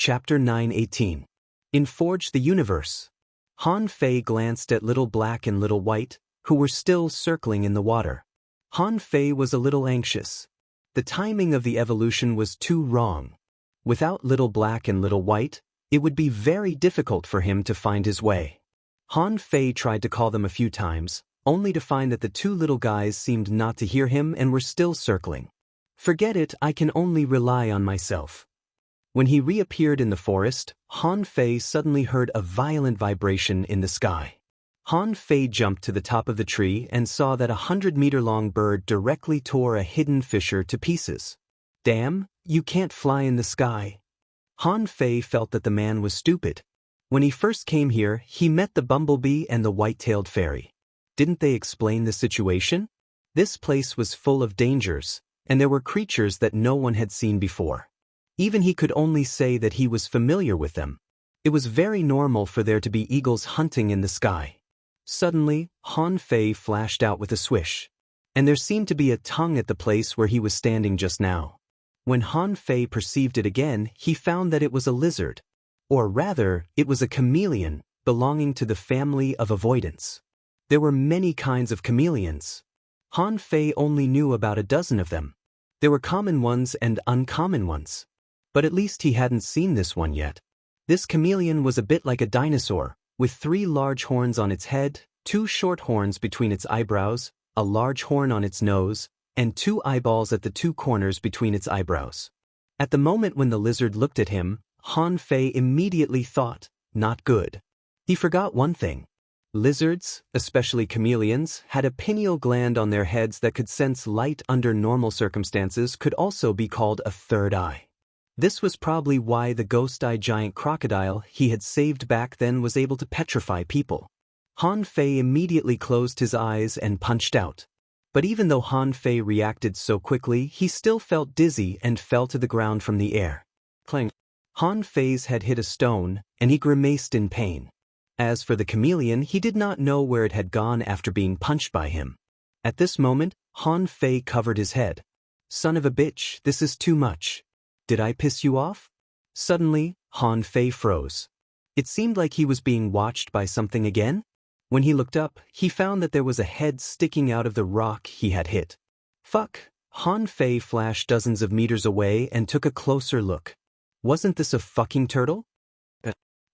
Chapter 9:18. In Forge the Universe. Han Fei glanced at Little Black and Little White, who were still circling in the water. Han Fei was a little anxious. The timing of the evolution was too wrong. Without Little Black and Little White, it would be very difficult for him to find his way. Han Fei tried to call them a few times, only to find that the two little guys seemed not to hear him and were still circling. Forget it, I can only rely on myself. When he reappeared in the forest, Han Fei suddenly heard a violent vibration in the sky. Han Fei jumped to the top of the tree and saw that a 100-meter-long bird directly tore a hidden fisher to pieces. Damn, you can't fly in the sky. Han Fei felt that the man was stupid. When he first came here, he met the bumblebee and the white-tailed fairy. Didn't they explain the situation? This place was full of dangers, and there were creatures that no one had seen before. Even he could only say that he was familiar with them. It was very normal for there to be eagles hunting in the sky. Suddenly, Han Fei flashed out with a swish, and there seemed to be a tongue at the place where he was standing just now. When Han Fei perceived it again, he found that it was a lizard. Or rather, it was a chameleon, belonging to the family of avoidance. There were many kinds of chameleons. Han Fei only knew about a dozen of them. There were common ones and uncommon ones. But at least he hadn't seen this one yet. This chameleon was a bit like a dinosaur, with 3 large horns on its head, 2 short horns between its eyebrows, a large horn on its nose, and 2 eyeballs at the 2 corners between its eyebrows. At the moment when the lizard looked at him, Han Fei immediately thought, not good. He forgot one thing. Lizards, especially chameleons, had a pineal gland on their heads that could sense light under normal circumstances, could also be called a third eye. This was probably why the ghost-eye giant crocodile he had saved back then was able to petrify people. Han Fei immediately closed his eyes and punched out. But even though Han Fei reacted so quickly, he still felt dizzy and fell to the ground from the air. Clang! Han Fei's head hit a stone, and he grimaced in pain. As for the chameleon, he did not know where it had gone after being punched by him. At this moment, Han Fei covered his head. Son of a bitch, this is too much. Did I piss you off? Suddenly, Han Fei froze. It seemed like he was being watched by something again. When he looked up, he found that there was a head sticking out of the rock he had hit. Fuck! Han Fei flashed dozens of meters away and took a closer look. Wasn't this a fucking turtle?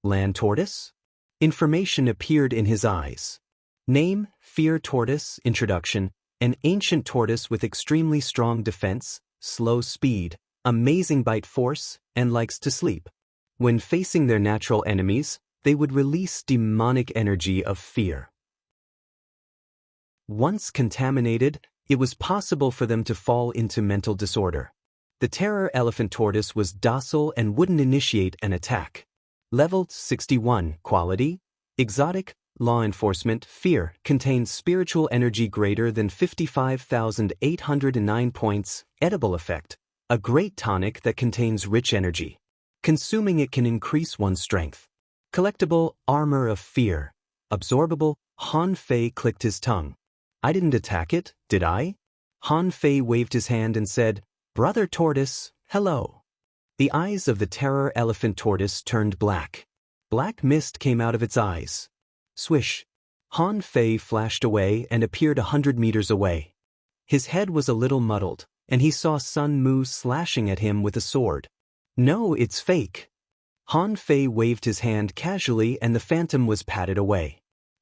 Land tortoise? Information appeared in his eyes. Name, Fear Tortoise, Introduction, an ancient tortoise with extremely strong defense, slow speed, amazing bite force, and likes to sleep. When facing their natural enemies, they would release demonic energy of fear. Once contaminated, it was possible for them to fall into mental disorder. The terror elephant tortoise was docile and wouldn't initiate an attack. Level 61, Quality, Exotic, Law Enforcement, Fear, contains spiritual energy greater than 55,809 points, Edible Effect, a great tonic that contains rich energy. Consuming it can increase one's strength. Collectible, Armor of Fear. Absorbable, Han Fei clicked his tongue. I didn't attack it, did I? Han Fei waved his hand and said, Brother Tortoise, hello. The eyes of the terror elephant tortoise turned black. Black mist came out of its eyes. Swish. Han Fei flashed away and appeared 100 meters away. His head was a little muddled, and he saw Sun Mu slashing at him with a sword. No, it's fake. Han Fei waved his hand casually and the phantom was patted away.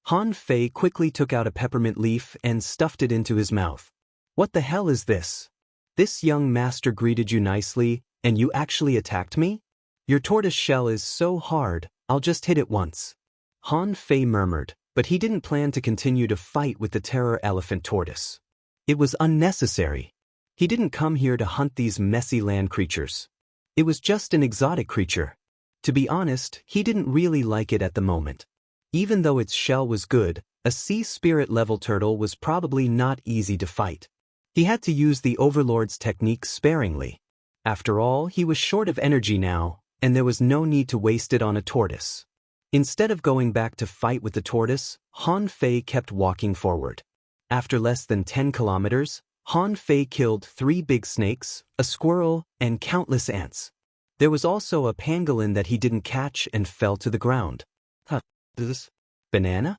Han Fei quickly took out a peppermint leaf and stuffed it into his mouth. What the hell is this? This young master greeted you nicely, and you actually attacked me? Your tortoise shell is so hard, I'll just hit it once. Han Fei murmured, but he didn't plan to continue to fight with the terror elephant tortoise. It was unnecessary. He didn't come here to hunt these messy land creatures. It was just an exotic creature. To be honest, he didn't really like it at the moment. Even though its shell was good, a sea spirit level turtle was probably not easy to fight. He had to use the Overlord's technique sparingly. After all, he was short of energy now, and there was no need to waste it on a tortoise. Instead of going back to fight with the tortoise, Han Fei kept walking forward. After less than 10 kilometers, Han Fei killed 3 big snakes, a squirrel, and countless ants. There was also a pangolin that he didn't catch and fell to the ground. Huh, this? Banana?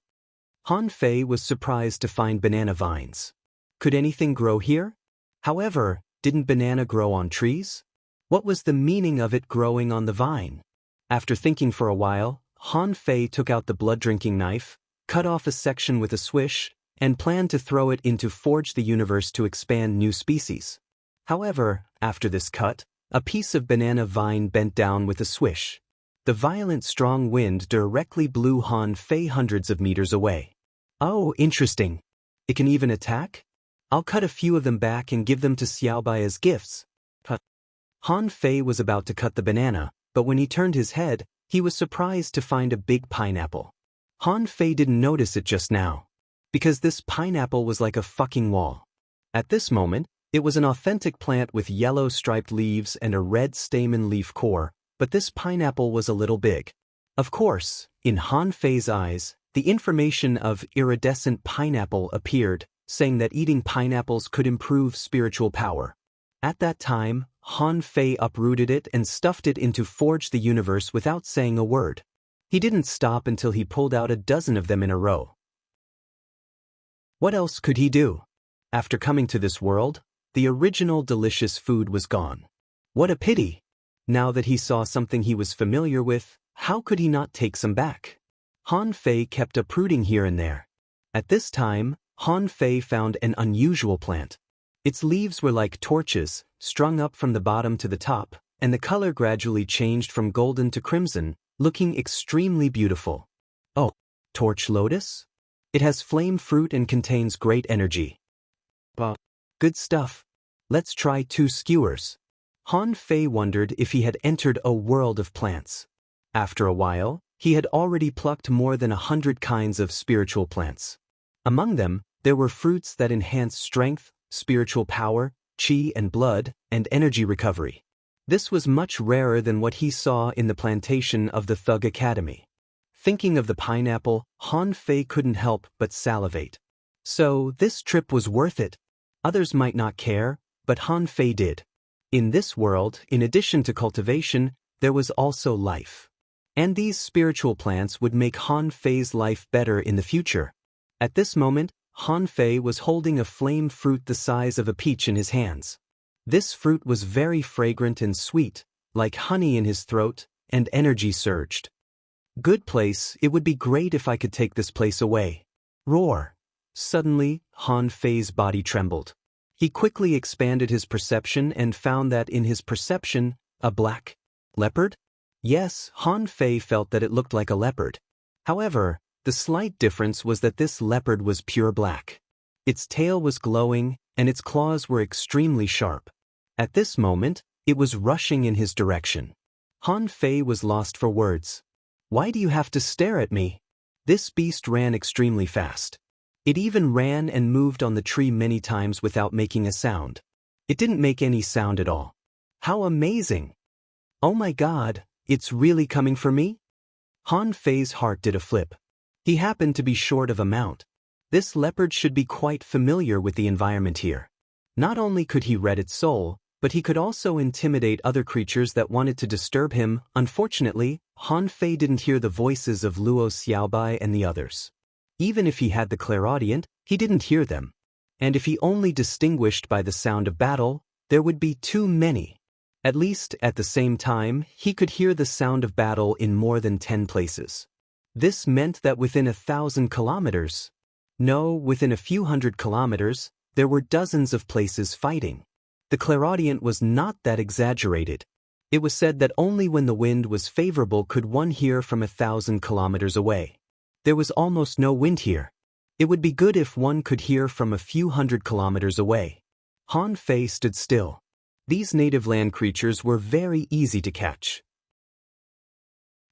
Han Fei was surprised to find banana vines. Could anything grow here? However, didn't banana grow on trees? What was the meaning of it growing on the vine? After thinking for a while, Han Fei took out the blood-drinking knife, cut off a section with a swish, and planned to throw it into Forge the Universe to expand new species. However, after this cut, a piece of banana vine bent down with a swish. The violent strong wind directly blew Han Fei hundreds of meters away. Oh, interesting. It can even attack? I'll cut a few of them back and give them to Xiaobai as gifts. Han Fei was about to cut the banana, but when he turned his head, he was surprised to find a big pineapple. Han Fei didn't notice it just now, because this pineapple was like a fucking wall. At this moment, it was an authentic plant with yellow striped leaves and a red stamen leaf core, but this pineapple was a little big. Of course, in Han Fei's eyes, the information of iridescent pineapple appeared, saying that eating pineapples could improve spiritual power. At that time, Han Fei uprooted it and stuffed it into Forge the Universe without saying a word. He didn't stop until he pulled out a dozen of them in a row. What else could he do? After coming to this world, the original delicious food was gone. What a pity! Now that he saw something he was familiar with, how could he not take some back? Han Fei kept uprooting here and there. At this time, Han Fei found an unusual plant. Its leaves were like torches, strung up from the bottom to the top, and the color gradually changed from golden to crimson, looking extremely beautiful. Oh, torch lotus? It has flame fruit and contains great energy. Good stuff. Let's try 2 skewers. Han Fei wondered if he had entered a world of plants. After a while, he had already plucked more than 100 kinds of spiritual plants. Among them, there were fruits that enhanced strength, spiritual power, chi and blood, and energy recovery. This was much rarer than what he saw in the plantation of the Thug Academy. Thinking of the pineapple, Han Fei couldn't help but salivate. So, this trip was worth it. Others might not care, but Han Fei did. In this world, in addition to cultivation, there was also life. And these spiritual plants would make Han Fei's life better in the future. At this moment, Han Fei was holding a flame fruit the size of a peach in his hands. This fruit was very fragrant and sweet, like honey in his throat, and energy surged. Good place, it would be great if I could take this place away. Roar! Suddenly, Han Fei's body trembled. He quickly expanded his perception and found that in his perception, a black leopard? Yes, Han Fei felt that it looked like a leopard. However, the slight difference was that this leopard was pure black. Its tail was glowing, and its claws were extremely sharp. At this moment, it was rushing in his direction. Han Fei was lost for words. Why do you have to stare at me? This beast ran extremely fast. It even ran and moved on the tree many times without making a sound. It didn't make any sound at all. How amazing! Oh my God, it's really coming for me? Han Fei's heart did a flip. He happened to be short of a mount. This leopard should be quite familiar with the environment here. Not only could he read its soul, but he could also intimidate other creatures that wanted to disturb him. Unfortunately, Han Fei didn't hear the voices of Luo Xiaobai and the others. Even if he had the clairaudient, he didn't hear them. And if he only distinguished by the sound of battle, there would be too many. At least, at the same time, he could hear the sound of battle in more than 10 places. This meant that within 1,000 kilometers, no, within a few hundred kilometers, there were dozens of places fighting. The clairaudient was not that exaggerated. It was said that only when the wind was favorable could one hear from 1,000 kilometers away. There was almost no wind here. It would be good if one could hear from a few hundred kilometers away. Han Fei stood still. These native land creatures were very easy to catch.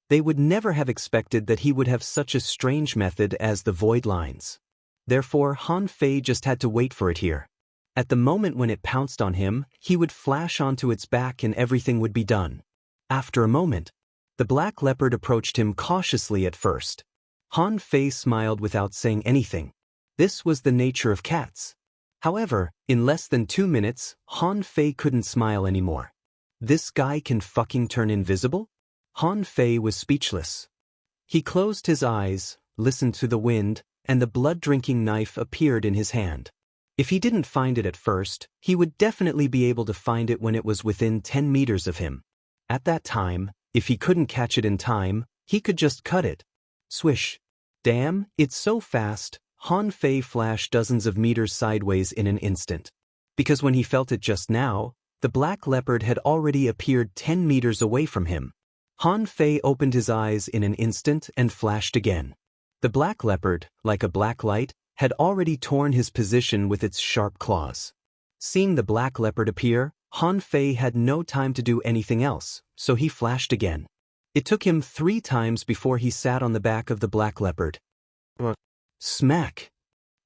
They would never have expected that he would have such a strange method as the void lines. Therefore, Han Fei just had to wait for it here. At the moment when it pounced on him, he would flash onto its back and everything would be done. After a moment, the black leopard approached him cautiously at first. Han Fei smiled without saying anything. This was the nature of cats. However, in less than 2 minutes, Han Fei couldn't smile anymore. This guy can fucking turn invisible? Han Fei was speechless. He closed his eyes, listened to the wind, and the blood-drinking knife appeared in his hand. If he didn't find it at first, he would definitely be able to find it when it was within 10 meters of him. At that time, if he couldn't catch it in time, he could just cut it. Swish. Damn, it's so fast. Han Fei flashed dozens of meters sideways in an instant. Because when he felt it just now, the black leopard had already appeared 10 meters away from him. Han Fei opened his eyes in an instant and flashed again. The black leopard, like a black light, had already torn his position with its sharp claws. Seeing the black leopard appear, Han Fei had no time to do anything else, so he flashed again. It took him 3 times before he sat on the back of the black leopard. Smack!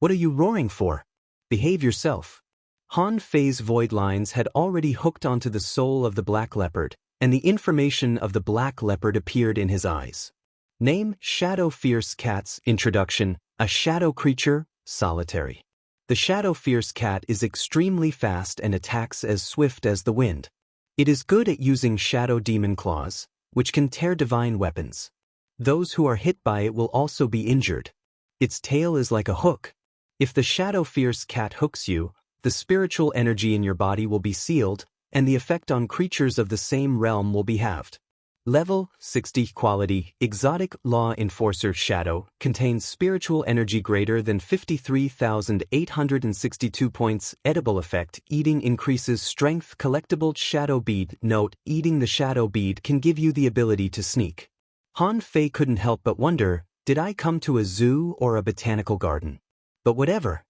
What are you roaring for? Behave yourself. Han Fei's void lines had already hooked onto the soul of the black leopard, and the information of the black leopard appeared in his eyes. Name: Shadow Fierce Cat's Introduction. A shadow creature, solitary. The Shadow Fierce Cat is extremely fast and attacks as swift as the wind. It is good at using Shadow Demon Claws, which can tear divine weapons. Those who are hit by it will also be injured. Its tail is like a hook. If the Shadow Fierce Cat hooks you, the spiritual energy in your body will be sealed, and the effect on creatures of the same realm will be halved. Level 60 Quality Exotic Law Enforcer Shadow contains spiritual energy greater than 53,862 points. Edible effect: eating increases strength. Collectible Shadow Bead. Note: eating the Shadow Bead can give you the ability to sneak. Han Fei couldn't help but wonder, did I come to a zoo or a botanical garden? But whatever.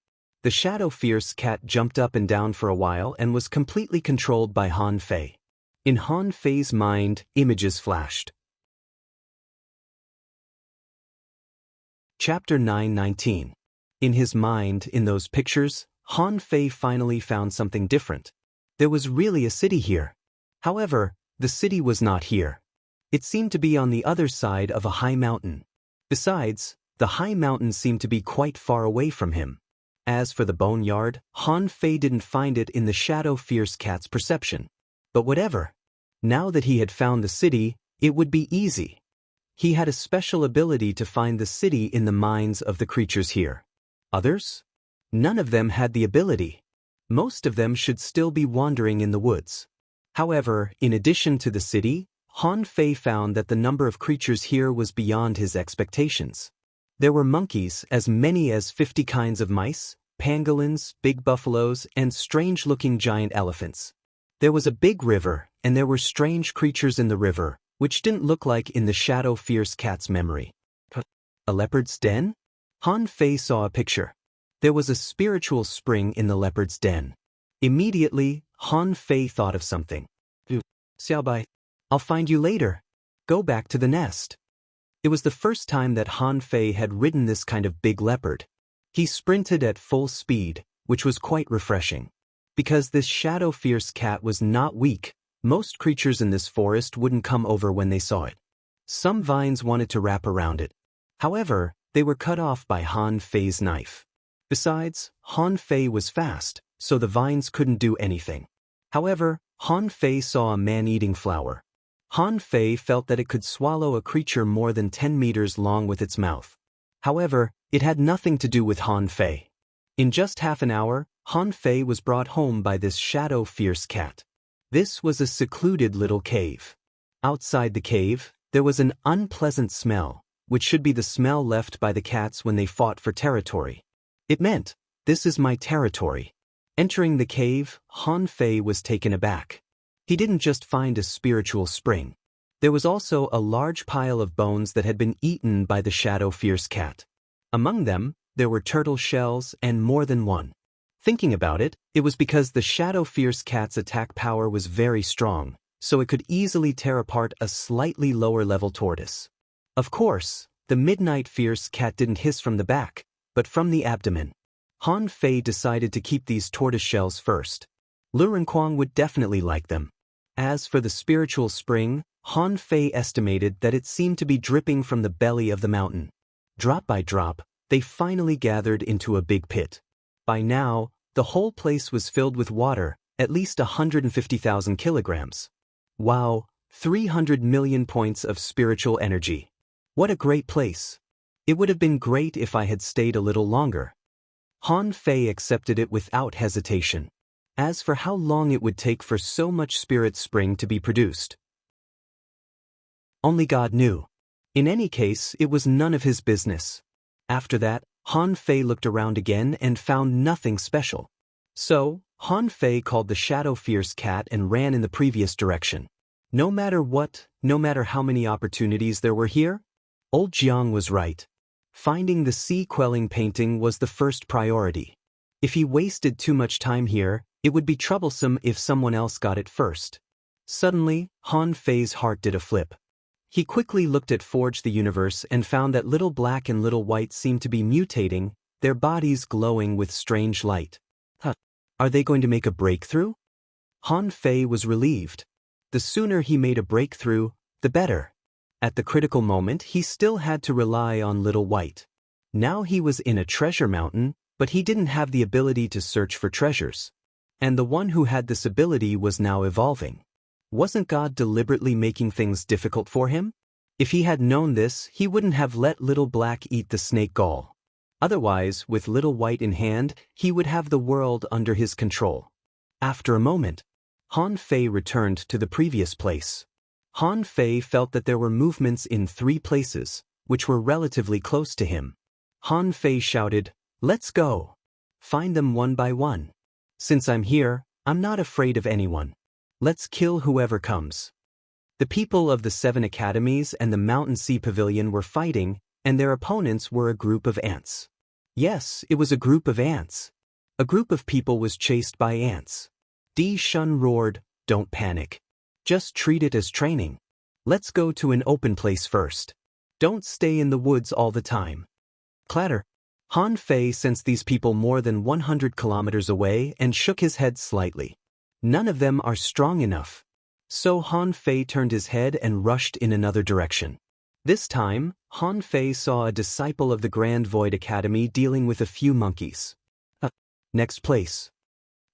The Shadow Fierce Cat jumped up and down for a while and was completely controlled by Han Fei. In Han Fei's mind, images flashed. Chapter 9:19. In his mind, in those pictures, Han Fei finally found something different. There was really a city here. However, the city was not here. It seemed to be on the other side of a high mountain. Besides, the high mountain seemed to be quite far away from him. As for the boneyard, Han Fei didn't find it in the Shadow Fierce Cat's perception. But whatever. Now that he had found the city, it would be easy. He had a special ability to find the city in the minds of the creatures here. Others? None of them had the ability. Most of them should still be wandering in the woods. However, in addition to the city, Han Fei found that the number of creatures here was beyond his expectations. There were monkeys, as many as 50 kinds of mice, pangolins, big buffaloes, and strange-looking giant elephants. There was a big river, and there were strange creatures in the river, which didn't look like in the Shadow Fierce Cat's memory. A leopard's den? Han Fei saw a picture. There was a spiritual spring in the leopard's den. Immediately, Han Fei thought of something. Xiaobai, I'll find you later. Go back to the nest. It was the first time that Han Fei had ridden this kind of big leopard. He sprinted at full speed, which was quite refreshing. Because this Shadow Fierce Cat was not weak, most creatures in this forest wouldn't come over when they saw it. Some vines wanted to wrap around it. However, they were cut off by Han Fei's knife. Besides, Han Fei was fast, so the vines couldn't do anything. However, Han Fei saw a man-eating flower. Han Fei felt that it could swallow a creature more than 10 meters long with its mouth. However, it had nothing to do with Han Fei. In just half an hour, Han Fei was brought home by this Shadow Fierce Cat. This was a secluded little cave. Outside the cave, there was an unpleasant smell, which should be the smell left by the cats when they fought for territory. It meant, this is my territory. Entering the cave, Han Fei was taken aback. He didn't just find a spiritual spring. There was also a large pile of bones that had been eaten by the Shadow Fierce Cat. Among them, there were turtle shells and more than one. Thinking about it, it was because the Shadow Fierce Cat's attack power was very strong, so it could easily tear apart a slightly lower-level tortoise. Of course, the Midnight Fierce Cat didn't hiss from the back, but from the abdomen. Han Fei decided to keep these tortoise shells first. Lu Renquang would definitely like them. As for the spiritual spring, Han Fei estimated that it seemed to be dripping from the belly of the mountain. Drop by drop, they finally gathered into a big pit. By now, the whole place was filled with water, at least 150,000 kilograms. Wow, 300 million points of spiritual energy. What a great place. It would have been great if I had stayed a little longer. Han Fei accepted it without hesitation. As for how long it would take for so much spirit spring to be produced, only God knew. In any case, it was none of his business. After that, Han Fei looked around again and found nothing special. So, Han Fei called the Shadow Fierce Cat and ran in the previous direction. No matter what, no matter how many opportunities there were here, old Jiang was right. Finding the sea-quelling painting was the first priority. If he wasted too much time here, it would be troublesome if someone else got it first. Suddenly, Han Fei's heart did a flip. He quickly looked at Forge the Universe and found that Little Black and Little White seemed to be mutating, their bodies glowing with strange light. Are they going to make a breakthrough? Han Fei was relieved. The sooner he made a breakthrough, the better. At the critical moment, he still had to rely on Little White. Now he was in a treasure mountain, but he didn't have the ability to search for treasures. And the one who had this ability was now evolving. Wasn't God deliberately making things difficult for him? If he had known this, he wouldn't have let Little Black eat the snake gall. Otherwise, with Little White in hand, he would have the world under his control. After a moment, Han Fei returned to the previous place. Han Fei felt that there were movements in 3 places, which were relatively close to him. Han Fei shouted, "Let's go! Find them one by one. Since I'm here, I'm not afraid of anyone. Let's kill whoever comes." The people of the 7 academies and the Mountain Sea Pavilion were fighting, and their opponents were a group of ants. Yes, it was a group of ants. A group of people was chased by ants. Di Shun roared, "Don't panic. Just treat it as training. Let's go to an open place first. Don't stay in the woods all the time." Clatter. Han Fei sensed these people more than 100 kilometers away and shook his head slightly. None of them are strong enough. So Han Fei turned his head and rushed in another direction. This time, Han Fei saw a disciple of the Grand Void Academy dealing with a few monkeys. Next place.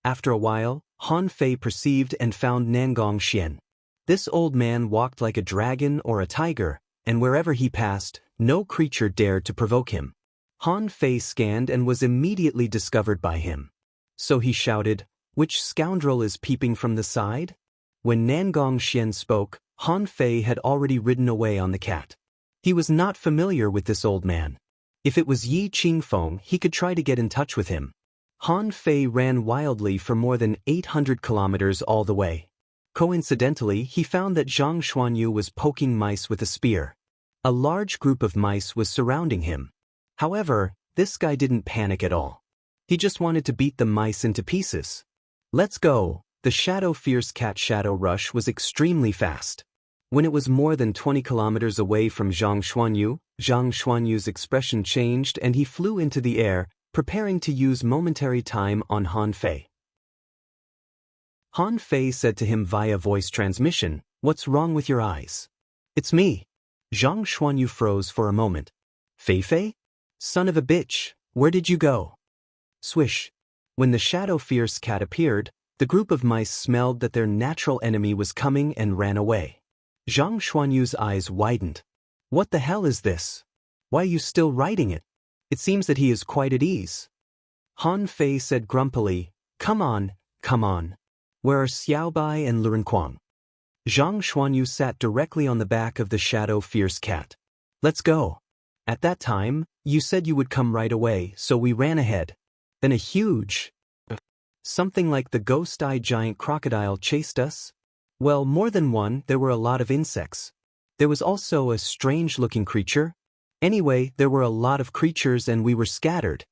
After a while, Han Fei perceived and found Nangong Xian. This old man walked like a dragon or a tiger, and wherever he passed, no creature dared to provoke him. Han Fei scanned and was immediately discovered by him. So he shouted, "Which scoundrel is peeping from the side?" When Nangong Xian spoke, Han Fei had already ridden away on the cat. He was not familiar with this old man. If it was Yi Qingfeng, he could try to get in touch with him. Han Fei ran wildly for more than 800 kilometers all the way. Coincidentally, he found that Zhang Xuanyu was poking mice with a spear. A large group of mice was surrounding him. However, this guy didn't panic at all. He just wanted to beat the mice into pieces. Let's go. The Shadow Fierce Cat Shadow Rush was extremely fast. When it was more than 20 kilometers away from Zhang Xuanyu's expression changed and he flew into the air, preparing to use momentary time on Han Fei. Han Fei said to him via voice transmission, "What's wrong with your eyes?" "It's me." Zhang Xuanyu froze for a moment. "Fei Fei? Son of a bitch, where did you go?" Swish. When the Shadow Fierce Cat appeared, the group of mice smelled that their natural enemy was coming and ran away. Zhang Xuanyu's eyes widened. "What the hell is this? Why are you still riding it? It seems that he is quite at ease." Han Fei said grumpily, Come on. Where are Xiaobai and Lurenquang?" Zhang Xuanyu sat directly on the back of the Shadow Fierce Cat. "Let's go. At that time, you said you would come right away, so we ran ahead. Then a huge, something like the ghost-eye giant crocodile chased us. Well, more than one, there were a lot of insects. There was also a strange-looking creature. Anyway, there were a lot of creatures and we were scattered."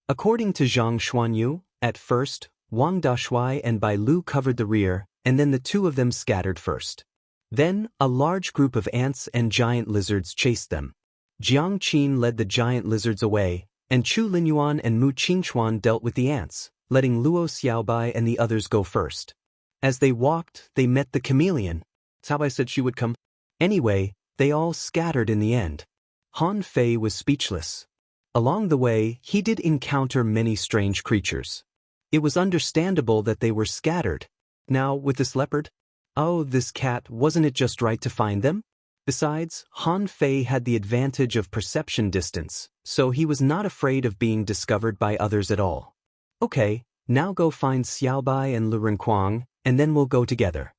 According to Zhang Xuanyu, at first, Wang Dashuai and Bai Lu covered the rear, and then the two of them scattered first. Then, a large group of ants and giant lizards chased them. Jiang Qin led the giant lizards away, and Chu Linyuan and Mu Qingchuan dealt with the ants, letting Luo Xiaobai and the others go first. As they walked, they met the chameleon. Xiaobai said she would come. Anyway, they all scattered in the end. Han Fei was speechless. Along the way, he did encounter many strange creatures. It was understandable that they were scattered. Now, with this leopard, Oh, this cat, wasn't it just right to find them? Besides, Han Fei had the advantage of perception distance, so he was not afraid of being discovered by others at all. Okay, now go find Xiaobai and Lu Renkuang, and then we'll go together.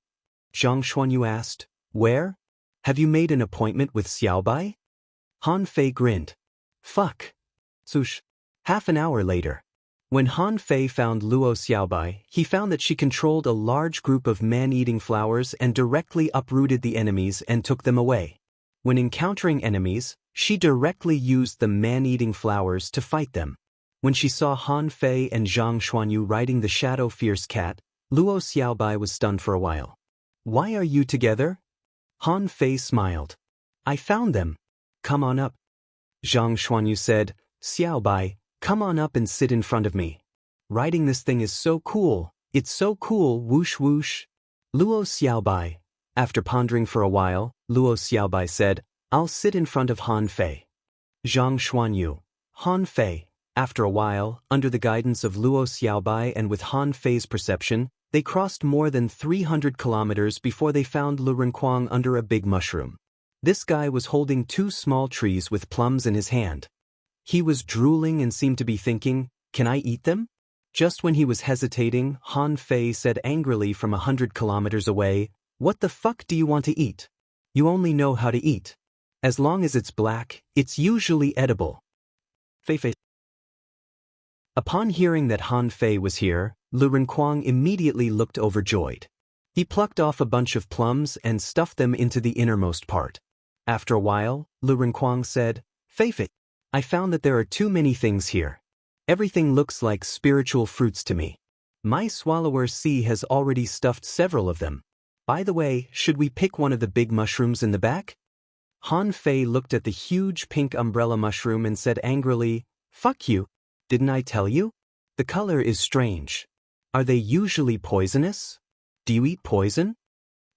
Zhang Xuanyu asked, Where? Have you made an appointment with Xiaobai? Han Fei grinned. Fuck. Sush. Half an hour later. When Han Fei found Luo Xiaobai, he found that she controlled a large group of man-eating flowers and directly uprooted the enemies and took them away. When encountering enemies, she directly used the man-eating flowers to fight them. When she saw Han Fei and Zhang Xuanyu riding the shadow fierce cat, Luo Xiaobai was stunned for a while. Why are you together? Han Fei smiled. I found them. Come on up. Zhang Xuanyu said, Xiaobai, come on up and sit in front of me. Riding this thing is so cool. It's so cool, whoosh whoosh. Luo Xiaobai. After pondering for a while, Luo Xiaobai said, I'll sit in front of Han Fei. Zhang Xuanyu. Han Fei. After a while, under the guidance of Luo Xiaobai and with Han Fei's perception, they crossed more than 300 kilometers before they found Lu Renkuang under a big mushroom. This guy was holding 2 small trees with plums in his hand. He was drooling and seemed to be thinking, can I eat them? Just when he was hesitating, Han Fei said angrily from 100 kilometers away, What the fuck do you want to eat? You only know how to eat. As long as it's black, it's usually edible. Fei. Upon hearing that Han Fei was here, Lu Renkuang immediately looked overjoyed. He plucked off a bunch of plums and stuffed them into the innermost part. After a while, Lu Renkuang said, Fei, I found that there are too many things here. Everything looks like spiritual fruits to me. My swallower C has already stuffed several of them. By the way, should we pick one of the big mushrooms in the back? Han Fei looked at the huge pink umbrella mushroom and said angrily, Fuck you. Didn't I tell you? The color is strange. Are they usually poisonous? Do you eat poison?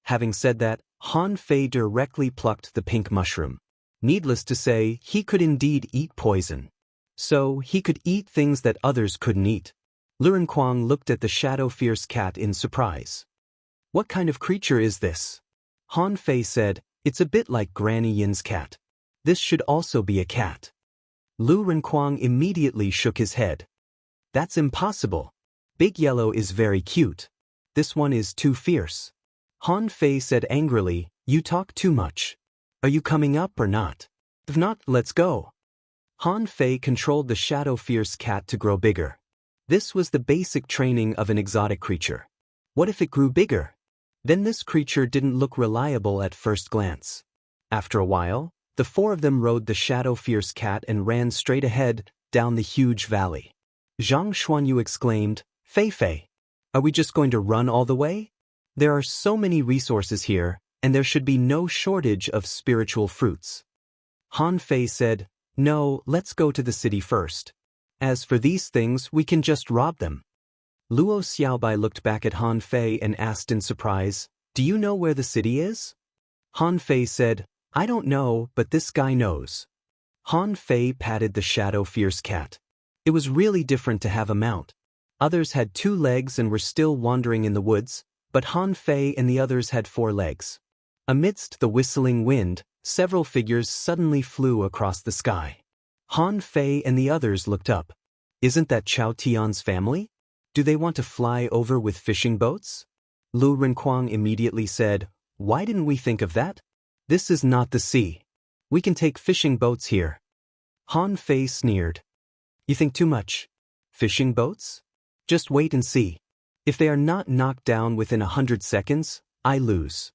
Having said that, Han Fei directly plucked the pink mushroom. Needless to say, he could indeed eat poison. So, he could eat things that others couldn't eat. Lu Renkuang looked at the shadow fierce cat in surprise. What kind of creature is this? Han Fei said, It's a bit like Granny Yin's cat. This should also be a cat. Lu Renkuang immediately shook his head. That's impossible. Big Yellow is very cute. This one is too fierce. Han Fei said angrily, You talk too much. Are you coming up or not? If not, let's go. Han Fei controlled the shadow fierce cat to grow bigger. This was the basic training of an exotic creature. What if it grew bigger? Then this creature didn't look reliable at first glance. After a while, the 4 of them rode the shadow fierce cat and ran straight ahead, down the huge valley. Zhang Xuanyu exclaimed, Fei, are we just going to run all the way? There are so many resources here, and there should be no shortage of spiritual fruits. Han Fei said, No, let's go to the city first. As for these things, we can just rob them. Luo Xiaobai looked back at Han Fei and asked in surprise, Do you know where the city is? Han Fei said, I don't know, but this guy knows. Han Fei patted the shadow fierce cat. It was really different to have a mount. Others had 2 legs and were still wandering in the woods, but Han Fei and the others had 4 legs. Amidst the whistling wind, several figures suddenly flew across the sky. Han Fei and the others looked up. Isn't that Chao Tian's family? Do they want to fly over with fishing boats? Lu Renkuang immediately said, Why didn't we think of that? This is not the sea. We can take fishing boats here. Han Fei sneered. You think too much. Fishing boats? Just wait and see. If they are not knocked down within 100 seconds, I lose.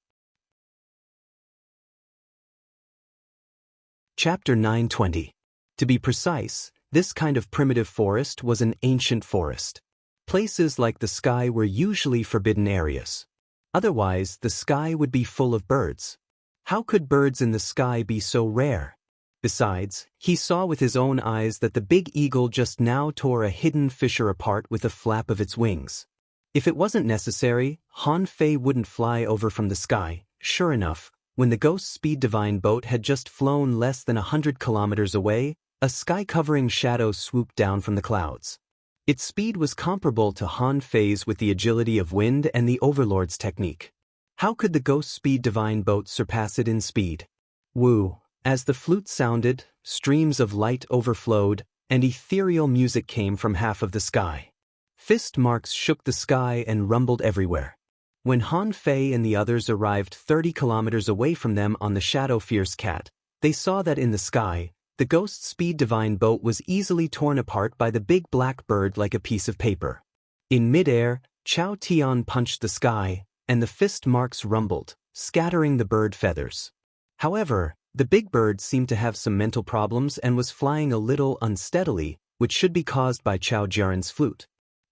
Chapter 920. To be precise, this kind of primitive forest was an ancient forest. Places like the sky were usually forbidden areas. Otherwise, the sky would be full of birds. How could birds in the sky be so rare? Besides, he saw with his own eyes that the big eagle just now tore a hidden fisher apart with a flap of its wings. If it wasn't necessary, Han Fei wouldn't fly over from the sky. Sure enough, when the Ghost Speed Divine boat had just flown less than 100 kilometers away, a sky-covering shadow swooped down from the clouds. Its speed was comparable to Han Fei's with the agility of wind and the Overlord's technique. How could the ghost speed divine boat surpass it in speed? Woo! As the flute sounded, streams of light overflowed, and ethereal music came from half of the sky. Fist marks shook the sky and rumbled everywhere. When Han Fei and the others arrived 30 kilometers away from them on the Shadow Fierce Cat, they saw that in the sky, the ghost speed divine boat was easily torn apart by the big black bird like a piece of paper. In midair, Chao Tian punched the sky, and the fist marks rumbled, scattering the bird feathers. However, the big bird seemed to have some mental problems and was flying a little unsteadily, which should be caused by Chao Jiaren's flute.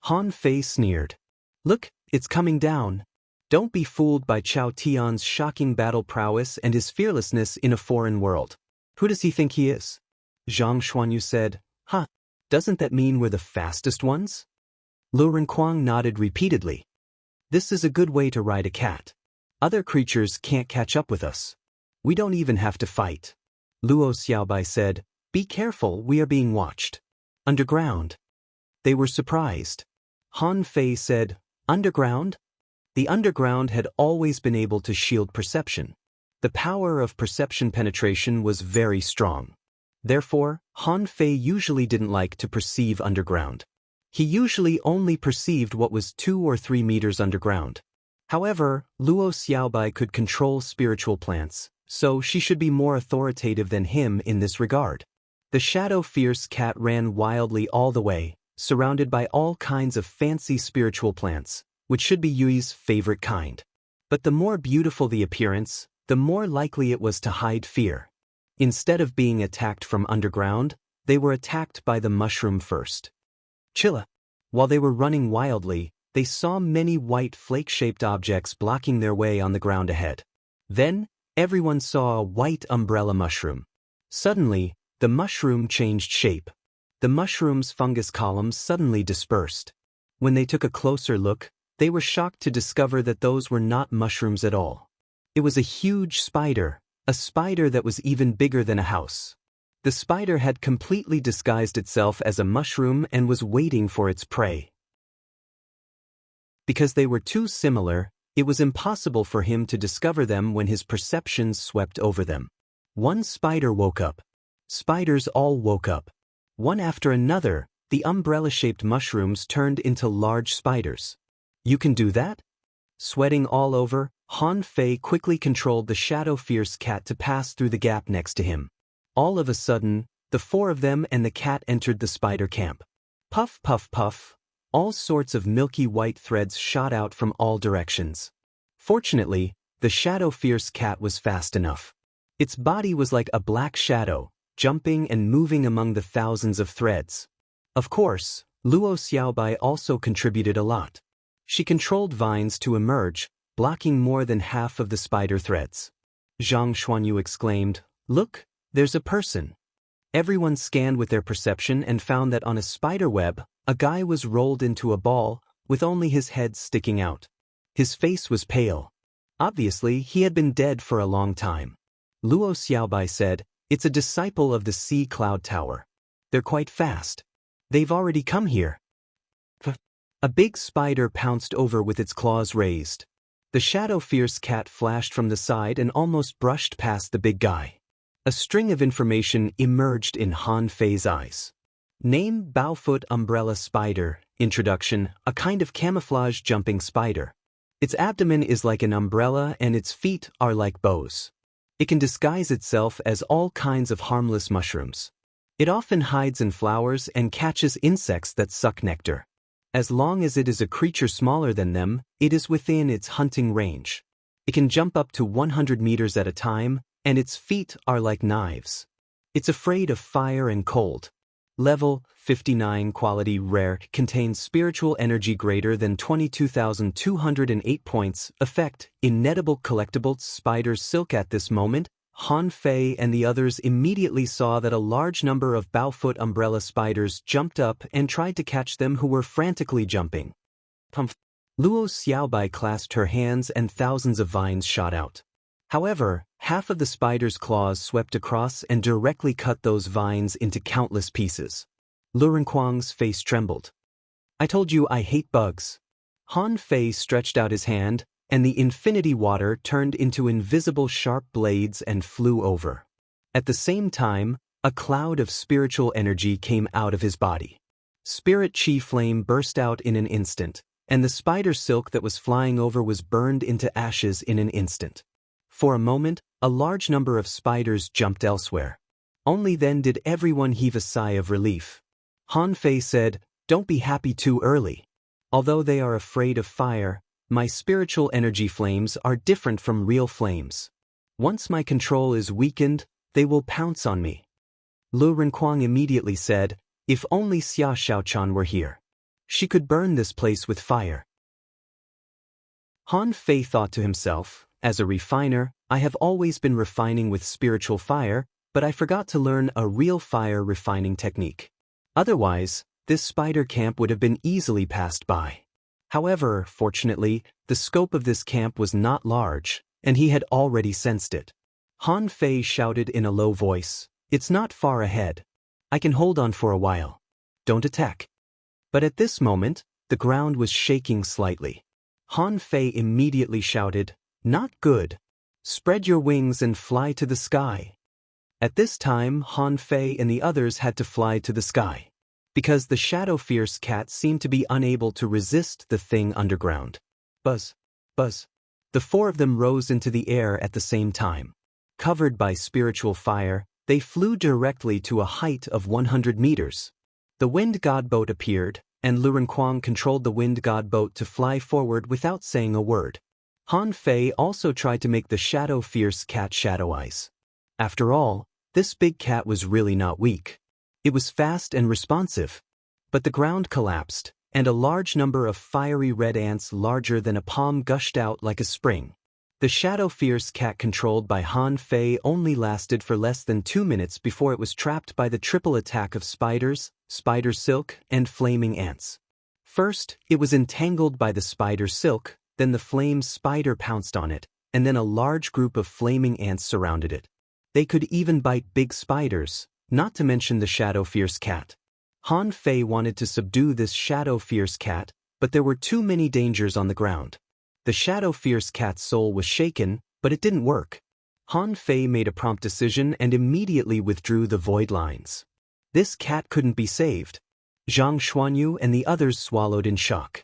Han Fei sneered. Look, it's coming down. Don't be fooled by Chao Tian's shocking battle prowess and his fearlessness in a foreign world. Who does he think he is? Zhang Xuanyu said. Huh, doesn't that mean we're the fastest ones? Lu Renquang nodded repeatedly. This is a good way to ride a cat. Other creatures can't catch up with us. We don't even have to fight. Luo Xiaobai said, be careful, we are being watched. Underground. They were surprised. Han Fei said, underground? The underground had always been able to shield perception. The power of perception penetration was very strong. Therefore, Han Fei usually didn't like to perceive underground. He usually only perceived what was 2 or 3 meters underground. However, Luo Xiaobai could control spiritual plants, so she should be more authoritative than him in this regard. The Shadow Fierce Cat ran wildly all the way, surrounded by all kinds of fancy spiritual plants, which should be Yui's favorite kind. But the more beautiful the appearance, the more likely it was to hide fear. Instead of being attacked from underground, they were attacked by the mushroom first. Chilla. While they were running wildly, they saw many white flake-shaped objects blocking their way on the ground ahead. Then, everyone saw a white umbrella mushroom. Suddenly, the mushroom changed shape. The mushroom's fungus columns suddenly dispersed. When they took a closer look, they were shocked to discover that those were not mushrooms at all. It was a huge spider, a spider that was even bigger than a house. The spider had completely disguised itself as a mushroom and was waiting for its prey. Because they were too similar, it was impossible for him to discover them when his perceptions swept over them. One spider woke up. Spiders all woke up. One after another, the umbrella-shaped mushrooms turned into large spiders. You can do that? Sweating all over, Han Fei quickly controlled the Shadow Fierce Cat to pass through the gap next to him. All of a sudden, the 4 of them and the cat entered the spider camp. Puff, puff, puff. All sorts of milky white threads shot out from all directions. Fortunately, the Shadow Fierce Cat was fast enough. Its body was like a black shadow, jumping and moving among the thousands of threads. Of course, Luo Xiaobai also contributed a lot. She controlled vines to emerge, blocking more than half of the spider threads. Zhang Xuanyu exclaimed, "Look, there's a person." Everyone scanned with their perception and found that on a spider web, a guy was rolled into a ball, with only his head sticking out. His face was pale. Obviously, he had been dead for a long time. Luo Xiaobai said, "It's a disciple of the Sea Cloud Tower. They're quite fast. They've already come here." A big spider pounced over with its claws raised. The Shadow Fierce Cat flashed from the side and almost brushed past the big guy. A string of information emerged in Han Fei's eyes. Name: Bowfoot Umbrella Spider. Introduction: a kind of camouflage jumping spider. Its abdomen is like an umbrella and its feet are like bows. It can disguise itself as all kinds of harmless mushrooms. It often hides in flowers and catches insects that suck nectar. As long as it is a creature smaller than them, it is within its hunting range. It can jump up to 100 meters at a time, and its feet are like knives. It's afraid of fire and cold. Level 59 quality rare, contains spiritual energy greater than 22,208 points. Effect: inedible collectible spider's silk. At this moment, Han Fei and the others immediately saw that a large number of Bowfoot umbrella spiders jumped up and tried to catch them, who were frantically jumping. Luo Xiaobai clasped her hands and thousands of vines shot out. However, half of the spider's claws swept across and directly cut those vines into countless pieces. Lu Renquang's face trembled. "I told you I hate bugs." Han Fei stretched out his hand, and the infinity water turned into invisible sharp blades and flew over. At the same time, a cloud of spiritual energy came out of his body. Spirit chi flame burst out in an instant, and the spider silk that was flying over was burned into ashes in an instant. For a moment, a large number of spiders jumped elsewhere. Only then did everyone heave a sigh of relief. Han Fei said, "Don't be happy too early. Although they are afraid of fire, my spiritual energy flames are different from real flames. Once my control is weakened, they will pounce on me." Lu Renkuang immediately said, "If only Xia Xiaochan were here. She could burn this place with fire." Han Fei thought to himself, "As a refiner, I have always been refining with spiritual fire, but I forgot to learn a real fire refining technique. Otherwise, this spider camp would have been easily passed by." However, fortunately, the scope of this camp was not large, and he had already sensed it. Han Fei shouted in a low voice, "It's not far ahead. I can hold on for a while. Don't attack." But at this moment, the ground was shaking slightly. Han Fei immediately shouted, "Not good. Spread your wings and fly to the sky." At this time, Han Fei and the others had to fly to the sky, because the shadow fierce cat seemed to be unable to resist the thing underground. Buzz, buzz. The four of them rose into the air at the same time. Covered by spiritual fire, they flew directly to a height of 100 meters. The wind god boat appeared, and Lu Renkuang controlled the wind god boat to fly forward without saying a word. Han Fei also tried to make the shadow fierce cat shadow eyes. After all, this big cat was really not weak. It was fast and responsive. But the ground collapsed, and a large number of fiery red ants larger than a palm gushed out like a spring. The shadow fierce cat controlled by Han Fei only lasted for less than 2 minutes before it was trapped by the triple attack of spiders, spider silk, and flaming ants. First, it was entangled by the spider silk, then the flame spider pounced on it, and then a large group of flaming ants surrounded it. They could even bite big spiders, not to mention the shadow fierce cat. Han Fei wanted to subdue this shadow fierce cat, but there were too many dangers on the ground. The shadow fierce cat's soul was shaken, but it didn't work. Han Fei made a prompt decision and immediately withdrew the void lines. This cat couldn't be saved. Zhang Xuanyu and the others swallowed in shock.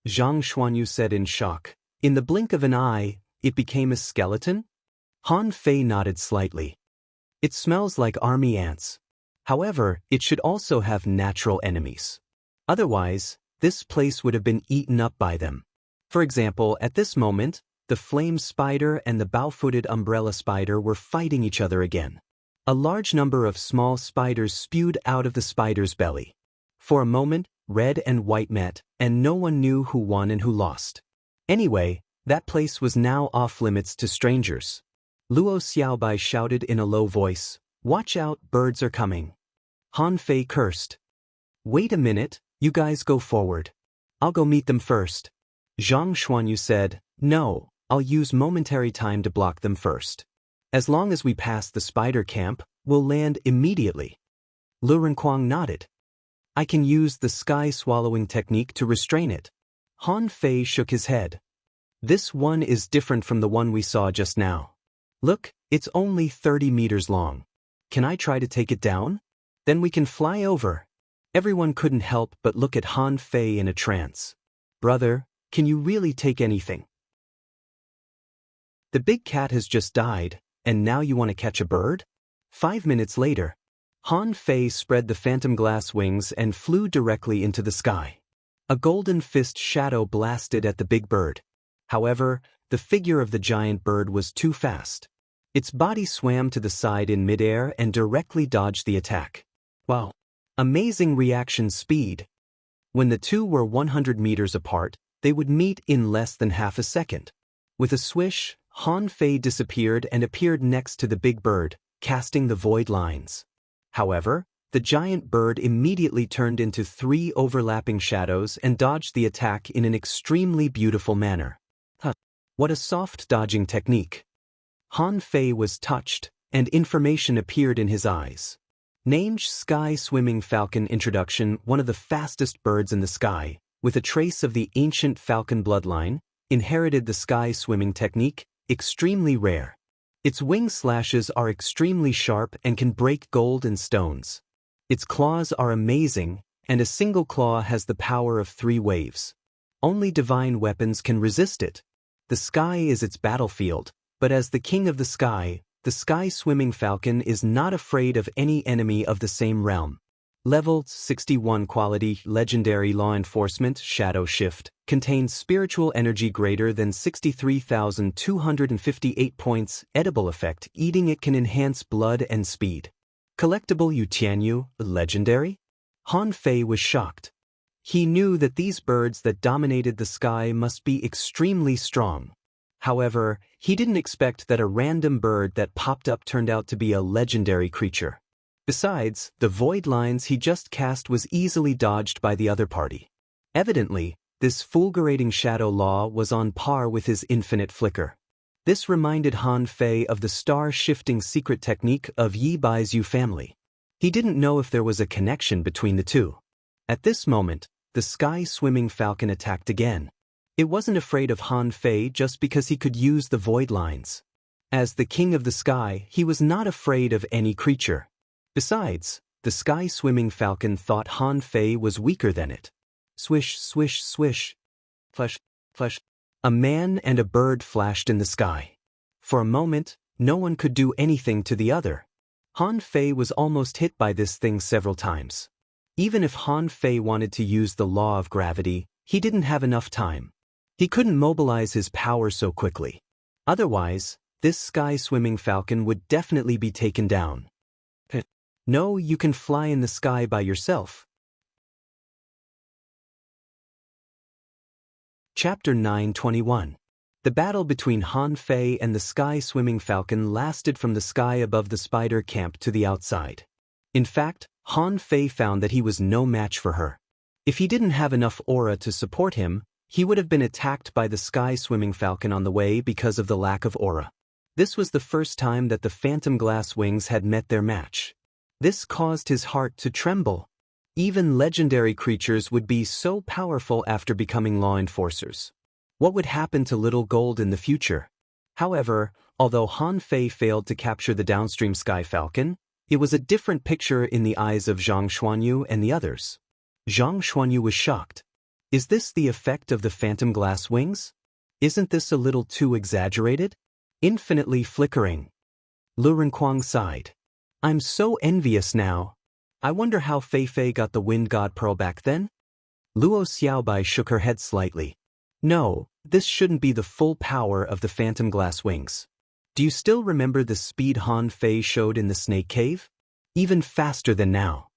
Zhang Xuanyu said in shock, "In the blink of an eye, it became a skeleton?" Han Fei nodded slightly. "It smells like army ants. However, it should also have natural enemies. Otherwise, this place would have been eaten up by them. For example, at this moment, the flame spider and the bow-footed umbrella spider were fighting each other again. A large number of small spiders spewed out of the spider's belly. For a moment, red and white met, and no one knew who won and who lost. Anyway, that place was now off-limits to strangers. Luo Xiaobai shouted in a low voice, "Watch out, birds are coming." Han Fei cursed. "Wait a minute, you guys go forward. I'll go meet them first." Zhang Xuanyu said, "No, I'll use momentary time to block them first. As long as we pass the spider camp, we'll land immediately." Lu Renkuang nodded. "I can use the sky-swallowing technique to restrain it." Han Fei shook his head. "This one is different from the one we saw just now. Look, it's only 30 meters long. Can I try to take it down? Then we can fly over." Everyone couldn't help but look at Han Fei in a trance. "Brother, can you really take anything? The big cat has just died, and now you want to catch a bird?" 5 minutes later, Han Fei spread the phantom glass wings and flew directly into the sky. A golden fist shadow blasted at the big bird. However, the figure of the giant bird was too fast. Its body swam to the side in midair and directly dodged the attack. Wow! Amazing reaction speed. When the two were 100 meters apart, they would meet in less than half a second. With a swish, Han Fei disappeared and appeared next to the big bird, casting the void lines. However, the giant bird immediately turned into 3 overlapping shadows and dodged the attack in an extremely beautiful manner. What a soft dodging technique. Han Fei was touched, and information appeared in his eyes. Named Sky Swimming Falcon Introduction. One of the fastest birds in the sky, with a trace of the ancient falcon bloodline, inherited the sky swimming technique, extremely rare. Its wing slashes are extremely sharp and can break gold and stones. Its claws are amazing, and a single claw has the power of 3 waves. Only divine weapons can resist it. The sky is its battlefield, but as the king of the sky swimming falcon is not afraid of any enemy of the same realm. Level 61 quality legendary law enforcement shadow shift contains spiritual energy greater than 63,258 points. Edible effect eating it can enhance blood and speed. Collectible Yutianyu legendary? Han Fei was shocked. He knew that these birds that dominated the sky must be extremely strong. However, he didn't expect that a random bird that popped up turned out to be a legendary creature. Besides, the void lines he just cast was easily dodged by the other party. Evidently, this fulgurating shadow law was on par with his infinite flicker. This reminded Han Fei of the star-shifting secret technique of Yi Bai's Yu family. He didn't know if there was a connection between the two. At this moment, the sky-swimming falcon attacked again. It wasn't afraid of Han Fei just because he could use the void lines. As the king of the sky, he was not afraid of any creature. Besides, the sky-swimming falcon thought Han Fei was weaker than it. Swish, swish, swish. Flash, flash. A man and a bird flashed in the sky. For a moment, no one could do anything to the other. Han Fei was almost hit by this thing several times. Even if Han Fei wanted to use the law of gravity, he didn't have enough time. He couldn't mobilize his power so quickly. Otherwise, this sky-swimming falcon would definitely be taken down. No, you can fly in the sky by yourself. Chapter 921. The battle between Han Fei and the sky-swimming falcon lasted from the sky above the spider camp to the outside. In fact, Han Fei found that he was no match for her. If he didn't have enough aura to support him, he would have been attacked by the sky-swimming falcon on the way because of the lack of aura. This was the first time that the phantom glass wings had met their match. This caused his heart to tremble. Even legendary creatures would be so powerful after becoming law enforcers. What would happen to Little Gold in the future? However, although Han Fei failed to capture the downstream sky falcon, it was a different picture in the eyes of Zhang Xuanyu and the others. Zhang Xuanyu was shocked. Is this the effect of the phantom glass wings? Isn't this a little too exaggerated? Infinitely flickering. Lu Renkuang sighed. I'm so envious now. I wonder how Fei Fei got the wind god pearl back then? Luo Xiaobai shook her head slightly. No, this shouldn't be the full power of the phantom glass wings. Do you still remember the speed Han Fei showed in the snake cave? Even faster than now.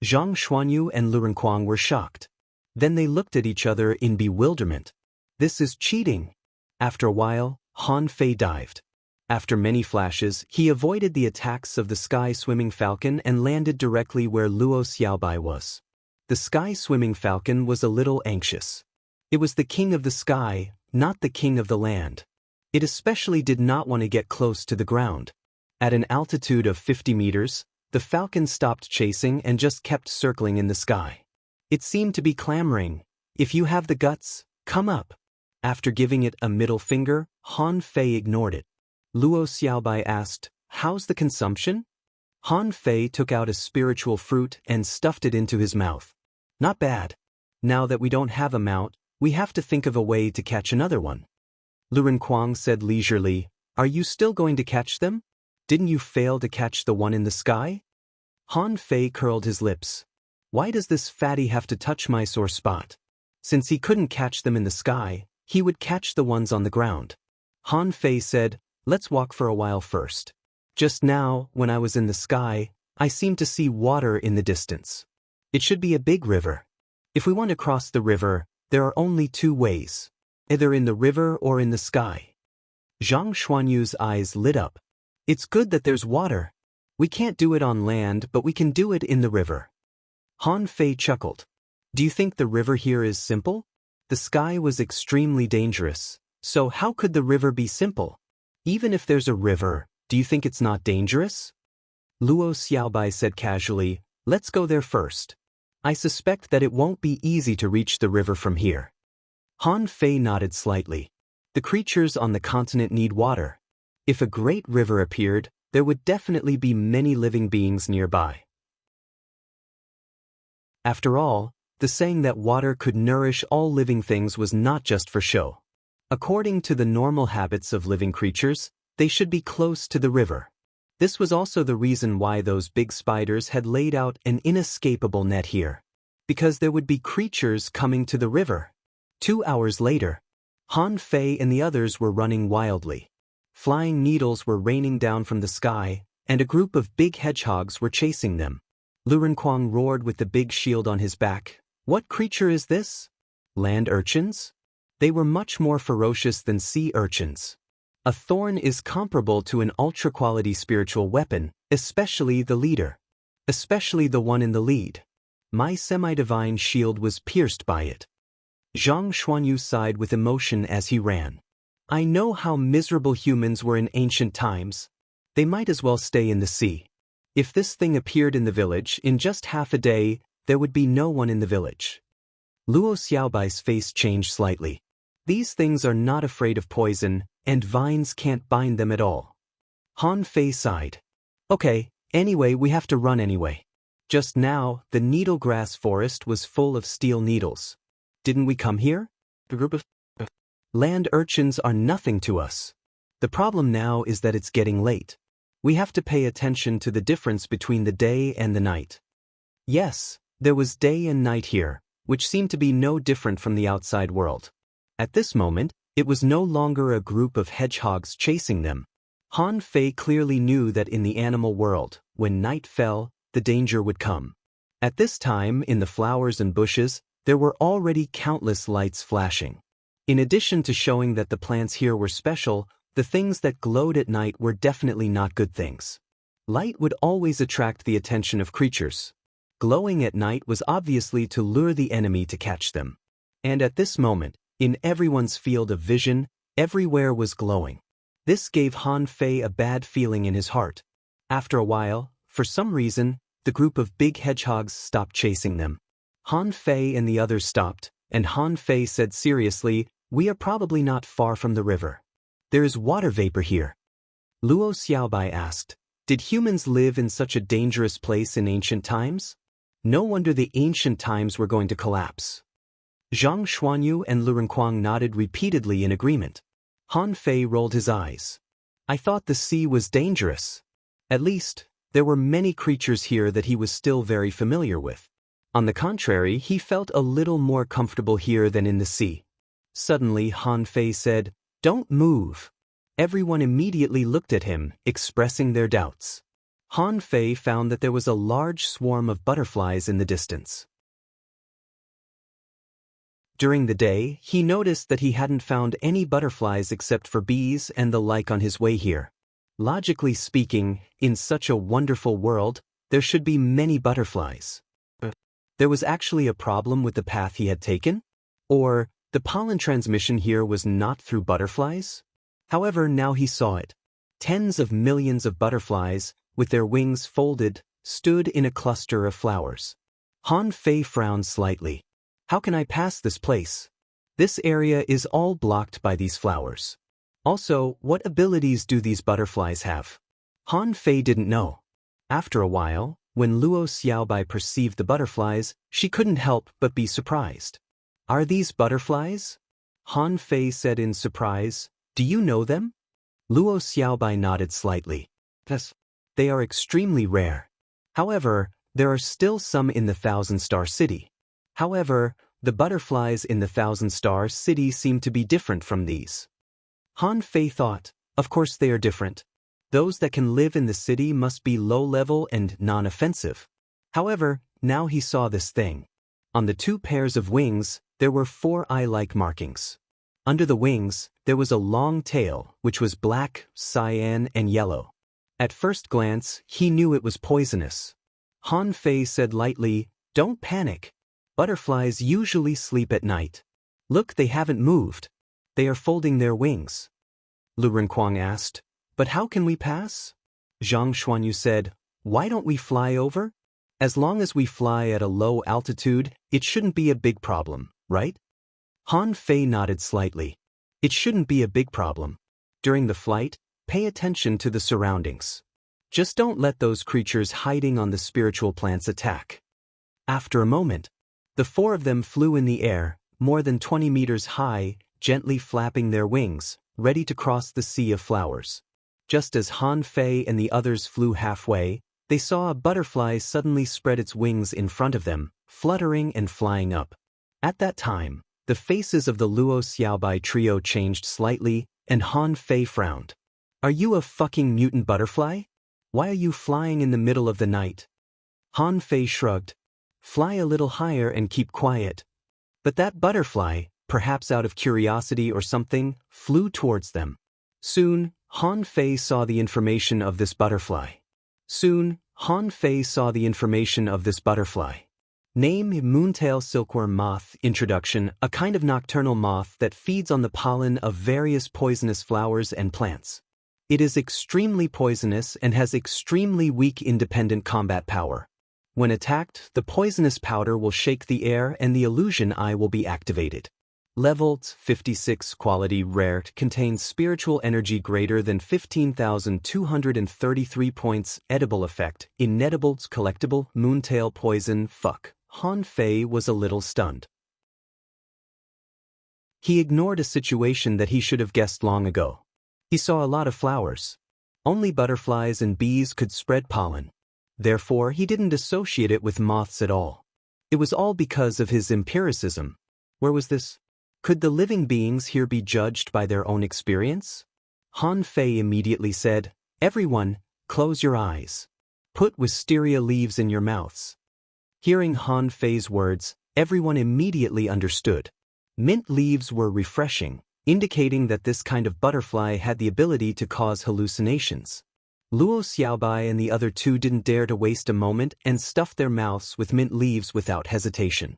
Zhang Xuanyu and Lu Renkuang were shocked. Then they looked at each other in bewilderment. This is cheating. After a while, Han Fei dived. After many flashes, he avoided the attacks of the sky-swimming falcon and landed directly where Luo Xiaobai was. The sky-swimming falcon was a little anxious. It was the king of the sky, not the king of the land. It especially did not want to get close to the ground. At an altitude of 50 meters, the falcon stopped chasing and just kept circling in the sky. It seemed to be clamoring, "If you have the guts, come up." After giving it a middle finger, Han Fei ignored it. Luo Xiaobai asked, "How's the consumption?" Han Fei took out a spiritual fruit and stuffed it into his mouth. "Not bad. Now that we don't have a mount, we have to think of a way to catch another one." Lu Renkuang said leisurely, "Are you still going to catch them? Didn't you fail to catch the one in the sky?" Han Fei curled his lips. Why does this fatty have to touch my sore spot? Since he couldn't catch them in the sky, he would catch the ones on the ground. Han Fei said, "Let's walk for a while first. Just now, when I was in the sky, I seemed to see water in the distance. It should be a big river. If we want to cross the river, there are only 2 ways. Either in the river or in the sky." Zhang Xuanyu's eyes lit up. "It's good that there's water. We can't do it on land, but we can do it in the river." Han Fei chuckled. "Do you think the river here is simple? The sky was extremely dangerous, so how could the river be simple? Even if there's a river, do you think it's not dangerous?" Luo Xiaobai said casually, "Let's go there first. I suspect that it won't be easy to reach the river from here." Han Fei nodded slightly. The creatures on the continent need water. If a great river appeared, there would definitely be many living beings nearby. After all, the saying that water could nourish all living things was not just for show. According to the normal habits of living creatures, they should be close to the river. This was also the reason why those big spiders had laid out an inescapable net here. Because there would be creatures coming to the river. 2 hours later, Han Fei and the others were running wildly. Flying needles were raining down from the sky, and a group of big hedgehogs were chasing them. Lu Renkuang roared with the big shield on his back. What creature is this? Land urchins? They were much more ferocious than sea urchins. A thorn is comparable to an ultra-quality spiritual weapon, especially the leader. Especially the one in the lead. My semi-divine shield was pierced by it. Zhang Xuanyu sighed with emotion as he ran. I know how miserable humans were in ancient times. They might as well stay in the sea. If this thing appeared in the village, in just half a day, there would be no one in the village. Luo Xiaobai's face changed slightly. These things are not afraid of poison, and vines can't bind them at all. Han Fei sighed. Okay, anyway, we have to run anyway. Just now, the needlegrass forest was full of steel needles. Didn't we come here? A group of land urchins are nothing to us. The problem now is that it's getting late. We have to pay attention to the difference between the day and the night. Yes, there was day and night here, which seemed to be no different from the outside world. At this moment, it was no longer a group of hedgehogs chasing them. Han Fei clearly knew that in the animal world, when night fell, the danger would come. At this time, in the flowers and bushes, there were already countless lights flashing. In addition to showing that the plants here were special, the things that glowed at night were definitely not good things. Light would always attract the attention of creatures. Glowing at night was obviously to lure the enemy to catch them. And at this moment, in everyone's field of vision, everywhere was glowing. This gave Han Fei a bad feeling in his heart. After a while, for some reason, the group of big hedgehogs stopped chasing them. Han Fei and the others stopped, and Han Fei said seriously, "We are probably not far from the river. There is water vapor here." Luo Xiaobai asked, "Did humans live in such a dangerous place in ancient times? No wonder the ancient times were going to collapse." Zhang Xuanyu and Lu Renkuang nodded repeatedly in agreement. Han Fei rolled his eyes. "I thought the sea was dangerous. At least, there were many creatures here that he was still very familiar with. On the contrary, he felt a little more comfortable here than in the sea." Suddenly, Han Fei said, "Don't move." Everyone immediately looked at him, expressing their doubts. Han Fei found that there was a large swarm of butterflies in the distance. During the day, he noticed that he hadn't found any butterflies except for bees and the like on his way here. Logically speaking, in such a wonderful world, there should be many butterflies. There was actually a problem with the path he had taken? Or, the pollen transmission here was not through butterflies? However, now he saw it. Tens of millions of butterflies, with their wings folded, stood in a cluster of flowers. Han Fei frowned slightly. How can I pass this place? This area is all blocked by these flowers. Also, what abilities do these butterflies have? Han Fei didn't know. After a while, when Luo Xiaobai perceived the butterflies, she couldn't help but be surprised. Are these butterflies? Han Fei said in surprise. Do you know them? Luo Xiaobai nodded slightly. Yes. They are extremely rare. However, there are still some in the Thousand Star City. However, the butterflies in the Thousand Star City seem to be different from these. Han Fei thought, of course they are different. Those that can live in the city must be low-level and non-offensive. However, now he saw this thing. On the 2 pairs of wings, there were 4 eye-like markings. Under the wings, there was a long tail, which was black, cyan, and yellow. At first glance, he knew it was poisonous. Han Fei said lightly, "Don't panic. Butterflies usually sleep at night. Look, they haven't moved. They are folding their wings." Lu Renkuang asked, "But how can we pass?" Zhang Xuanyu said, "Why don't we fly over? As long as we fly at a low altitude, it shouldn't be a big problem, right?" Han Fei nodded slightly. It shouldn't be a big problem. During the flight, pay attention to the surroundings. Just don't let those creatures hiding on the spiritual plants attack. After a moment, the four of them flew in the air, more than 20 meters high, gently flapping their wings, ready to cross the sea of flowers. Just as Han Fei and the others flew halfway, they saw a butterfly suddenly spread its wings in front of them, fluttering and flying up. At that time, the faces of the Luo Xiaobai trio changed slightly, and Han Fei frowned. Are you a fucking mutant butterfly? Why are you flying in the middle of the night? Han Fei shrugged. Fly a little higher and keep quiet. But that butterfly, perhaps out of curiosity or something, flew towards them. Soon, Han Fei saw the information of this butterfly. Name: moontail silkworm moth. Introduction: a kind of nocturnal moth that feeds on the pollen of various poisonous flowers and plants. It is extremely poisonous and has extremely weak independent combat power. When attacked, the poisonous powder will shake the air and the illusion eye will be activated. Level 56. Quality: rare. Contains spiritual energy greater than 15,233 points. Edible effect: inedibles. Collectible: moontail poison. Fuck. Han Fei was a little stunned. He ignored a situation that he should have guessed long ago. He saw a lot of flowers. Only butterflies and bees could spread pollen. Therefore, he didn't associate it with moths at all. It was all because of his empiricism. Where was this? Could the living beings here be judged by their own experience? Han Fei immediately said, "Everyone, close your eyes. Put wisteria leaves in your mouths." Hearing Han Fei's words, everyone immediately understood. Mint leaves were refreshing, indicating that this kind of butterfly had the ability to cause hallucinations. Luo Xiaobai and the other two didn't dare to waste a moment and stuffed their mouths with mint leaves without hesitation.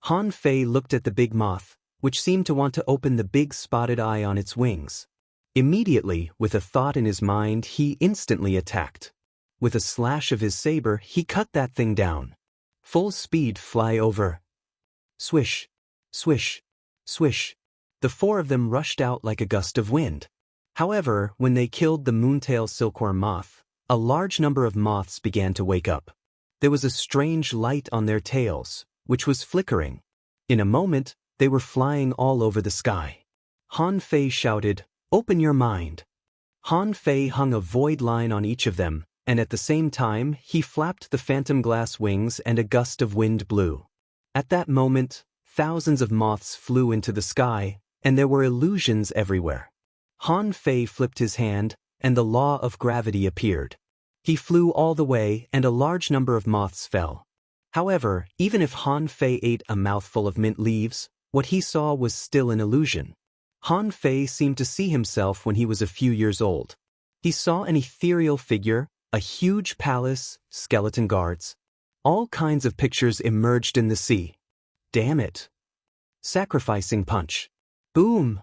Han Fei looked at the big moth, which seemed to want to open the big spotted eye on its wings. Immediately, with a thought in his mind, he instantly attacked. With a slash of his saber, he cut that thing down. Full speed fly over. Swish, swish, swish. The four of them rushed out like a gust of wind. However, when they killed the moontail silkworm moth, a large number of moths began to wake up. There was a strange light on their tails, which was flickering. In a moment, they were flying all over the sky. Han Fei shouted, "Open your mind." Han Fei hung a void line on each of them, and at the same time, he flapped the phantom glass wings and a gust of wind blew. At that moment, thousands of moths flew into the sky, and there were illusions everywhere. Han Fei flipped his hand, and the law of gravity appeared. He flew all the way, and a large number of moths fell. However, even if Han Fei ate a mouthful of mint leaves, what he saw was still an illusion. Han Fei seemed to see himself when he was a few years old. He saw an ethereal figure, a huge palace, skeleton guards. All kinds of pictures emerged in the sea. Damn it. Sacrificing punch. Boom!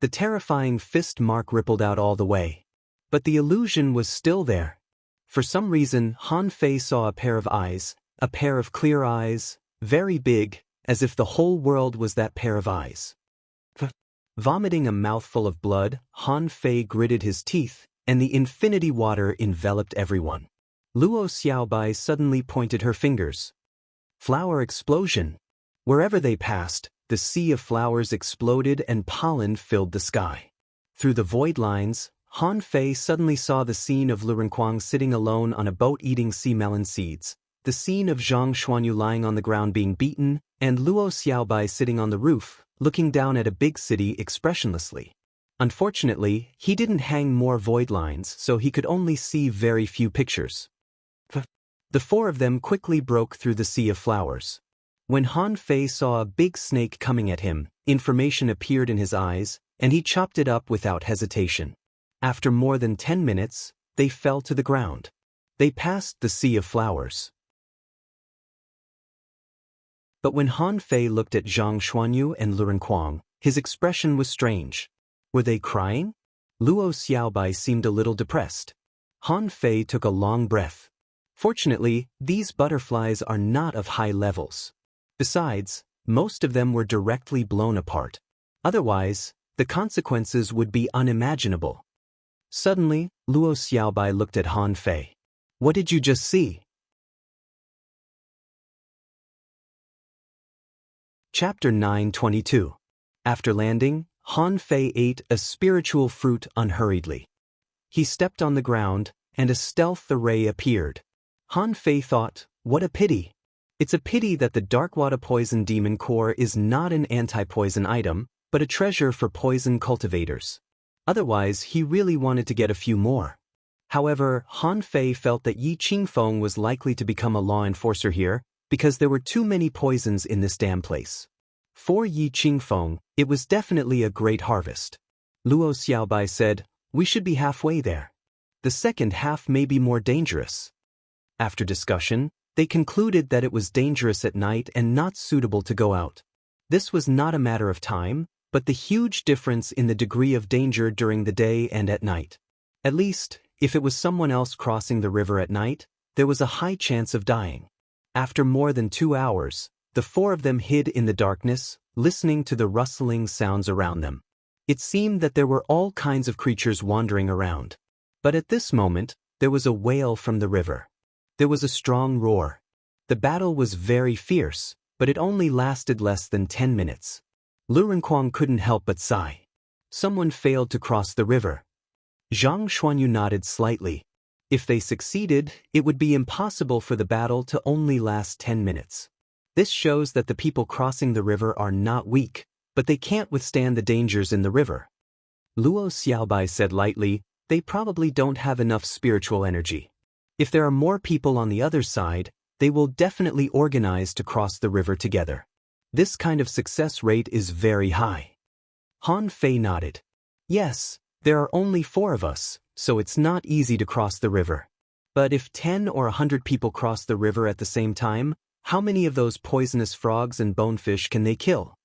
The terrifying fist mark rippled out all the way. But the illusion was still there. For some reason, Han Fei saw a pair of eyes, a pair of clear eyes, very big, as if the whole world was that pair of eyes. Vomiting a mouthful of blood, Han Fei gritted his teeth, and the infinity water enveloped everyone. Luo Xiaobai suddenly pointed her fingers. Flower explosion. Wherever they passed, the sea of flowers exploded and pollen filled the sky. Through the void lines, Han Fei suddenly saw the scene of Lu Renkuang sitting alone on a boat eating sea melon seeds, the scene of Zhang Xuanyu lying on the ground being beaten, and Luo Xiaobai sitting on the roof, looking down at a big city expressionlessly. Unfortunately, he didn't hang more void lines, so he could only see very few pictures. The four of them quickly broke through the sea of flowers. When Han Fei saw a big snake coming at him, information appeared in his eyes, and he chopped it up without hesitation. After more than 10 minutes, they fell to the ground. They passed the sea of flowers. But when Han Fei looked at Zhang Xuanyu and Lu Renkuang, his expression was strange. Were they crying? Luo Xiaobai seemed a little depressed. Han Fei took a long breath. Fortunately, these butterflies are not of high levels. Besides, Most of them were directly blown apart. Otherwise, the consequences would be unimaginable. Suddenly, Luo Xiaobai looked at Han Fei. What did you just see? Chapter 9:22. After landing, Han Fei ate a spiritual fruit unhurriedly. He stepped on the ground, and a stealth array appeared. Han Fei thought, what a pity. It's a pity that the Dark Water Poison Demon Core is not an anti-poison item, but a treasure for poison cultivators. Otherwise, he really wanted to get a few more. However, Han Fei felt that Yi Qingfeng was likely to become a law enforcer here, because there were too many poisons in this damn place. For Yi Qingfeng, it was definitely a great harvest. Luo Xiaobai said, we should be halfway there. The second half may be more dangerous. After discussion, they concluded that it was dangerous at night and not suitable to go out. This was not a matter of time, but the huge difference in the degree of danger during the day and at night. At least, if it was someone else crossing the river at night, there was a high chance of dying. After more than 2 hours, the four of them hid in the darkness, listening to the rustling sounds around them. It seemed that there were all kinds of creatures wandering around. But at this moment, there was a wail from the river. There was a strong roar. The battle was very fierce, but it only lasted less than 10 minutes. Lu Renkuang couldn't help but sigh. Someone failed to cross the river. Zhang Xuanyu nodded slightly. If they succeeded, it would be impossible for the battle to only last 10 minutes. This shows that the people crossing the river are not weak, but they can't withstand the dangers in the river. Luo Xiaobai said lightly, they probably don't have enough spiritual energy. If there are more people on the other side, they will definitely organize to cross the river together. This kind of success rate is very high. Han Fei nodded. Yes, there are only 4 of us, so it's not easy to cross the river. But if 10 or 100 people cross the river at the same time, how many of those poisonous frogs and bonefish can they kill?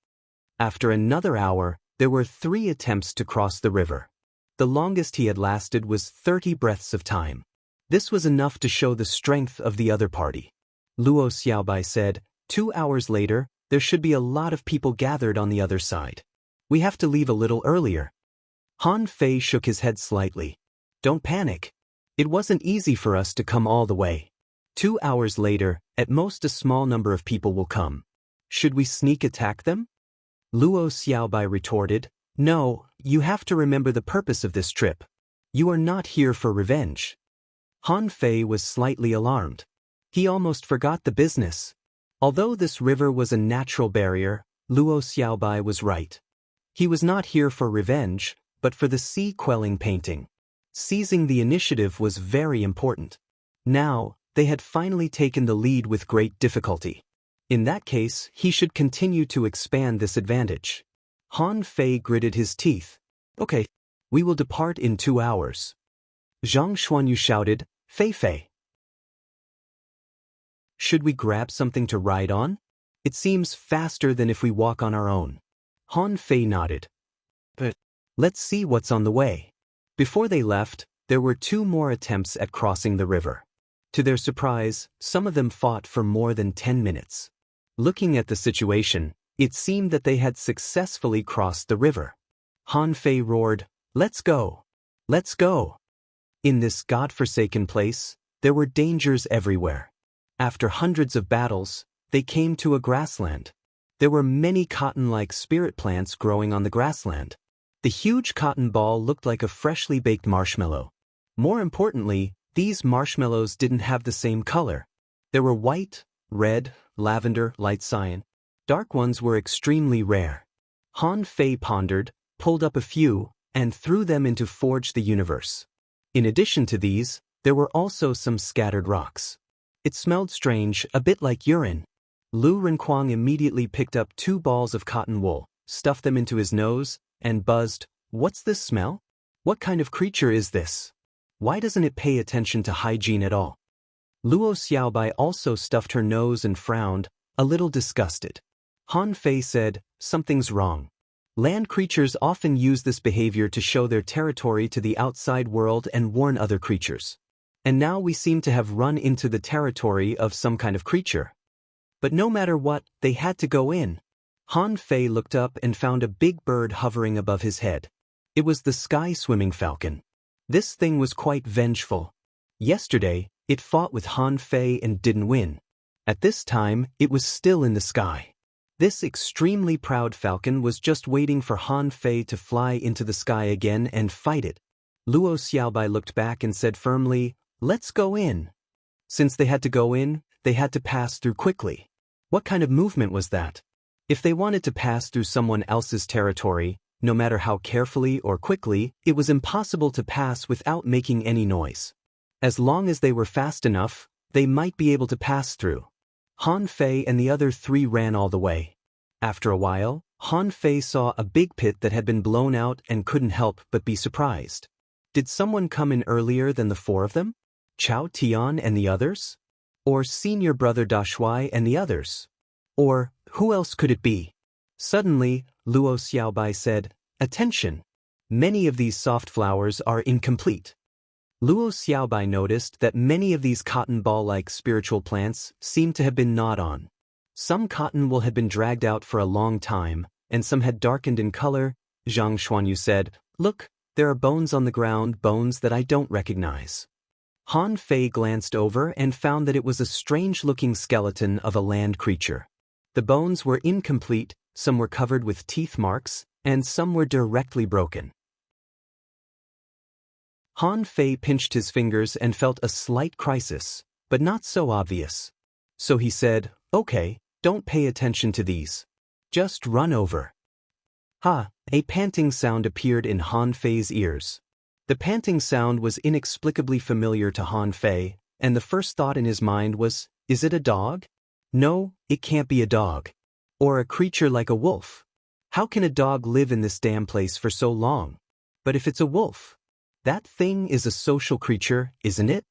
After another hour, there were 3 attempts to cross the river. The longest he had lasted was 30 breaths of time. This was enough to show the strength of the other party. Luo Xiaobai said, 2 hours later, there should be a lot of people gathered on the other side. We have to leave a little earlier. Han Fei shook his head slightly. Don't panic. It wasn't easy for us to come all the way. 2 hours later, at most a small number of people will come. Should we sneak attack them? Luo Xiaobai retorted, no, you have to remember the purpose of this trip. You are not here for revenge. Han Fei was slightly alarmed. He almost forgot the business. Although this river was a natural barrier, Luo Xiaobai was right. He was not here for revenge, but for the sea-quelling painting. Seizing the initiative was very important. Now, they had finally taken the lead with great difficulty. In that case, he should continue to expand this advantage. Han Fei gritted his teeth. Okay, we will depart in 2 hours. Zhang Xuanyu shouted, Fei Fei. Should we grab something to ride on? It seems faster than if we walk on our own. Han Fei nodded. But let's see what's on the way. Before they left, there were 2 more attempts at crossing the river. To their surprise, some of them fought for more than 10 minutes. Looking at the situation, it seemed that they had successfully crossed the river. Han Fei roared, let's go! Let's go! In this godforsaken place, there were dangers everywhere. After hundreds of battles, they came to a grassland. There were many cotton-like spirit plants growing on the grassland. The huge cotton ball looked like a freshly baked marshmallow. More importantly, these marshmallows didn't have the same color. There were white, red, lavender, light cyan. Dark ones were extremely rare. Han Fei pondered, pulled up a few, and threw them into Forge the Universe. In addition to these, there were also some scattered rocks. It smelled strange, a bit like urine. Lu Renkuang immediately picked up 2 balls of cotton wool, stuffed them into his nose, and buzzed, what's this smell? What kind of creature is this? Why doesn't it pay attention to hygiene at all? Luo Xiaobai also stuffed her nose and frowned, a little disgusted. Han Fei said, something's wrong. Land creatures often use this behavior to show their territory to the outside world and warn other creatures. And now we seem to have run into the territory of some kind of creature. But no matter what, they had to go in. Han Fei looked up and found a big bird hovering above his head. It was the sky-swimming falcon. This thing was quite vengeful. Yesterday, it fought with Han Fei and didn't win. At this time, it was still in the sky. This extremely proud falcon was just waiting for Han Fei to fly into the sky again and fight it. Luo Xiaobai looked back and said firmly, "Let's go in." Since they had to go in, they had to pass through quickly. What kind of movement was that? If they wanted to pass through someone else's territory, no matter how carefully or quickly, it was impossible to pass without making any noise. As long as they were fast enough, they might be able to pass through. Han Fei and the other three ran all the way. After a while, Han Fei saw a big pit that had been blown out and couldn't help but be surprised. Did someone come in earlier than the four of them? Chao Tian and the others? Or senior brother Da Shuai and the others? Or, who else could it be? Suddenly, Luo Xiaobai said, "Attention! Many of these soft flowers are incomplete." Luo Xiaobai noticed that many of these cotton ball-like spiritual plants seemed to have been gnawed on. Some cotton wool had been dragged out for a long time, and some had darkened in color. Zhang Xuanyu said, "Look, there are bones on the ground, bones that I don't recognize." Han Fei glanced over and found that it was a strange-looking skeleton of a land creature. The bones were incomplete, some were covered with teeth marks, and some were directly broken. Han Fei pinched his fingers and felt a slight crisis, but not so obvious. So he said, "Okay, don't pay attention to these. Just run over." Ha! A panting sound appeared in Han Fei's ears. The panting sound was inexplicably familiar to Han Fei, and the first thought in his mind was, is it a dog? No, it can't be a dog. Or a creature like a wolf. How can a dog live in this damn place for so long? But if it's a wolf, that thing is a social creature, isn't it?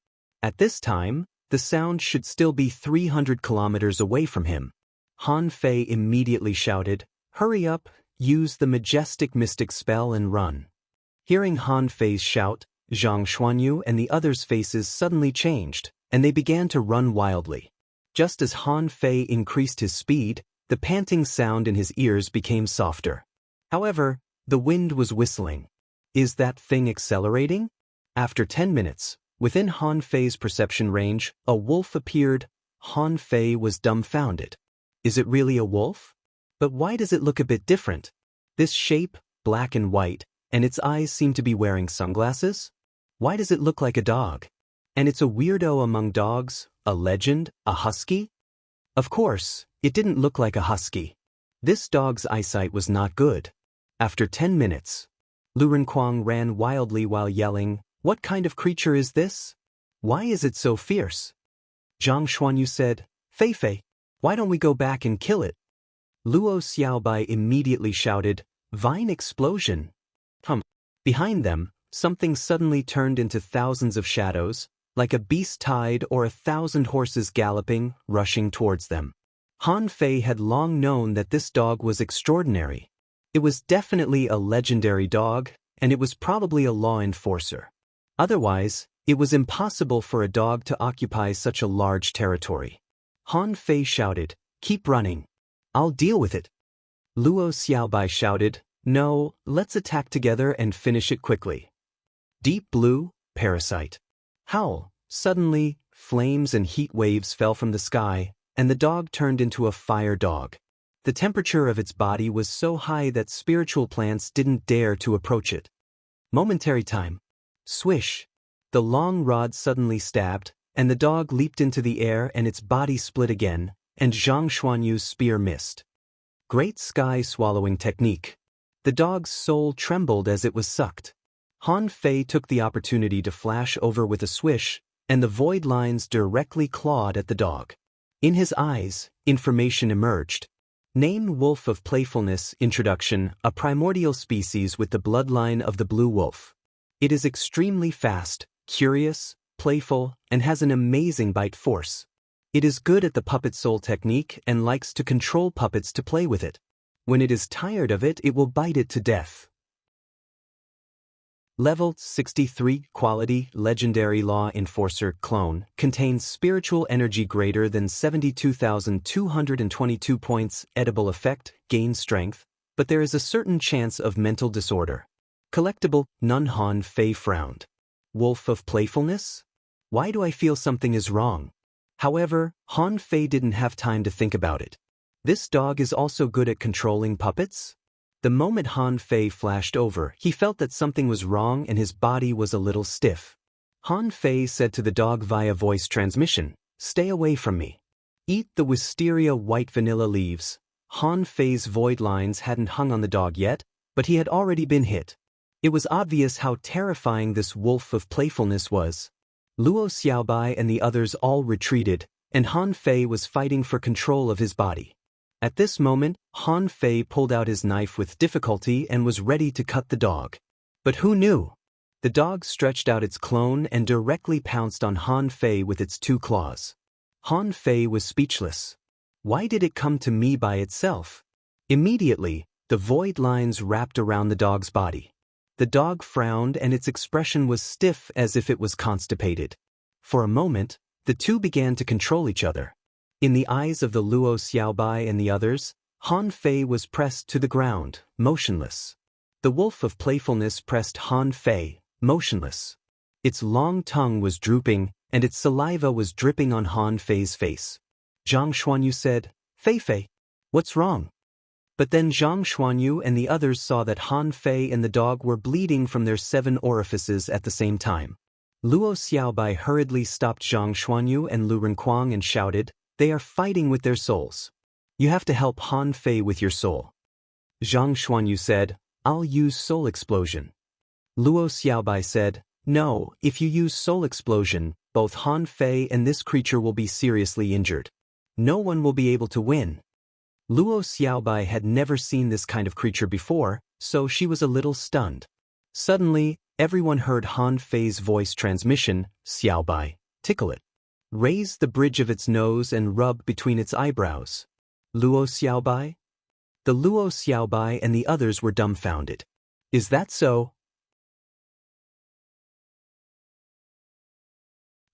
At this time, the sound should still be 300 kilometers away from him. Han Fei immediately shouted, "Hurry up, use the majestic mystic spell and run." Hearing Han Fei's shout, Zhang Xuanyu and the others' faces suddenly changed, and they began to run wildly. Just as Han Fei increased his speed, the panting sound in his ears became softer. However, the wind was whistling. Is that thing accelerating? After 10 minutes, within Han Fei's perception range, a wolf appeared. Han Fei was dumbfounded. Is it really a wolf? But why does it look a bit different? This shape, black and white, and its eyes seem to be wearing sunglasses? Why does it look like a dog? And it's a weirdo among dogs, a legend, a husky? Of course, it didn't look like a husky. This dog's eyesight was not good. After 10 minutes, Lu Renkuang ran wildly while yelling, "What kind of creature is this? Why is it so fierce?" Zhang Xuanyu said, "Fei Fei, why don't we go back and kill it?" Luo Xiaobai immediately shouted, "Vine explosion!" Behind them, something suddenly turned into thousands of shadows, like a beast tide or 1,000 horses galloping, rushing towards them. Han Fei had long known that this dog was extraordinary. It was definitely a legendary dog, and it was probably a law enforcer. Otherwise, it was impossible for a dog to occupy such a large territory. Han Fei shouted, "Keep running. I'll deal with it." Luo Xiaobai shouted, "No, let's attack together and finish it quickly." Deep Blue, Parasite. Howl. Suddenly, flames and heat waves fell from the sky, and the dog turned into a fire dog. The temperature of its body was so high that spiritual plants didn't dare to approach it. Momentary time. Swish. The long rod suddenly stabbed, and the dog leaped into the air and its body split again, and Zhang Xuanyu's spear missed. Great sky swallowing technique. The dog's soul trembled as it was sucked. Han Fei took the opportunity to flash over with a swish, and the void lines directly clawed at the dog. In his eyes, information emerged. Name Wolf of Playfulness. Introduction. A primordial species with the bloodline of the blue wolf. It is extremely fast, curious, playful, and has an amazing bite force. It is good at the puppet soul technique and likes to control puppets to play with it. When it is tired of it, it will bite it to death. Level 63 Quality Legendary Law Enforcer Clone contains spiritual energy greater than 72,222 points. Edible effect, gain strength, but there is a certain chance of mental disorder. Collectible, Nun Han Fei frowned. Wolf of Playfulness? Why do I feel something is wrong? However, Han Fei didn't have time to think about it. This dog is also good at controlling puppets? The moment Han Fei flashed over, he felt that something was wrong and his body was a little stiff. Han Fei said to the dog via voice transmission, "Stay away from me. Eat the wisteria white vanilla leaves." Han Fei's void lines hadn't hung on the dog yet, but he had already been hit. It was obvious how terrifying this wolf of playfulness was. Luo Xiaobai and the others all retreated, and Han Fei was fighting for control of his body. At this moment, Han Fei pulled out his knife with difficulty and was ready to cut the dog. But who knew? The dog stretched out its clone and directly pounced on Han Fei with its two claws. Han Fei was speechless. Why did it come to me by itself? Immediately, the void lines wrapped around the dog's body. The dog frowned and its expression was stiff as if it was constipated. For a moment, the two began to control each other. In the eyes of the Luo Xiaobai and the others, Han Fei was pressed to the ground, motionless. The wolf of playfulness pressed Han Fei, motionless. Its long tongue was drooping, and its saliva was dripping on Han Fei's face. Zhang Xuanyu said, "Fei Fei, what's wrong?" But then Zhang Xuanyu and the others saw that Han Fei and the dog were bleeding from their 7 orifices at the same time. Luo Xiaobai hurriedly stopped Zhang Xuanyu and Lu Renkuang and shouted, "They are fighting with their souls. You have to help Han Fei with your soul." Zhang Xuanyu said, "I'll use soul explosion." Luo Xiaobai said, "No, if you use soul explosion, both Han Fei and this creature will be seriously injured. No one will be able to win." Luo Xiaobai had never seen this kind of creature before, so she was a little stunned. Suddenly, everyone heard Han Fei's voice transmission, "Xiaobai, tickle it. Raise the bridge of its nose and rub between its eyebrows." Luo Xiaobai? The Luo Xiaobai and the others were dumbfounded. Is that so?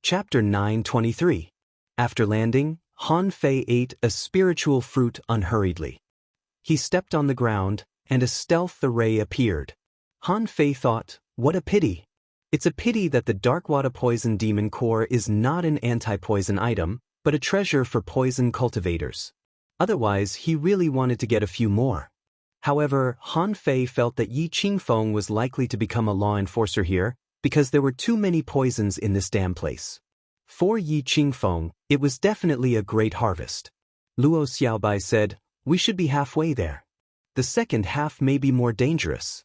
Chapter 923. After landing, Han Fei ate a spiritual fruit unhurriedly. He stepped on the ground, and a stealth array appeared. Han Fei thought, what a pity. It's a pity that the Darkwater Poison Demon Core is not an anti-poison item, but a treasure for poison cultivators. Otherwise, he really wanted to get a few more. However, Han Fei felt that Yi Qingfeng was likely to become a law enforcer here, because there were too many poisons in this damn place. For Yi Qingfeng, it was definitely a great harvest. Luo Xiaobai said, "We should be halfway there. The second half may be more dangerous."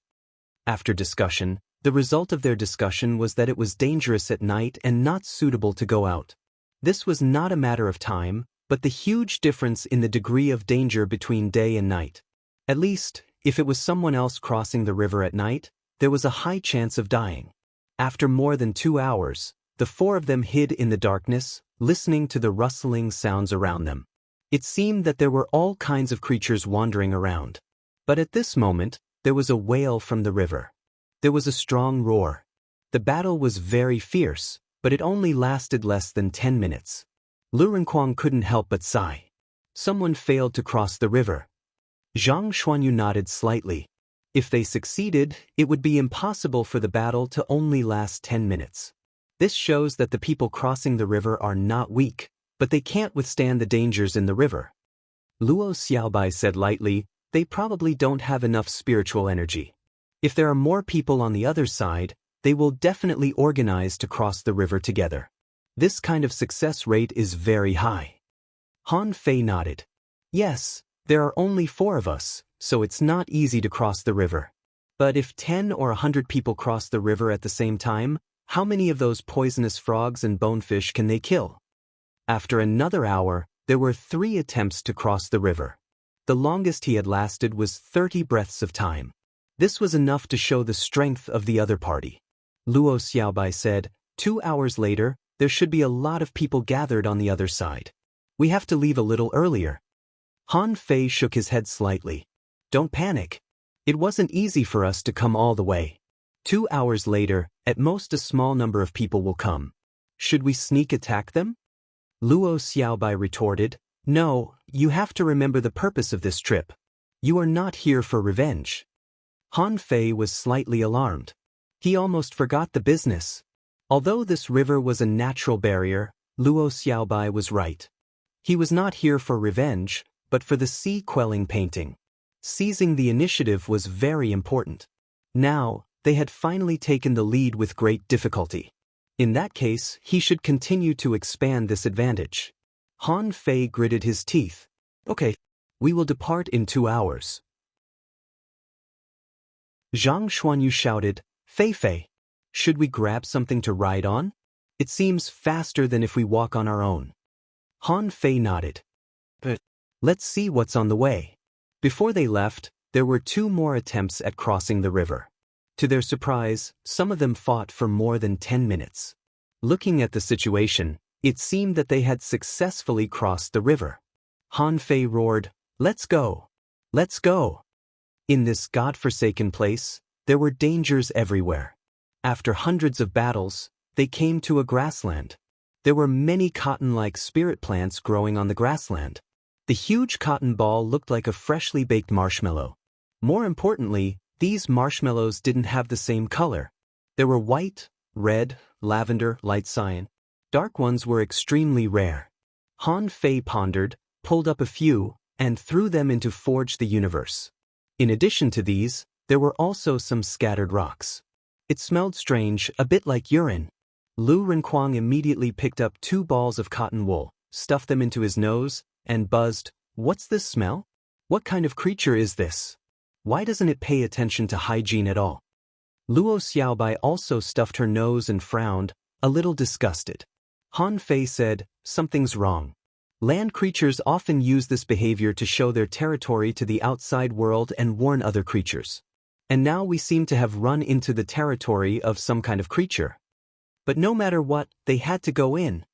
After discussion, the result of their discussion was that it was dangerous at night and not suitable to go out. This was not a matter of time, but the huge difference in the degree of danger between day and night. At least, if it was someone else crossing the river at night, there was a high chance of dying. After more than 2 hours, the 4 of them hid in the darkness, listening to the rustling sounds around them. It seemed that there were all kinds of creatures wandering around. But at this moment, there was a wail from the river. There was a strong roar. The battle was very fierce, but it only lasted less than 10 minutes. Lu Renkuang couldn't help but sigh. Someone failed to cross the river. Zhang Xuanyu nodded slightly. If they succeeded, it would be impossible for the battle to only last 10 minutes. This shows that the people crossing the river are not weak, but they can't withstand the dangers in the river. Luo Xiaobai said lightly, "They probably don't have enough spiritual energy. If there are more people on the other side, they will definitely organize to cross the river together. This kind of success rate is very high." Han Fei nodded. "Yes, there are only 4 of us, so it's not easy to cross the river. But if 10 or 100 people cross the river at the same time, how many of those poisonous frogs and bonefish can they kill?" After another hour, there were 3 attempts to cross the river. The longest he had lasted was 30 breaths of time. This was enough to show the strength of the other party. Luo Xiaobai said, 2 hours later, there should be a lot of people gathered on the other side. We have to leave a little earlier." Han Fei shook his head slightly. "Don't panic. It wasn't easy for us to come all the way. 2 hours later, at most a small number of people will come. Should we sneak attack them? Luo Xiaobai retorted, no, you have to remember the purpose of this trip. You are not here for revenge. Han Fei was slightly alarmed. He almost forgot the business. Although this river was a natural barrier, Luo Xiaobai was right. He was not here for revenge, but for the sea-quelling painting. Seizing the initiative was very important. Now, they had finally taken the lead with great difficulty. In that case, he should continue to expand this advantage. Han Fei gritted his teeth. Okay, we will depart in 2 hours. Zhang Xuanyu shouted, Fei Fei, should we grab something to ride on? It seems faster than if we walk on our own. Han Fei nodded. But let's see what's on the way. Before they left, there were 2 more attempts at crossing the river. To their surprise, some of them fought for more than 10 minutes. Looking at the situation, it seemed that they had successfully crossed the river. Han Fei roared, let's go! Let's go! In this godforsaken place, there were dangers everywhere. After hundreds of battles, they came to a grassland. There were many cotton-like spirit plants growing on the grassland. The huge cotton ball looked like a freshly baked marshmallow. More importantly, these marshmallows didn't have the same color. There were white, red, lavender, light cyan. Dark ones were extremely rare. Han Fei pondered, pulled up a few, and threw them into Forge the Universe. In addition to these, there were also some scattered rocks. It smelled strange, a bit like urine. Lu Renquang immediately picked up 2 balls of cotton wool, stuffed them into his nose, and buzzed, what's this smell? What kind of creature is this? Why doesn't it pay attention to hygiene at all? Luo Xiaobai also stuffed her nose and frowned, a little disgusted. Han Fei said, something's wrong. Land creatures often use this behavior to show their territory to the outside world and warn other creatures. And now we seem to have run into the territory of some kind of creature. But no matter what, they had to go in.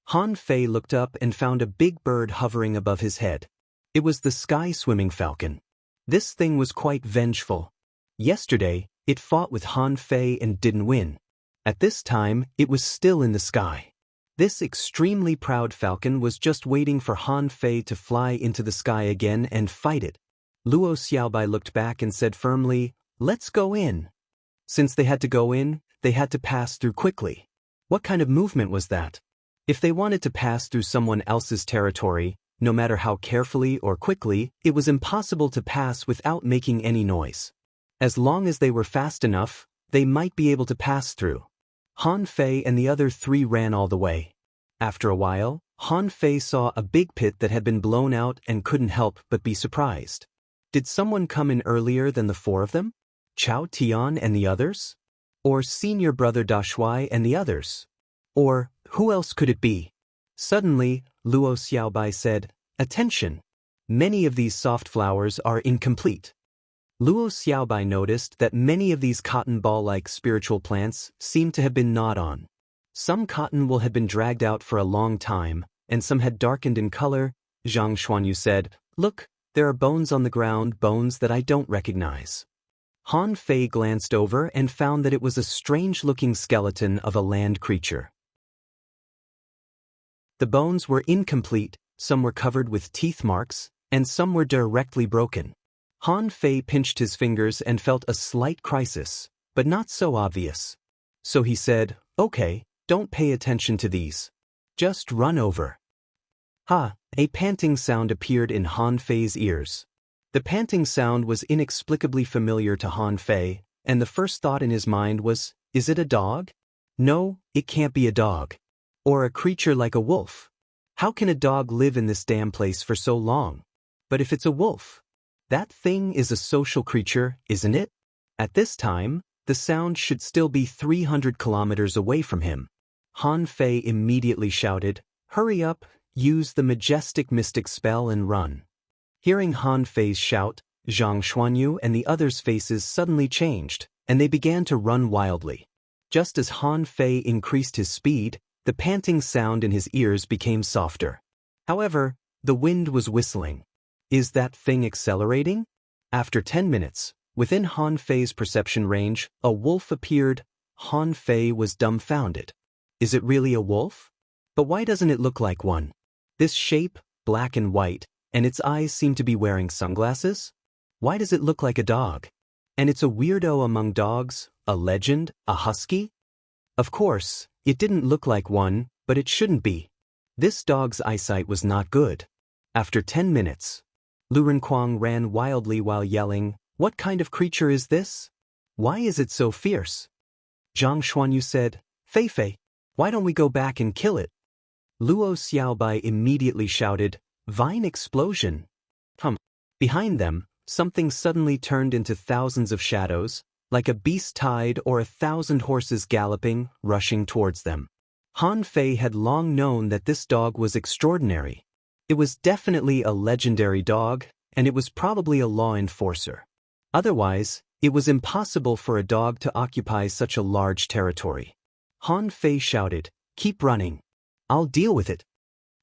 Han Fei looked up and found a big bird hovering above his head. It was the sky-swimming falcon. This thing was quite vengeful. Yesterday, it fought with Han Fei and didn't win. At this time, it was still in the sky. This extremely proud falcon was just waiting for Han Fei to fly into the sky again and fight it. Luo Xiaobai looked back and said firmly, let's go in. Since they had to go in, they had to pass through quickly. What kind of movement was that? If they wanted to pass through someone else's territory, no matter how carefully or quickly, it was impossible to pass without making any noise. As long as they were fast enough, they might be able to pass through. Han Fei and the other 3 ran all the way. After a while, Han Fei saw a big pit that had been blown out and couldn't help but be surprised. Did someone come in earlier than the 4 of them? Chao Tian and the others? Or senior brother Da Shuai and the others? Or, who else could it be? Suddenly, Luo Xiaobai said, attention! Many of these soft flowers are incomplete. Luo Xiaobai noticed that many of these cotton ball-like spiritual plants seemed to have been gnawed on. Some cotton wool had been dragged out for a long time, and some had darkened in color. Zhang Xuanyu said, look, there are bones on the ground, bones that I don't recognize. Han Fei glanced over and found that it was a strange-looking skeleton of a land creature. The bones were incomplete, some were covered with teeth marks, and some were directly broken. Han Fei pinched his fingers and felt a slight crisis, but not so obvious. So he said, okay, don't pay attention to these. Just run over. Ha! A panting sound appeared in Han Fei's ears. The panting sound was inexplicably familiar to Han Fei, and the first thought in his mind was, is it a dog? No, it can't be a dog. Or a creature like a wolf. How can a dog live in this damn place for so long? But if it's a wolf, that thing is a social creature, isn't it? At this time, the sound should still be 300 kilometers away from him. Han Fei immediately shouted, hurry up, use the majestic mystic spell and run. Hearing Han Fei's shout, Zhang Xuanyu and the others' faces suddenly changed, and they began to run wildly. Just as Han Fei increased his speed, the panting sound in his ears became softer. However, the wind was whistling. Is that thing accelerating? After 10 minutes, Within Han Fei's perception range, a wolf appeared. Han Fei was dumbfounded. Is it really a wolf? But why doesn't it look like one? This shape, black and white, and its eyes seem to be wearing sunglasses? Why does it look like a dog? And it's a weirdo among dogs, a legend, a husky? Of course, it didn't look like one, but it shouldn't be. This dog's eyesight was not good. After 10 minutes, Lu Renkuang ran wildly while yelling, "What kind of creature is this? Why is it so fierce?" Zhang Xuanyu said, "Fei Fei, why don't we go back and kill it?" Luo Xiaobai immediately shouted, "Vine explosion!" Behind them, something suddenly turned into thousands of shadows, like a beast tide or 1,000 horses galloping, rushing towards them. Han Fei had long known that this dog was extraordinary. It was definitely a legendary dog, and it was probably a law enforcer. Otherwise, it was impossible for a dog to occupy such a large territory. Han Fei shouted, "Keep running. I'll deal with it."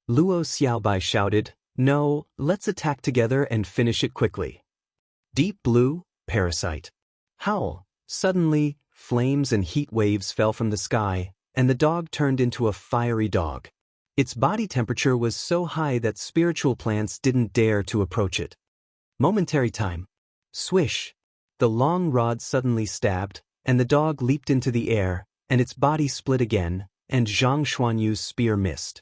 Luo Xiaobai shouted, "No, let's attack together and finish it quickly." Deep Blue, Parasite. Howl. Suddenly, flames and heat waves fell from the sky, and the dog turned into a fiery dog. Its body temperature was so high that spiritual plants didn't dare to approach it. Momentary time. Swish. The long rod suddenly stabbed, and the dog leaped into the air, and its body split again, and Zhang Xuanyu's spear missed.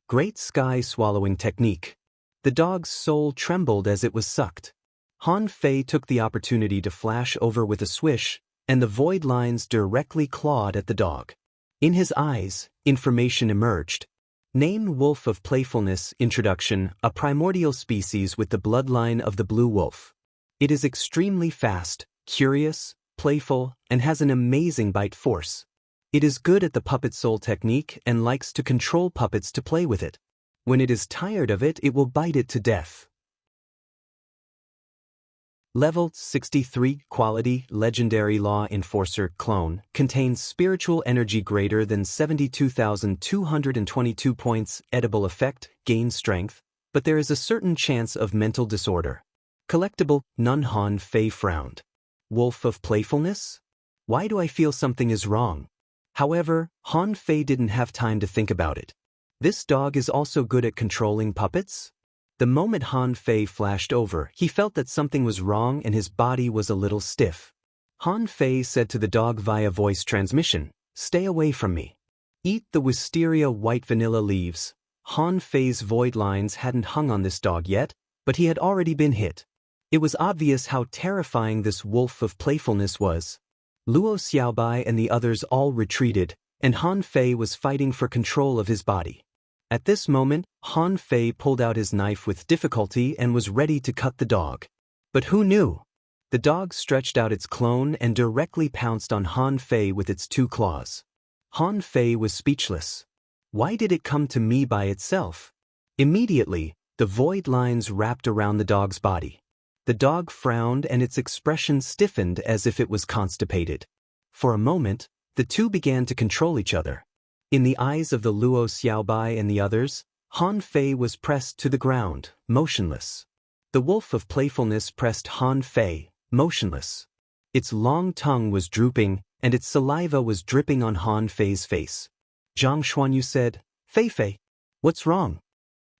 Great sky swallowing technique. The dog's soul trembled as it was sucked. Han Fei took the opportunity to flash over with a swish, and the void lines directly clawed at the dog. In his eyes, information emerged. Named Wolf of Playfulness. Introduction: a primordial species with the bloodline of the blue wolf. It is extremely fast, curious, playful, and has an amazing bite force. It is good at the puppet soul technique and likes to control puppets to play with it. When it is tired of it, it will bite it to death. Level 63 Quality Legendary Law Enforcer Clone contains spiritual energy greater than 72,222 points. Edible effect, gain strength, but there is a certain chance of mental disorder. Collectible, none. Han Fei frowned. Wolf of Playfulness? Why do I feel something is wrong? However, Han Fei didn't have time to think about it. This dog is also good at controlling puppets? The moment Han Fei flashed over, he felt that something was wrong and his body was a little stiff. Han Fei said to the dog via voice transmission, "Stay away from me. Eat the wisteria white vanilla leaves." Han Fei's void lines hadn't hung on this dog yet, but he had already been hit. It was obvious how terrifying this wolf of playfulness was. Luo Xiaobai and the others all retreated, and Han Fei was fighting for control of his body. At this moment, Han Fei pulled out his knife with difficulty and was ready to cut the dog. But who knew? The dog stretched out its clone and directly pounced on Han Fei with its 2 claws. Han Fei was speechless. Why did it come to me by itself? Immediately, the void lines wrapped around the dog's body. The dog frowned and its expression stiffened as if it was constipated. For a moment, the two began to control each other. In the eyes of the Luo Xiaobai and the others, Han Fei was pressed to the ground, motionless. The wolf of playfulness pressed Han Fei, motionless. Its long tongue was drooping, and its saliva was dripping on Han Fei's face. Zhang Xuanyu said, "Fei Fei, what's wrong?"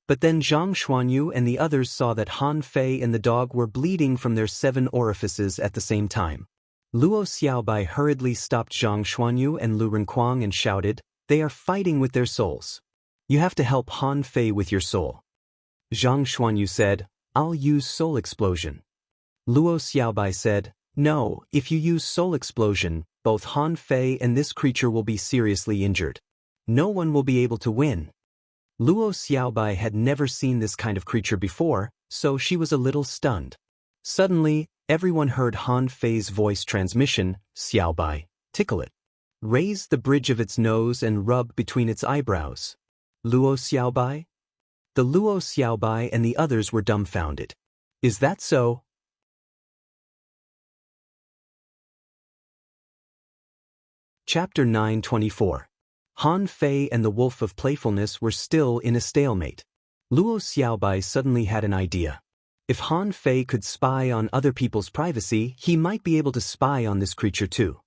But then Zhang Xuanyu and the others saw that Han Fei and the dog were bleeding from their 7 orifices at the same time. Luo Xiaobai hurriedly stopped Zhang Xuanyu and Lu Renkuang and shouted, "They are fighting with their souls. You have to help Han Fei with your soul." Zhang Xuanyu said, "I'll use Soul Explosion." Luo Xiaobai said, "No, if you use Soul Explosion, both Han Fei and this creature will be seriously injured. No one will be able to win." Luo Xiaobai had never seen this kind of creature before, so she was a little stunned. Suddenly, everyone heard Han Fei's voice transmission, "Xiaobai, tickle it. Raise the bridge of its nose and rub between its eyebrows." Luo Xiaobai? The Luo Xiaobai and the others were dumbfounded. Is that so? Chapter 924. Han Fei and the Wolf of Playfulness were still in a stalemate. Luo Xiaobai suddenly had an idea. If Han Fei could spy on other people's privacy, he might be able to spy on this creature too.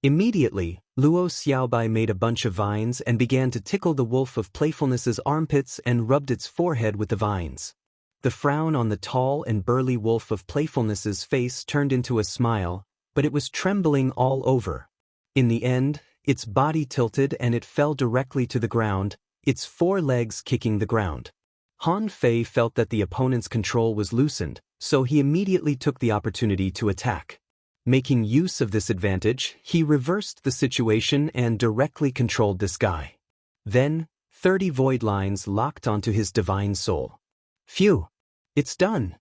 Immediately, Luo Xiaobai made a bunch of vines and began to tickle the wolf of playfulness's armpits and rubbed its forehead with the vines. The frown on the tall and burly wolf of playfulness's face turned into a smile, but it was trembling all over. In the end, its body tilted and it fell directly to the ground, its 4 legs kicking the ground. Han Fei felt that the opponent's control was loosened, so he immediately took the opportunity to attack. Making use of this advantage, he reversed the situation and directly controlled this guy. Then, 30 void lines locked onto his divine soul. Phew! It's done!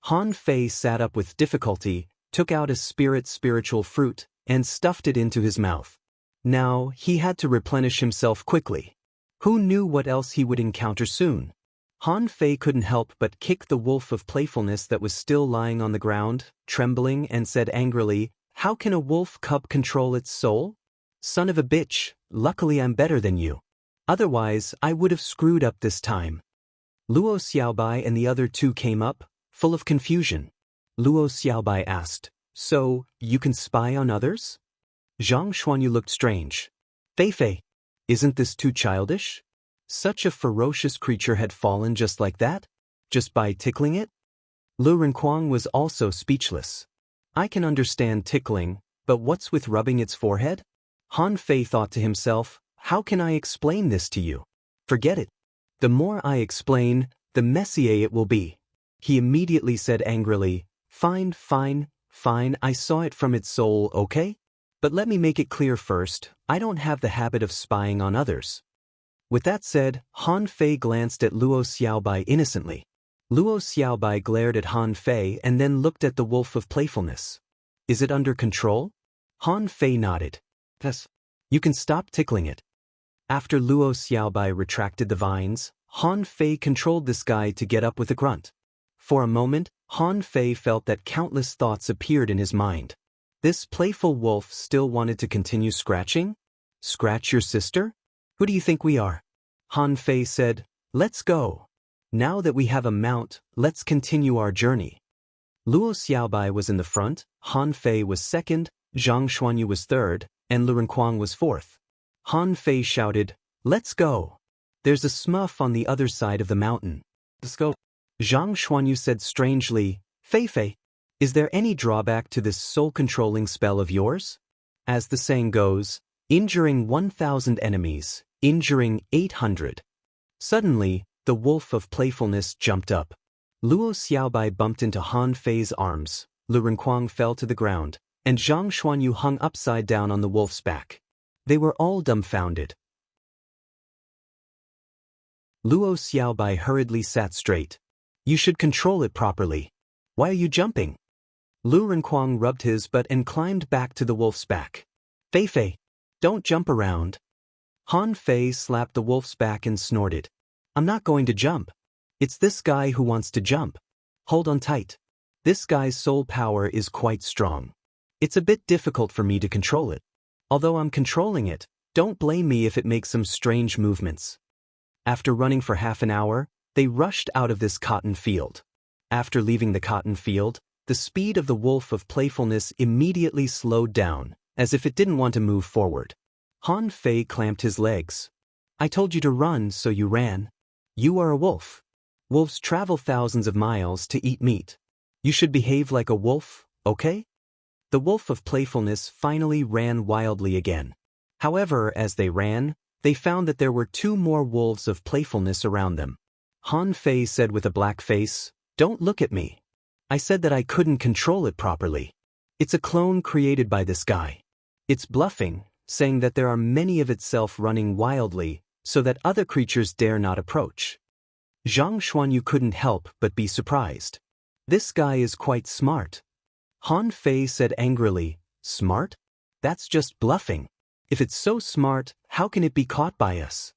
Han Fei sat up with difficulty, took out a spiritual fruit, and stuffed it into his mouth. Now, he had to replenish himself quickly. Who knew what else he would encounter soon? Han Fei couldn't help but kick the wolf of playfulness that was still lying on the ground, trembling, and said angrily, "How can a wolf cub control its soul? Son of a bitch, luckily I'm better than you. Otherwise, I would have screwed up this time." Luo Xiaobai and the other 2 came up, full of confusion. Luo Xiaobai asked, "So, you can spy on others?" Zhang Xuanyu looked strange. "Fei, isn't this too childish? Such a ferocious creature had fallen just like that? Just by tickling it?" Lu Renkuang was also speechless. "I can understand tickling, but what's with rubbing its forehead?" Han Fei thought to himself, "How can I explain this to you? Forget it. The more I explain, the messier it will be." He immediately said angrily, Fine, I saw it from its soul, okay? But let me make it clear first, I don't have the habit of spying on others." With that said, Han Fei glanced at Luo Xiaobai innocently. Luo Xiaobai glared at Han Fei and then looked at the wolf of playfulness. "Is it under control?" Han Fei nodded. "Yes. You can stop tickling it." After Luo Xiaobai retracted the vines, Han Fei controlled this guy to get up with a grunt. For a moment, Han Fei felt that countless thoughts appeared in his mind. This playful wolf still wanted to continue scratching? "Scratch your sister? Who do you think we are?" Han Fei said, "Let's go. Now that we have a mount, let's continue our journey." Luo Xiaobai was in the front, Han Fei was second, Zhang Xuanyu was third, and Lu Renkuang was fourth. Han Fei shouted, "Let's go. There's a smurf on the other side of the mountain. Let's go." Zhang Xuanyu said strangely, Fei, is there any drawback to this soul-controlling spell of yours? As the saying goes, injuring 1,000 enemies, injuring 800. Suddenly, the wolf of playfulness jumped up. Luo Xiaobai bumped into Han Fei's arms, Lu Renkuang fell to the ground, and Zhang Xuanyu hung upside down on the wolf's back. They were all dumbfounded. Luo Xiaobai hurriedly sat straight. "You should control it properly. Why are you jumping?" Lu Renkuang rubbed his butt and climbed back to the wolf's back. Fei, don't jump around." Han Fei slapped the wolf's back and snorted. "I'm not going to jump. It's this guy who wants to jump. Hold on tight. This guy's soul power is quite strong. It's a bit difficult for me to control it. Although I'm controlling it, don't blame me if it makes some strange movements." After running for half an hour, they rushed out of this cotton field. After leaving the cotton field, the speed of the wolf of playfulness immediately slowed down, as if it didn't want to move forward. Han Fei clamped his legs. "I told you to run, so you ran. You are a wolf. Wolves travel thousands of miles to eat meat. You should behave like a wolf, okay?" The wolf of playfulness finally ran wildly again. However, as they ran, they found that there were 2 more wolves of playfulness around them. Han Fei said with a black face, "Don't look at me. I said that I couldn't control it properly. It's a clone created by this guy. It's bluffing, saying that there are many of itself running wildly, so that other creatures dare not approach." Zhang Xuanyu couldn't help but be surprised. "This guy is quite smart." Han Fei said angrily, "Smart? That's just bluffing. If it's so smart, how can it be caught by us?"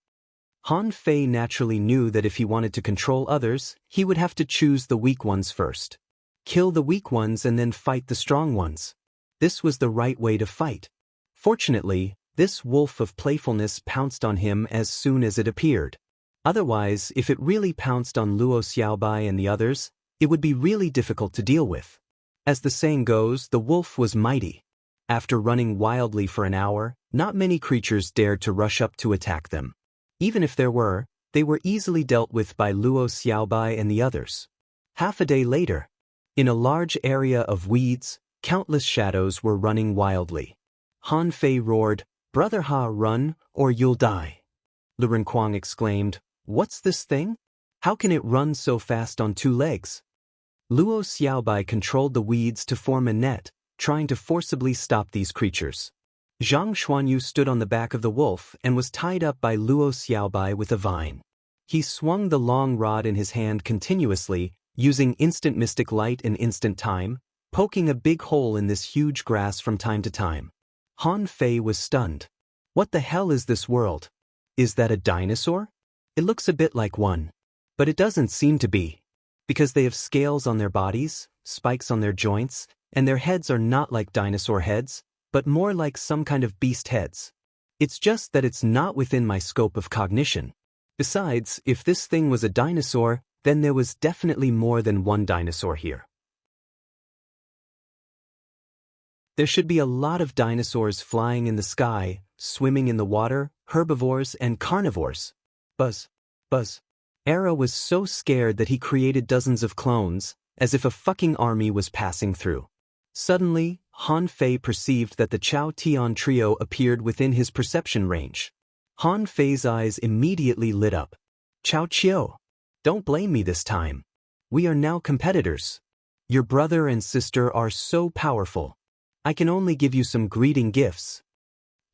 Han Fei naturally knew that if he wanted to control others, he would have to choose the weak ones first. Kill the weak ones and then fight the strong ones. This was the right way to fight. Fortunately, this wolf of playfulness pounced on him as soon as it appeared. Otherwise, if it really pounced on Luo Xiaobai and the others, It would be really difficult to deal with. As the saying goes, the wolf was mighty. After running wildly for an hour, not many creatures dared to rush up to attack them. Even if there were, they were easily dealt with by Luo Xiaobai and the others. Half a day later, in a large area of weeds, countless shadows were running wildly. Han Fei roared, "Brother Ha, run, or you'll die." Lu Renkuang exclaimed, "What's this thing? How can it run so fast on two legs?" Luo Xiaobai controlled the weeds to form a net, trying to forcibly stop these creatures. Zhang Xuanyu stood on the back of the wolf and was tied up by Luo Xiaobai with a vine. He swung the long rod in his hand continuously, using instant mystic light and instant time, poking a big hole in this huge grass from time to time. Han Fei was stunned. What the hell is this world? Is that a dinosaur? It looks a bit like one. But it doesn't seem to be. Because they have scales on their bodies, spikes on their joints, and their heads are not like dinosaur heads, but more like some kind of beast heads. It's just that it's not within my scope of cognition. Besides, if this thing was a dinosaur, then there was definitely more than one dinosaur here. There should be a lot of dinosaurs flying in the sky, swimming in the water, herbivores and carnivores. Buzz. Buzz. Era was so scared that he created dozens of clones, as if a fucking army was passing through. Suddenly, Han Fei perceived that the Chao Tian trio appeared within his perception range. Han Fei's eyes immediately lit up. "Chao Chiu, don't blame me this time. We are now competitors. Your brother and sister are so powerful. I can only give you some greeting gifts."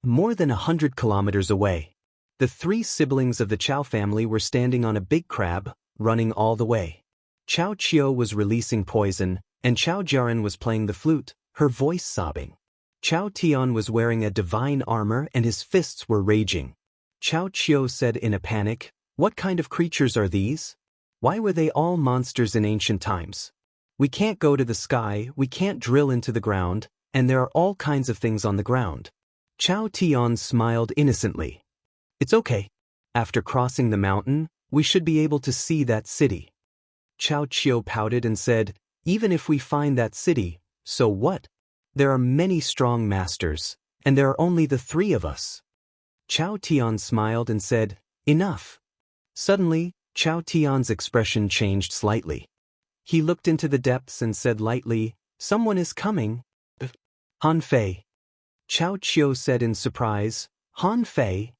More than 100 kilometers away, the three siblings of the Chao family were standing on a big crab, running all the way. Chao Chiu was releasing poison, and Chao Jiaran was playing the flute, her voice sobbing. Chao Tian was wearing a divine armor and his fists were raging. Chao Chiu said in a panic, "What kind of creatures are these? Why were they all monsters in ancient times? We can't go to the sky, we can't drill into the ground, and there are all kinds of things on the ground." Chao Tian smiled innocently. "It's okay. After crossing the mountain, we should be able to see that city." Chao Chiu pouted and said, "Even if we find that city, so what? There are many strong masters, and there are only the three of us." Chao Tian smiled and said, "Enough." Suddenly, Chao Tian's expression changed slightly. He looked into the depths and said lightly, "Someone is coming." "Han Fei." Chao Chiu said in surprise, "Han Fei?"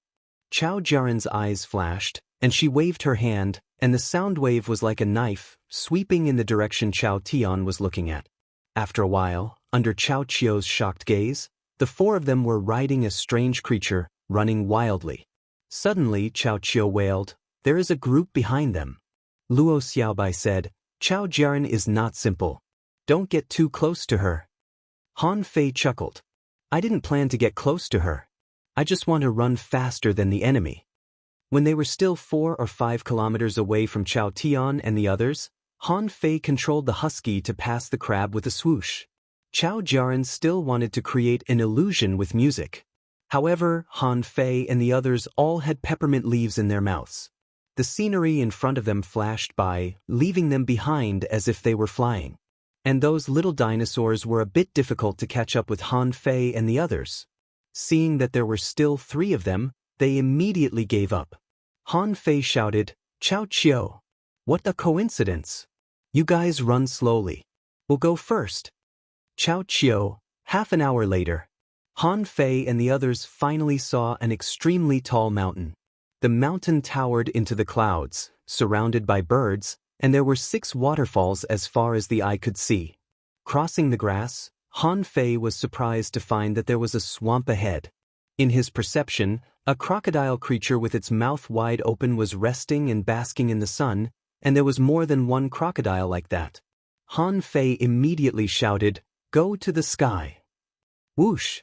Chao Jiaran's eyes flashed, and she waved her hand, and the sound wave was like a knife, sweeping in the direction Chao Tian was looking at. After a while, under Chao Chiu's shocked gaze, the four of them were riding a strange creature, running wildly. Suddenly Chao Chiu wailed, "There is a group behind them." Luo Xiaobai said, "Chao Jiaran is not simple. Don't get too close to her." Han Fei chuckled. "I didn't plan to get close to her. I just want to run faster than the enemy." When they were still 4 or 5 kilometers away from Chao Tian and the others, Han Fei controlled the husky to pass the crab with a swoosh. Chao Jiaran still wanted to create an illusion with music. However, Han Fei and the others all had peppermint leaves in their mouths. The scenery in front of them flashed by, leaving them behind as if they were flying. And those little dinosaurs were a bit difficult to catch up with Han Fei and the others. Seeing that there were still 3 of them, they immediately gave up. Han Fei shouted, "Chao Chiu! What a coincidence! You guys run slowly. We'll go first." Chao Chiu. Half an hour later, Han Fei and the others finally saw an extremely tall mountain. The mountain towered into the clouds, surrounded by birds, and there were 6 waterfalls as far as the eye could see. Crossing the grass, Han Fei was surprised to find that there was a swamp ahead. In his perception, a crocodile creature with its mouth wide open was resting and basking in the sun, and there was more than one crocodile like that. Han Fei immediately shouted, "Go to the sky." Whoosh!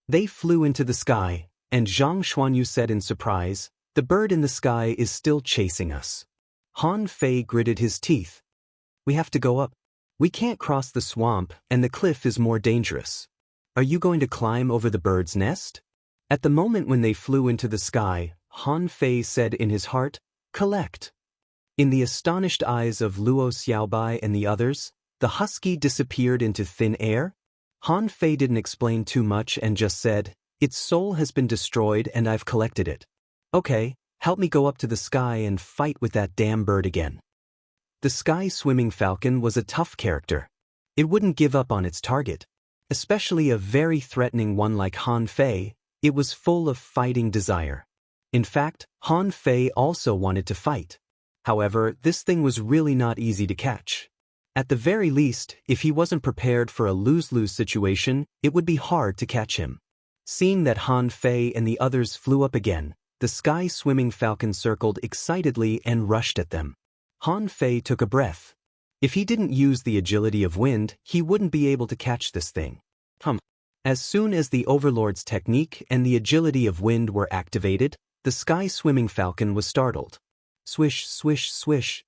They flew into the sky, and Zhang Xuanyu said in surprise, "The bird in the sky is still chasing us." Han Fei gritted his teeth. "We have to go up. We can't cross the swamp, and the cliff is more dangerous. Are you going to climb over the bird's nest?" At the moment when they flew into the sky, Han Fei said in his heart, "Collect." In the astonished eyes of Luo Xiaobai and the others, the husky disappeared into thin air. Han Fei didn't explain too much and just said, "Its soul has been destroyed and I've collected it. Okay, help me go up to the sky and fight with that damn bird again." The sky-swimming falcon was a tough character. It wouldn't give up on its target. Especially a very threatening one like Han Fei, it was full of fighting desire. In fact, Han Fei also wanted to fight. However, this thing was really not easy to catch. At the very least, if he wasn't prepared for a lose-lose situation, it would be hard to catch him. Seeing that Han Fei and the others flew up again, the sky-swimming falcon circled excitedly and rushed at them. Han Fei took a breath. If he didn't use the agility of wind, he wouldn't be able to catch this thing. As soon as the Overlord's technique and the agility of wind were activated, the sky-swimming falcon was startled. Swish, swish, swish.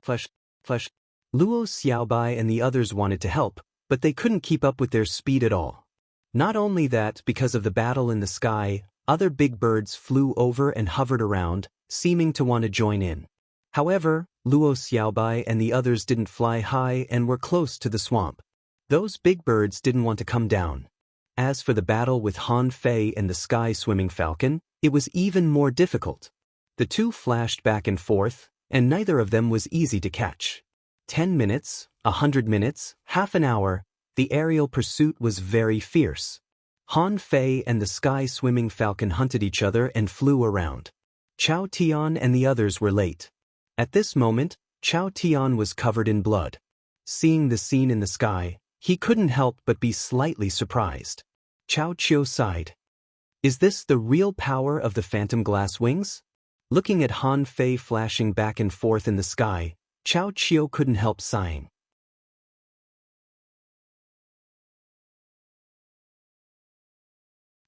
Flash, flash. Luo Xiaobai and the others wanted to help, but they couldn't keep up with their speed at all. Not only that, because of the battle in the sky, other big birds flew over and hovered around, seeming to want to join in. However, Luo Xiaobai and the others didn't fly high and were close to the swamp. Those big birds didn't want to come down. As for the battle with Han Fei and the sky-swimming falcon, it was even more difficult. The two flashed back and forth, and neither of them was easy to catch. 10 minutes, 100 minutes, half an hour, the aerial pursuit was very fierce. Han Fei and the sky-swimming falcon hunted each other and flew around. Chao Tian and the others were late. At this moment, Chao Tian was covered in blood. Seeing the scene in the sky, he couldn't help but be slightly surprised. Chao Qiu sighed. Is this the real power of the phantom glass wings? Looking at Han Fei flashing back and forth in the sky, Chao Qiu couldn't help sighing.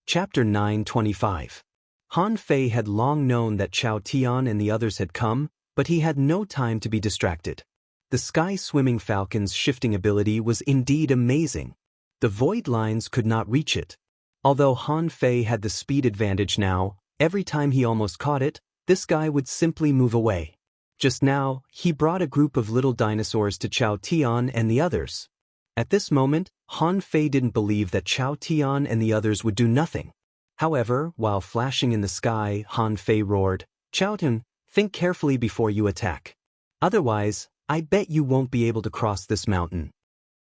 Chapter 925. Han Fei had long known that Chao Tian and the others had come, but he had no time to be distracted. The sky-swimming falcon's shifting ability was indeed amazing. The void lines could not reach it. Although Han Fei had the speed advantage now, every time he almost caught it, this guy would simply move away. Just now, he brought a group of little dinosaurs to Chao Tian and the others. At this moment, Han Fei didn't believe that Chao Tian and the others would do nothing. However, while flashing in the sky, Han Fei roared, "Chao Tian, think carefully before you attack. Otherwise, I bet you won't be able to cross this mountain."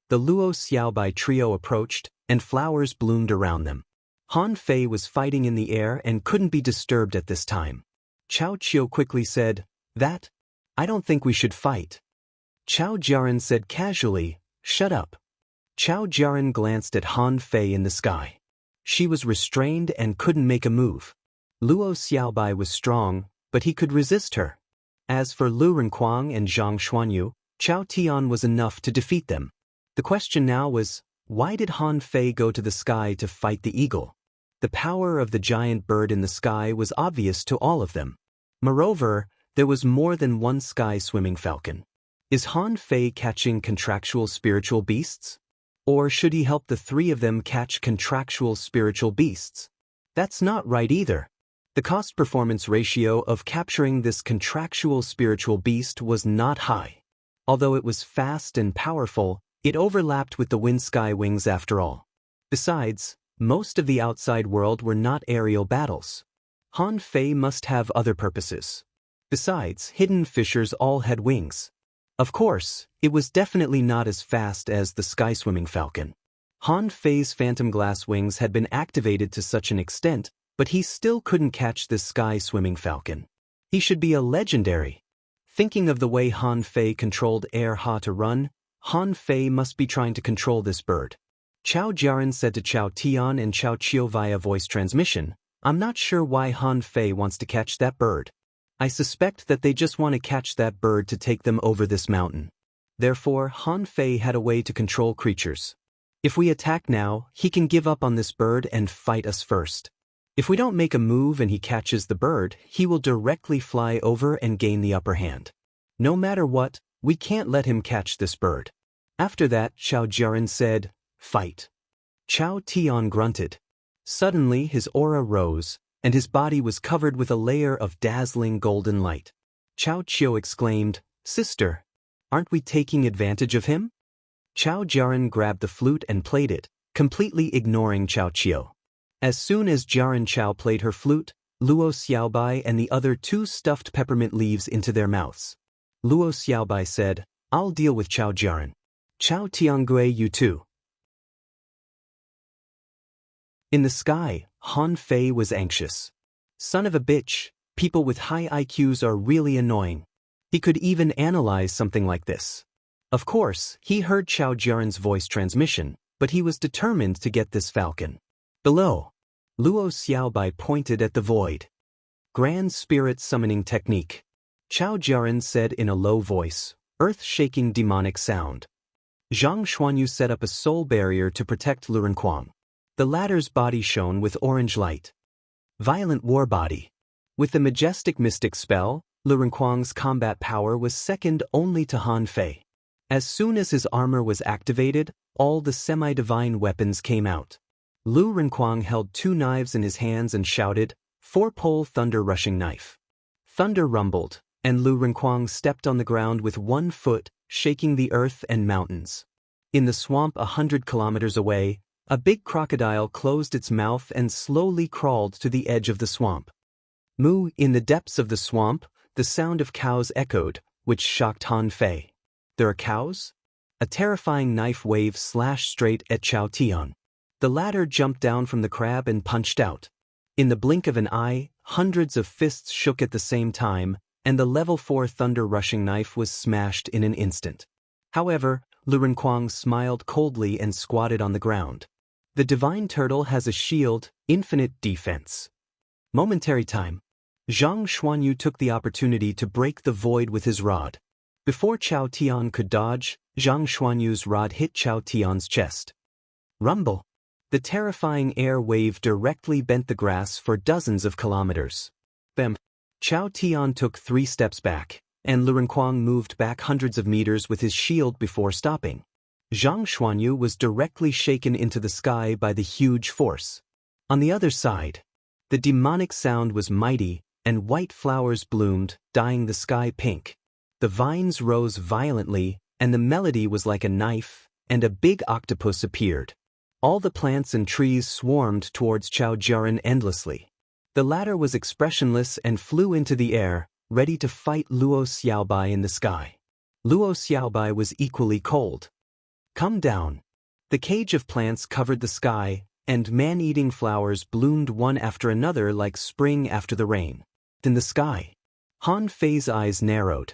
The Luo Xiaobai trio approached, and flowers bloomed around them. Han Fei was fighting in the air and couldn't be disturbed at this time. Chao Qiu quickly said, I don't think we should fight." Chao Jiaran said casually, "Shut up." Chao Jiaran glanced at Han Fei in the sky. She was restrained and couldn't make a move. Luo Xiaobai was strong, but he could resist her. As for Lu Renquang and Zhang Xuanyu, Chao Tian was enough to defeat them. The question now was, why did Han Fei go to the sky to fight the eagle? The power of the giant bird in the sky was obvious to all of them. Moreover, there was more than one sky-swimming falcon. Is Han Fei catching contractual spiritual beasts? Or should he help the three of them catch contractual spiritual beasts? That's not right either. The cost-performance ratio of capturing this contractual spiritual beast was not high. Although it was fast and powerful, it overlapped with the wind sky wings after all. Besides, most of the outside world were not aerial battles. Han Fei must have other purposes. Besides, hidden fissures all had wings. Of course, it was definitely not as fast as the sky-swimming falcon. Han Fei's phantom glass wings had been activated to such an extent, but he still couldn't catch this sky-swimming falcon. He should be a legendary. Thinking of the way Han Fei controlled Air Ha to run, Han Fei must be trying to control this bird. Chao Jiaran said to Chao Tian and Chao Qiu via voice transmission, "I'm not sure why Han Fei wants to catch that bird. I suspect that they just want to catch that bird to take them over this mountain." Therefore, Han Fei had a way to control creatures. If we attack now, he can give up on this bird and fight us first. If we don't make a move and he catches the bird, he will directly fly over and gain the upper hand. No matter what, we can't let him catch this bird. After that, Chao Jiaran said, "Fight." Chao Tian grunted. Suddenly his aura rose, and his body was covered with a layer of dazzling golden light. Chao Chiu exclaimed, "Sister, aren't we taking advantage of him?" Chao Jiaran grabbed the flute and played it, completely ignoring Chao Chiu. As soon as Jiaran Chao played her flute, Luo Xiaobai and the other two stuffed peppermint leaves into their mouths. Luo Xiaobai said, "I'll deal with Chao Jiaran. Chao Tianggui, you too." In the sky, Han Fei was anxious. Son of a bitch, people with high IQs are really annoying. He could even analyze something like this. Of course, he heard Chao Jiaran's voice transmission, but he was determined to get this falcon. Below, Luo Xiaobai pointed at the void. Grand Spirit Summoning Technique. Chao Jiaran said in a low voice, earth-shaking demonic sound. Zhang Xuanyu set up a soul barrier to protect Lu Renkuang. The latter's body shone with orange light. Violent War Body. With the majestic mystic spell, Lu Renkuang's combat power was second only to Han Fei. As soon as his armor was activated, all the semi-divine weapons came out. Lu Renkuang held two knives in his hands and shouted, "Four-pole thunder rushing knife." Thunder rumbled, and Lu Renkuang stepped on the ground with 1 foot, shaking the earth and mountains. In the swamp 100 kilometers away, a big crocodile closed its mouth and slowly crawled to the edge of the swamp. Moo, in the depths of the swamp, the sound of cows echoed, which shocked Han Fei. There are cows? A terrifying knife wave slashed straight at Chao Tian. The latter jumped down from the crab and punched out. In the blink of an eye, hundreds of fists shook at the same time, and the level 4 thunder rushing knife was smashed in an instant. However, Lu Renkuang smiled coldly and squatted on the ground. The divine turtle has a shield, infinite defense. Momentary time. Zhang Xuanyu took the opportunity to break the void with his rod. Before Chao Tian could dodge, Zhang Xuanyu's rod hit Chao Tian's chest. Rumble. The terrifying air wave directly bent the grass for dozens of kilometers. Bam. Chao Tian took 3 steps back, and Lu Renkuang moved back hundreds of meters with his shield before stopping. Zhang Xuanyu was directly shaken into the sky by the huge force. On the other side, the demonic sound was mighty, and white flowers bloomed, dyeing the sky pink. The vines rose violently, and the melody was like a knife, and a big octopus appeared. All the plants and trees swarmed towards Chao Jiaran endlessly. The latter was expressionless and flew into the air, ready to fight Luo Xiaobai in the sky. Luo Xiaobai was equally cold. Come down. The cage of plants covered the sky, and man-eating flowers bloomed one after another like spring after the rain. In the sky, Han Fei's eyes narrowed.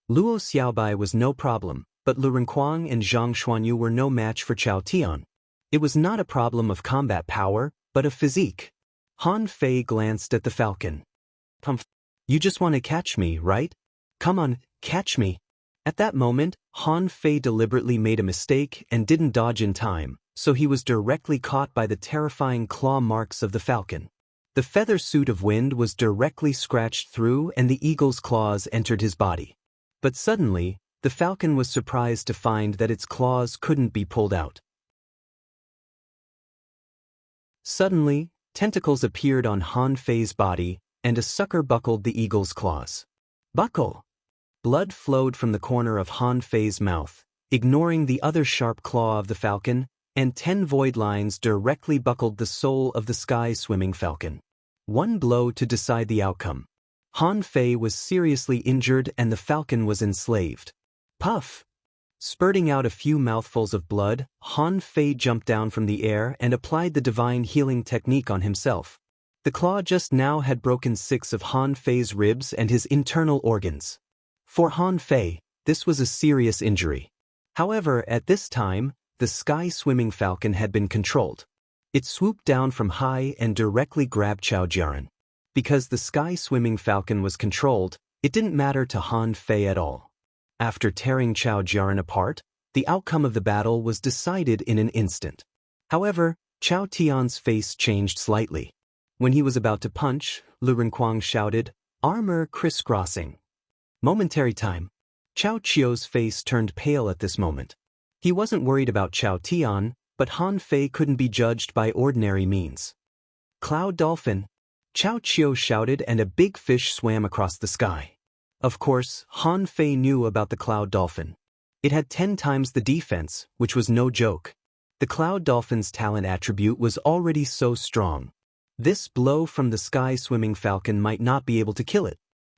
Luo Xiaobai was no problem, but Lu Renkuang and Zhang Xuanyu were no match for Chao Tian. It was not a problem of combat power, but of physique. Han Fei glanced at the falcon. You just want to catch me, right? Come on, catch me. At that moment, Han Fei deliberately made a mistake and didn't dodge in time, so he was directly caught by the terrifying claw marks of the falcon. The feather suit of wind was directly scratched through and the eagle's claws entered his body. But suddenly, the falcon was surprised to find that its claws couldn't be pulled out. Suddenly, tentacles appeared on Han Fei's body, and a sucker buckled the eagle's claws. Buckle! Blood flowed from the corner of Han Fei's mouth, ignoring the other sharp claw of the falcon, and 10 void lines directly buckled the soul of the sky-swimming falcon. 1 blow to decide the outcome. Han Fei was seriously injured and the falcon was enslaved. Puff! Spurting out a few mouthfuls of blood, Han Fei jumped down from the air and applied the divine healing technique on himself. The claw just now had broken 6 of Han Fei's ribs and his internal organs. For Han Fei, this was a serious injury. However, at this time, the sky-swimming falcon had been controlled. It swooped down from high and directly grabbed Chao Jiaran. Because the sky-swimming falcon was controlled, it didn't matter to Han Fei at all. After tearing Chao Jiaran apart, the outcome of the battle was decided in an instant. However, Chao Tian's face changed slightly. When he was about to punch, Lu Renkuang shouted, "Armor crisscrossing." Momentary time. Chao Chiu's face turned pale at this moment. He wasn't worried about Chao Tian, but Han Fei couldn't be judged by ordinary means. Cloud dolphin. Chao Chiu shouted and a big fish swam across the sky. Of course, Han Fei knew about the Cloud Dolphin. It had 10 times the defense, which was no joke. The Cloud Dolphin's talent attribute was already so strong. This blow from the sky-swimming falcon might not be able to kill it.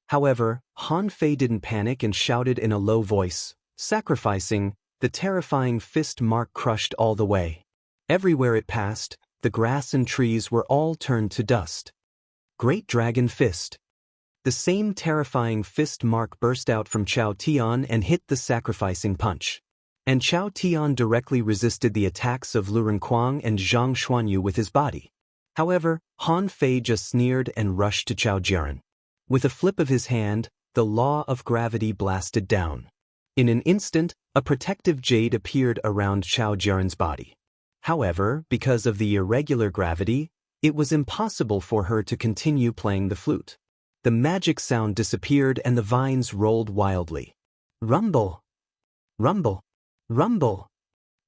However, Han Fei didn't panic and shouted in a low voice, sacrificing. The terrifying fist mark crushed all the way. Everywhere it passed, the grass and trees were all turned to dust. Great Dragon Fist. The same terrifying fist mark burst out from Chao Tian and hit the sacrificing punch. And Chao Tian directly resisted the attacks of Lu Renkuang and Zhang Xuanyu with his body. However, Han Fei just sneered and rushed to Chao Jiren. With a flip of his hand, the law of gravity blasted down. In an instant, a protective jade appeared around Chao Jiren's body. However, because of the irregular gravity, it was impossible for her to continue playing the flute. The magic sound disappeared and the vines rolled wildly. Rumble! Rumble! Rumble!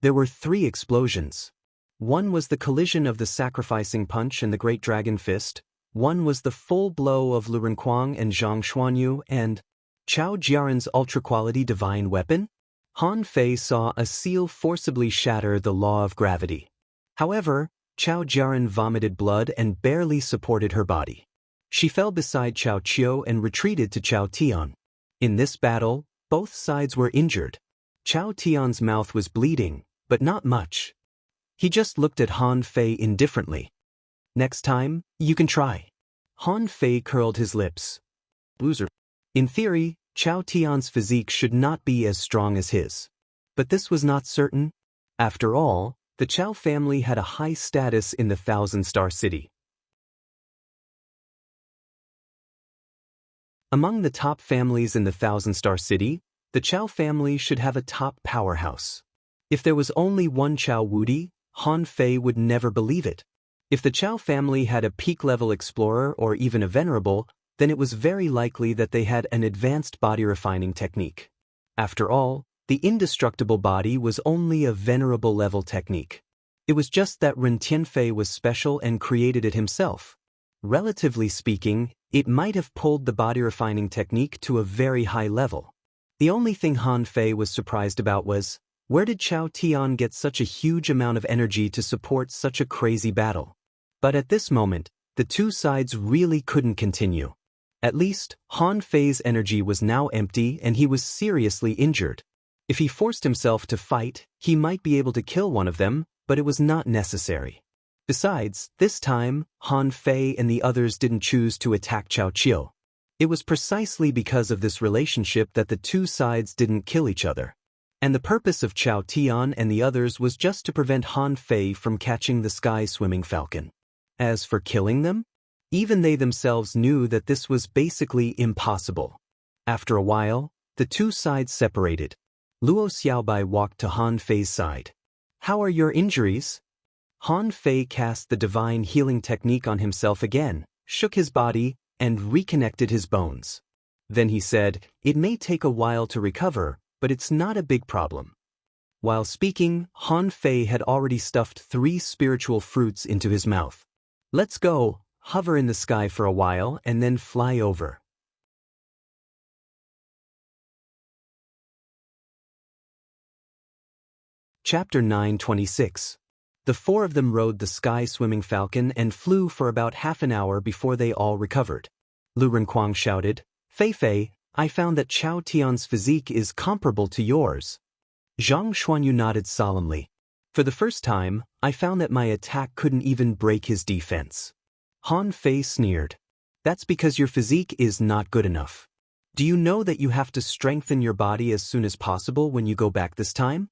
There were 3 explosions. One was the collision of the sacrificing punch and the Great Dragon Fist, one was the full blow of Lu Renkuang and Zhang Xuanyu, and Chao Jiaren's ultra-quality divine weapon? Han Fei saw a seal forcibly shatter the law of gravity. However, Chao Jiaren vomited blood and barely supported her body. She fell beside Chao Qiu and retreated to Chao Tian. In this battle, both sides were injured. Chao Tian's mouth was bleeding, but not much. He just looked at Han Fei indifferently. Next time, you can try. Han Fei curled his lips. Loser. In theory, Chao Tian's physique should not be as strong as his. But this was not certain. After all, the Chao family had a high status in the Thousand-Star City. Among the top families in the Thousand-Star City, the Chao family should have a top powerhouse. If there was only one Chao Wudi, Han Fei would never believe it. If the Chao family had a peak-level explorer or even a venerable, then it was very likely that they had an advanced body-refining technique. After all, the indestructible body was only a venerable-level technique. It was just that Ren Tianfei was special and created it himself. Relatively speaking, it might have pulled the body-refining technique to a very high level. The only thing Han Fei was surprised about was, where did Chao Tian get such a huge amount of energy to support such a crazy battle? But at this moment, the two sides really couldn't continue. At least, Han Fei's energy was now empty and he was seriously injured. If he forced himself to fight, he might be able to kill one of them, but it was not necessary. Besides, this time, Han Fei and the others didn't choose to attack Chao Qiu. It was precisely because of this relationship that the two sides didn't kill each other. And the purpose of Chao Tian and the others was just to prevent Han Fei from catching the sky-swimming falcon. As for killing them, even they themselves knew that this was basically impossible. After a while, the two sides separated. Luo Xiaobai walked to Han Fei's side. "How are your injuries?" Han Fei cast the divine healing technique on himself again, shook his body, and reconnected his bones. Then he said, "It may take a while to recover, but it's not a big problem." While speaking, Han Fei had already stuffed 3 spiritual fruits into his mouth. "Let's go, hover in the sky for a while and then fly over." Chapter 9:26. The 4 of them rode the sky-swimming falcon and flew for about half an hour before they all recovered. Lu Renkuang shouted, "Fei Fei, I found that Chao Tian's physique is comparable to yours." Zhang Xuanyu nodded solemnly. "For the first time, I found that my attack couldn't even break his defense." Han Fei sneered. "That's because your physique is not good enough. Do you know that you have to strengthen your body as soon as possible when you go back this time?"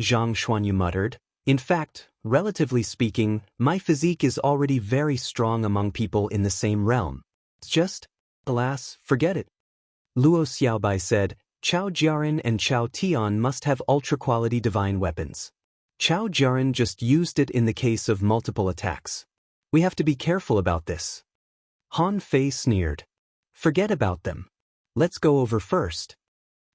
Zhang Xuanyu muttered, "In fact, relatively speaking, my physique is already very strong among people in the same realm. It's just, alas, forget it." Luo Xiaobai said, "Chao Jiaren and Chao Tian must have ultra-quality divine weapons. Chao Jiaren just used it in the case of multiple attacks. We have to be careful about this." Han Fei sneered. "Forget about them. Let's go over first."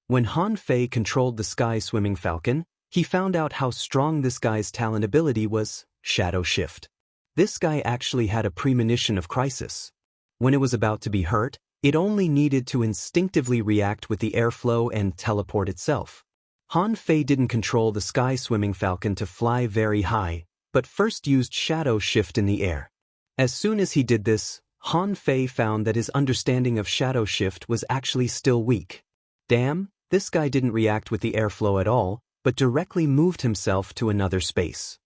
When Han Fei controlled the sky-swimming falcon, he found out how strong this guy's talent ability was, Shadow Shift. This guy actually had a premonition of crisis. When it was about to be hurt, It only needed to instinctively react with the airflow and teleport itself. Han Fei didn't control the sky-swimming falcon to fly very high, but first used shadow shift in the air. As soon as he did this, Han Fei found that his understanding of shadow shift was actually still weak. Damn, this guy didn't react with the airflow at all, but directly moved himself to another space.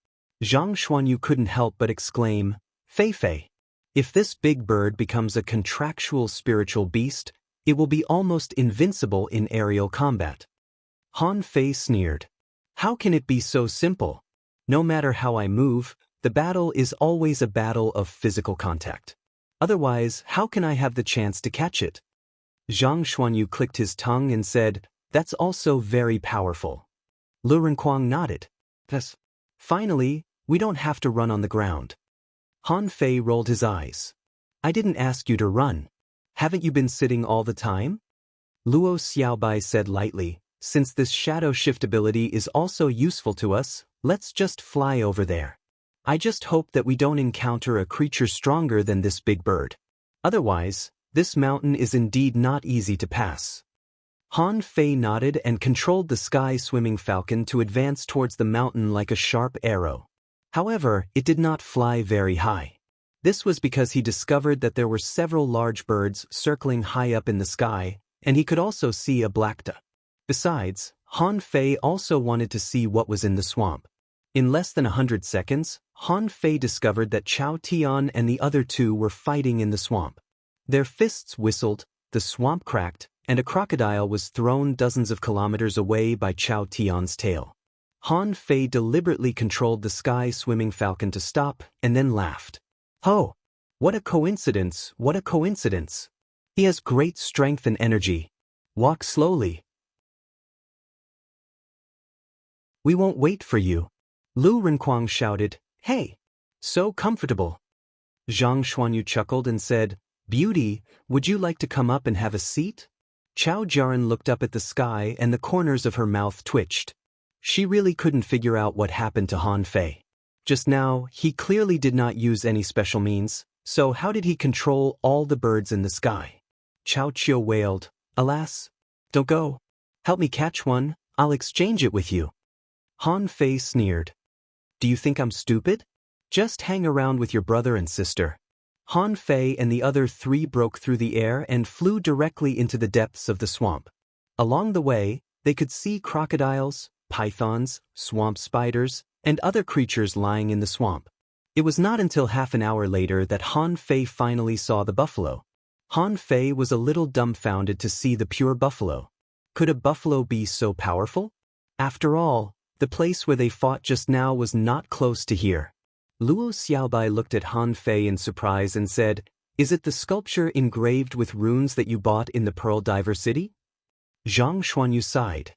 Zhang Xuanyu couldn't help but exclaim, Fei Fei. If this big bird becomes a contractual spiritual beast, it will be almost invincible in aerial combat. Han Fei sneered. How can it be so simple? No matter how I move, the battle is always a battle of physical contact. Otherwise, how can I have the chance to catch it? Zhang Xuanyu clicked his tongue and said, That's also very powerful. Lu Renkuang nodded. Yes. Finally, we don't have to run on the ground. Han Fei rolled his eyes. I didn't ask you to run. Haven't you been sitting all the time? Luo Xiaobai said lightly, Since this shadow shift ability is also useful to us, let's just fly over there. I just hope that we don't encounter a creature stronger than this big bird. Otherwise, this mountain is indeed not easy to pass. Han Fei nodded and controlled the sky-swimming falcon to advance towards the mountain like a sharp arrow. However, it did not fly very high. This was because he discovered that there were several large birds circling high up in the sky, and he could also see a blackta. Besides, Han Fei also wanted to see what was in the swamp. In less than 100 seconds, Han Fei discovered that Chao Tian and the other two were fighting in the swamp. Their fists whistled, the swamp cracked, and a crocodile was thrown dozens of kilometers away by Chao Tian's tail. Han Fei deliberately controlled the sky-swimming falcon to stop, and then laughed. Oh! What a coincidence, what a coincidence! He has great strength and energy. Walk slowly. We won't wait for you. Lu Renkuang shouted, Hey! So comfortable. Zhang Xuanyu chuckled and said, Beauty, would you like to come up and have a seat? Chao Jiaran looked up at the sky and the corners of her mouth twitched. She really couldn't figure out what happened to Han Fei. Just now, he clearly did not use any special means, so how did he control all the birds in the sky? Chao Chio wailed, Alas! Don't go. Help me catch one, I'll exchange it with you. Han Fei sneered. Do you think I'm stupid? Just hang around with your brother and sister. Han Fei and the other three broke through the air and flew directly into the depths of the swamp. Along the way, they could see crocodiles, pythons, swamp spiders, and other creatures lying in the swamp. It was not until half an hour later that Han Fei finally saw the buffalo. Han Fei was a little dumbfounded to see the pure buffalo. Could a buffalo be so powerful? After all, the place where they fought just now was not close to here. Luo Xiaobai looked at Han Fei in surprise and said, Is it the sculpture engraved with runes that you bought in the Pearl Diver City? Zhang Xuanyu sighed.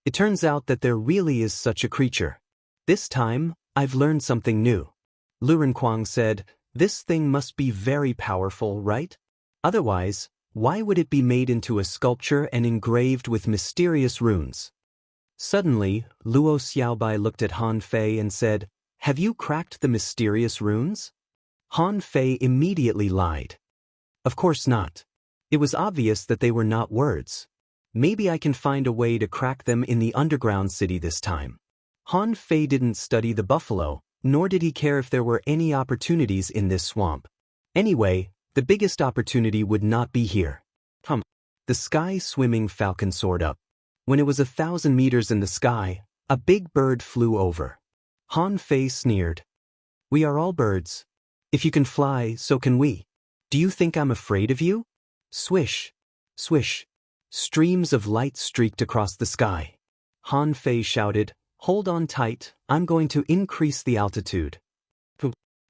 It turns out that there really is such a creature. This time, I've learned something new. Lu Renkuang said, This thing must be very powerful, right? Otherwise, why would it be made into a sculpture and engraved with mysterious runes? Suddenly, Luo Xiaobai looked at Han Fei and said, Have you cracked the mysterious runes? Han Fei immediately lied. Of course not. It was obvious that they were not words. Maybe I can find a way to crack them in the underground city this time. Han Fei didn't study the buffalo, nor did he care if there were any opportunities in this swamp. Anyway, the biggest opportunity would not be here. The sky-swimming falcon soared up. When it was 1,000 meters in the sky, a big bird flew over. Han Fei sneered. We are all birds. If you can fly, so can we. Do you think I'm afraid of you? Swish, swish. Streams of light streaked across the sky. Han Fei shouted, Hold on tight, I'm going to increase the altitude.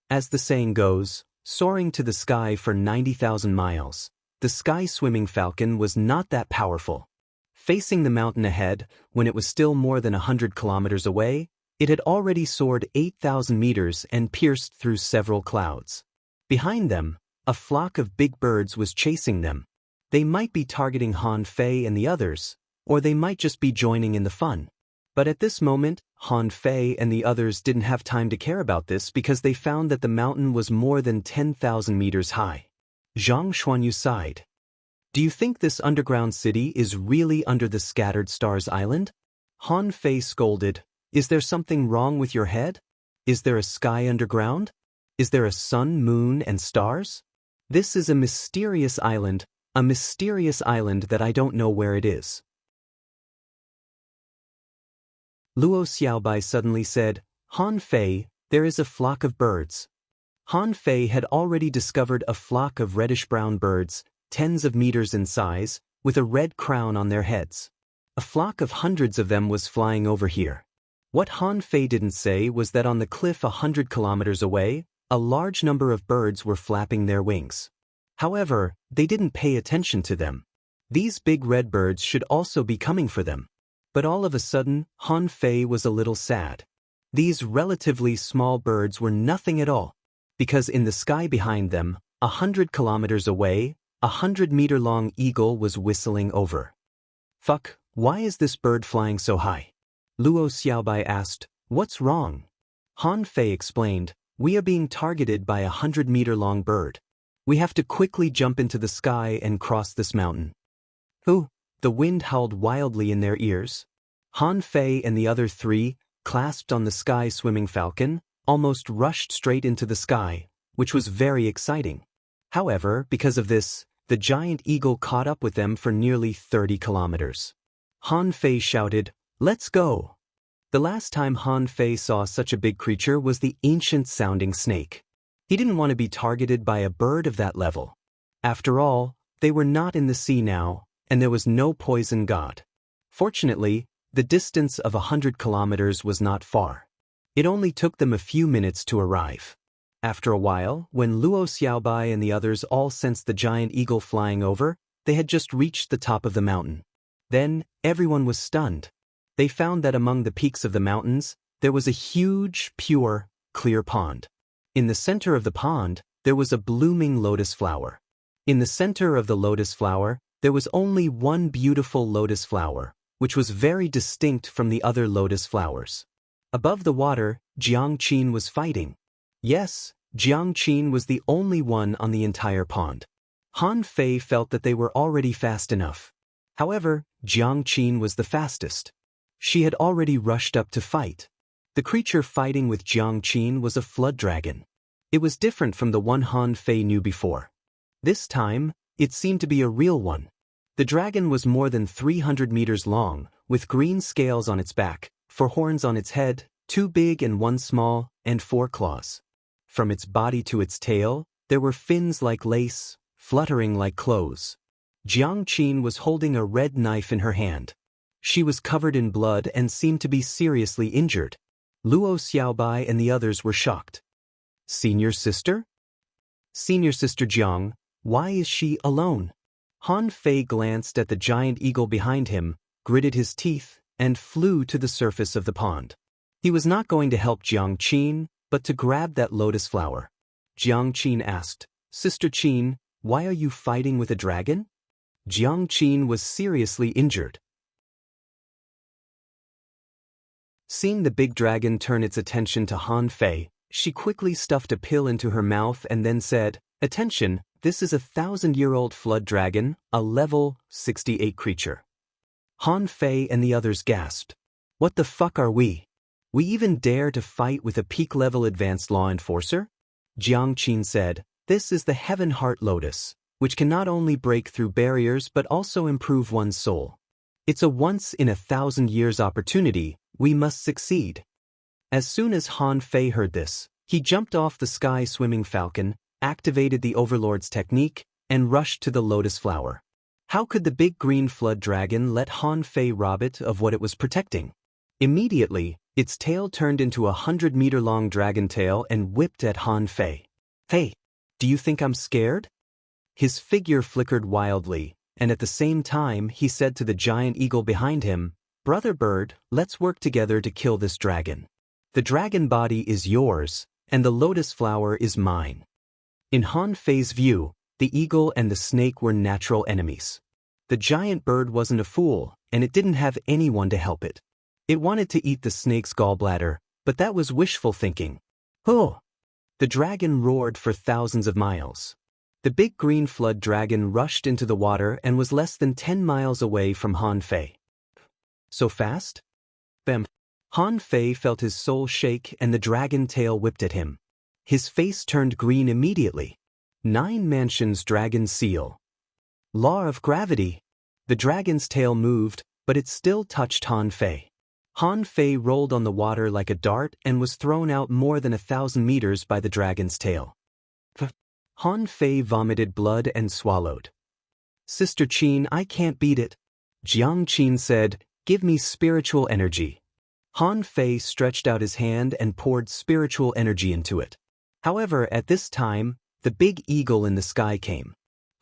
As the saying goes, soaring to the sky for 90,000 miles, the sky-swimming falcon was not that powerful. Facing the mountain ahead, when it was still more than 100 kilometers away, it had already soared 8,000 meters and pierced through several clouds. Behind them, a flock of big birds was chasing them. They might be targeting Han Fei and the others, or they might just be joining in the fun. But at this moment, Han Fei and the others didn't have time to care about this because they found that the mountain was more than 10,000 meters high. Zhang Xuanyu sighed. Do you think this underground city is really under the scattered stars island? Han Fei scolded. Is there something wrong with your head? Is there a sky underground? Is there a sun, moon, and stars? This is a mysterious island that I don't know where it is. Luo Xiaobai suddenly said, Han Fei, there is a flock of birds. Han Fei had already discovered a flock of reddish-brown birds, tens of meters in size, with a red crown on their heads. A flock of hundreds of them was flying over here. What Han Fei didn't say was that on the cliff 100 kilometers away, a large number of birds were flapping their wings. However, they didn't pay attention to them. These big red birds should also be coming for them. But all of a sudden, Han Fei was a little sad. These relatively small birds were nothing at all, because in the sky behind them, 100 kilometers away, a 100-meter-long eagle was whistling over. Fuck, why is this bird flying so high? Luo Xiaobai asked, what's wrong? Han Fei explained, we are being targeted by a 100-meter-long bird. We have to quickly jump into the sky and cross this mountain. Who? The wind howled wildly in their ears. Han Fei and the other three, clasped on the sky-swimming falcon, almost rushed straight into the sky, which was very exciting. However, because of this, the giant eagle caught up with them for nearly 30 kilometers. Han Fei shouted, let's go. The last time Han Fei saw such a big creature was the ancient-sounding snake. He didn't want to be targeted by a bird of that level. After all, they were not in the sea now, and there was no poison god. Fortunately, the distance of 100 kilometers was not far. It only took them a few minutes to arrive. After a while, when Luo Xiaobai and the others all sensed the giant eagle flying over, they had just reached the top of the mountain. Then, everyone was stunned. They found that among the peaks of the mountains, there was a huge, pure, clear pond. In the center of the pond, there was a blooming lotus flower. In the center of the lotus flower, there was only one beautiful lotus flower, which was very distinct from the other lotus flowers. Above the water, Jiang Qin was fighting. Yes, Jiang Qin was the only one on the entire pond. Han Fei felt that they were already fast enough. However, Jiang Qin was the fastest. She had already rushed up to fight. The creature fighting with Jiang Qin was a flood dragon. It was different from the one Han Fei knew before. This time, it seemed to be a real one. The dragon was more than 300 meters long, with green scales on its back, 4 horns on its head, 2 big and 1 small, and 4 claws. From its body to its tail, there were fins like lace, fluttering like clothes. Jiang Qin was holding a red knife in her hand. She was covered in blood and seemed to be seriously injured. Luo Xiaobai and the others were shocked. Senior sister? Senior sister Jiang, why is she alone? Han Fei glanced at the giant eagle behind him, gritted his teeth, and flew to the surface of the pond. He was not going to help Jiang Qin, but to grab that lotus flower. Jiang Qin asked, Sister Qin, why are you fighting with a dragon? Jiang Qin was seriously injured. Seeing the big dragon turn its attention to Han Fei, she quickly stuffed a pill into her mouth and then said, Attention, this is a 1,000-year-old flood dragon, a level 68 creature. Han Fei and the others gasped. What the fuck are we? We even dare to fight with a peak-level advanced law enforcer? Jiang Qin said, This is the Heaven Heart Lotus, which can not only break through barriers but also improve one's soul. It's a once-in-a-thousand-years opportunity. We must succeed. As soon as Han Fei heard this, he jumped off the sky-swimming falcon, activated the Overlord's technique, and rushed to the lotus flower. How could the big green flood dragon let Han Fei rob it of what it was protecting? Immediately, its tail turned into a 100-meter-long dragon tail and whipped at Han Fei. Hey, do you think I'm scared? His figure flickered wildly, and at the same time he said to the giant eagle behind him, Brother Bird, let's work together to kill this dragon. The dragon body is yours, and the lotus flower is mine. In Han Fei's view, the eagle and the snake were natural enemies. The giant bird wasn't a fool, and it didn't have anyone to help it. It wanted to eat the snake's gallbladder, but that was wishful thinking. Oh! The dragon roared for thousands of miles. The big green flood dragon rushed into the water and was less than 10 miles away from Han Fei. So fast? Bam! Han Fei felt his soul shake and the dragon tail whipped at him. His face turned green immediately. 9 Mansions Dragon Seal. Law of Gravity. The dragon's tail moved, but it still touched Han Fei. Han Fei rolled on the water like a dart and was thrown out more than 1,000 meters by the dragon's tail. Han Fei vomited blood and swallowed. Sister Qin, I can't beat it. Jiang Qin said, give me spiritual energy. Han Fei stretched out his hand and poured spiritual energy into it. However, at this time, the big eagle in the sky came.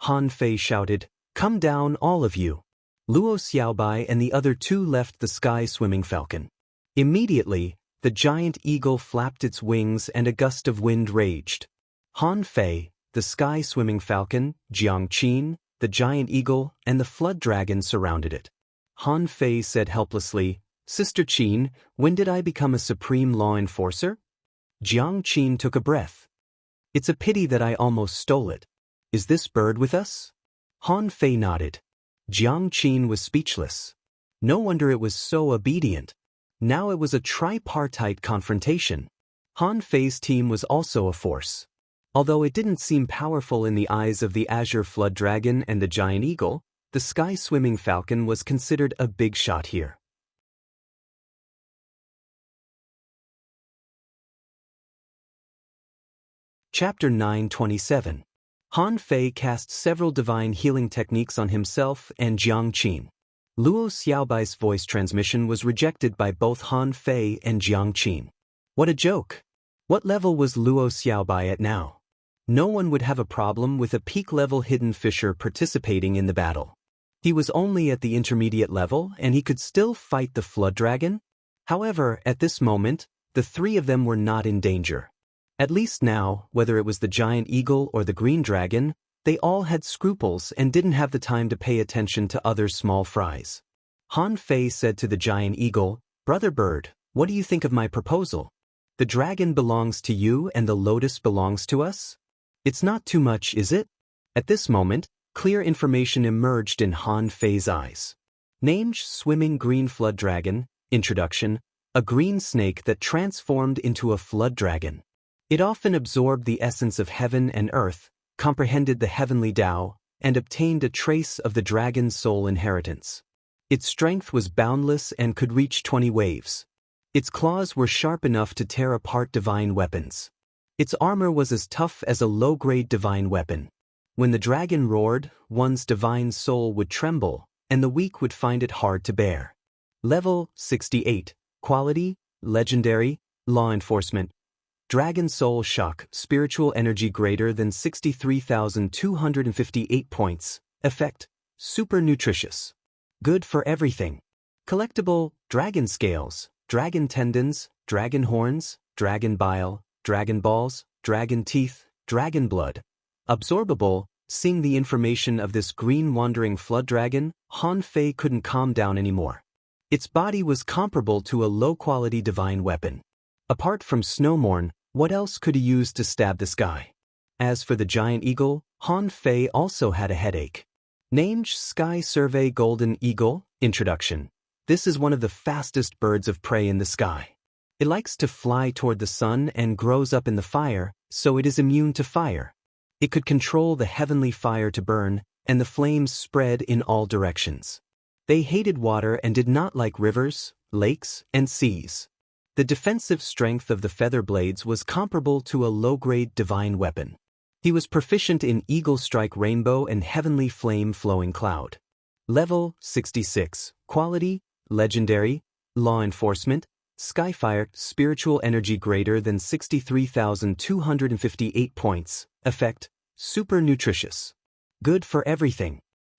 Han Fei shouted, come down, all of you. Luo Xiaobai and the other 2 left the sky-swimming falcon. Immediately, the giant eagle flapped its wings and a gust of wind raged. Han Fei, the sky-swimming falcon, Jiang Qin, the giant eagle, and the flood dragon surrounded it. Han Fei said helplessly, Sister Qin, when did I become a supreme law enforcer? Jiang Qin took a breath. It's a pity that I almost stole it. Is this bird with us? Han Fei nodded. Jiang Qin was speechless. No wonder it was so obedient. Now it was a tripartite confrontation. Han Fei's team was also a force. Although it didn't seem powerful in the eyes of the azure flood dragon and the giant eagle, the sky-swimming falcon was considered a big shot here. Chapter 9:27. Han Fei cast several divine healing techniques on himself and Jiang Qin. Luo Xiaobai's voice transmission was rejected by both Han Fei and Jiang Qin. What a joke! What level was Luo Xiaobai at now? No one would have a problem with a peak-level hidden fisher participating in the battle. He was only at the intermediate level and he could still fight the flood dragon? However, at this moment, the 3 of them were not in danger. At least now, whether it was the giant eagle or the green dragon, they all had scruples and didn't have the time to pay attention to other small fries. Han Fei said to the giant eagle, Brother Bird, what do you think of my proposal? The dragon belongs to you and the lotus belongs to us? It's not too much, is it? At this moment, clear information emerged in Han Fei's eyes. Named Swimming Green Flood Dragon. Introduction. A green snake that transformed into a flood dragon. It often absorbed the essence of heaven and earth, comprehended the heavenly Tao, and obtained a trace of the dragon's soul inheritance. Its strength was boundless and could reach 20 waves. Its claws were sharp enough to tear apart divine weapons. Its armor was as tough as a low-grade divine weapon. When the dragon roared, one's divine soul would tremble, and the weak would find it hard to bear. Level 68. Quality, Legendary, Law Enforcement. Dragon Soul Shock, spiritual energy greater than 63,258 points. Effect, super nutritious. Good for everything. Collectible, dragon scales, dragon tendons, dragon horns, dragon bile, dragon balls, dragon teeth, dragon blood. Absorbable, seeing the information of this green wandering flood dragon, Han Fei couldn't calm down anymore. Its body was comparable to a low-quality divine weapon. Apart from Snowmorn, what else could he use to stab the sky? As for the giant eagle, Han Fei also had a headache. Named Sky Survey Golden Eagle. Introduction. This is one of the fastest birds of prey in the sky. It likes to fly toward the sun and grows up in the fire, so it is immune to fire. It could control the heavenly fire to burn, and the flames spread in all directions. They hated water and did not like rivers, lakes, and seas. The defensive strength of the feather blades was comparable to a low-grade divine weapon. He was proficient in Eagle Strike Rainbow and Heavenly Flame Flowing Cloud. Level 66. Quality, Legendary, Law Enforcement, Skyfire, spiritual energy greater than 63,258 points. Effect, super nutritious. Good for everything.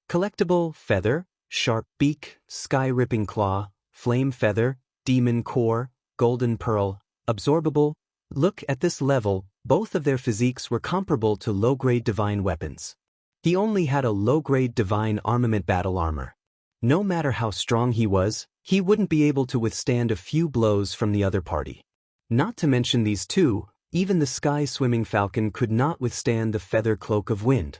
Collectible, feather, sharp beak, sky-ripping claw, flame feather, demon core, golden pearl, absorbable. Look at this level, both of their physiques were comparable to low-grade divine weapons. He only had a low-grade divine armament battle armor. No matter how strong he was, he wouldn't be able to withstand a few blows from the other party. Not to mention these two, Even the sky-swimming falcon could not withstand the feather cloak of wind.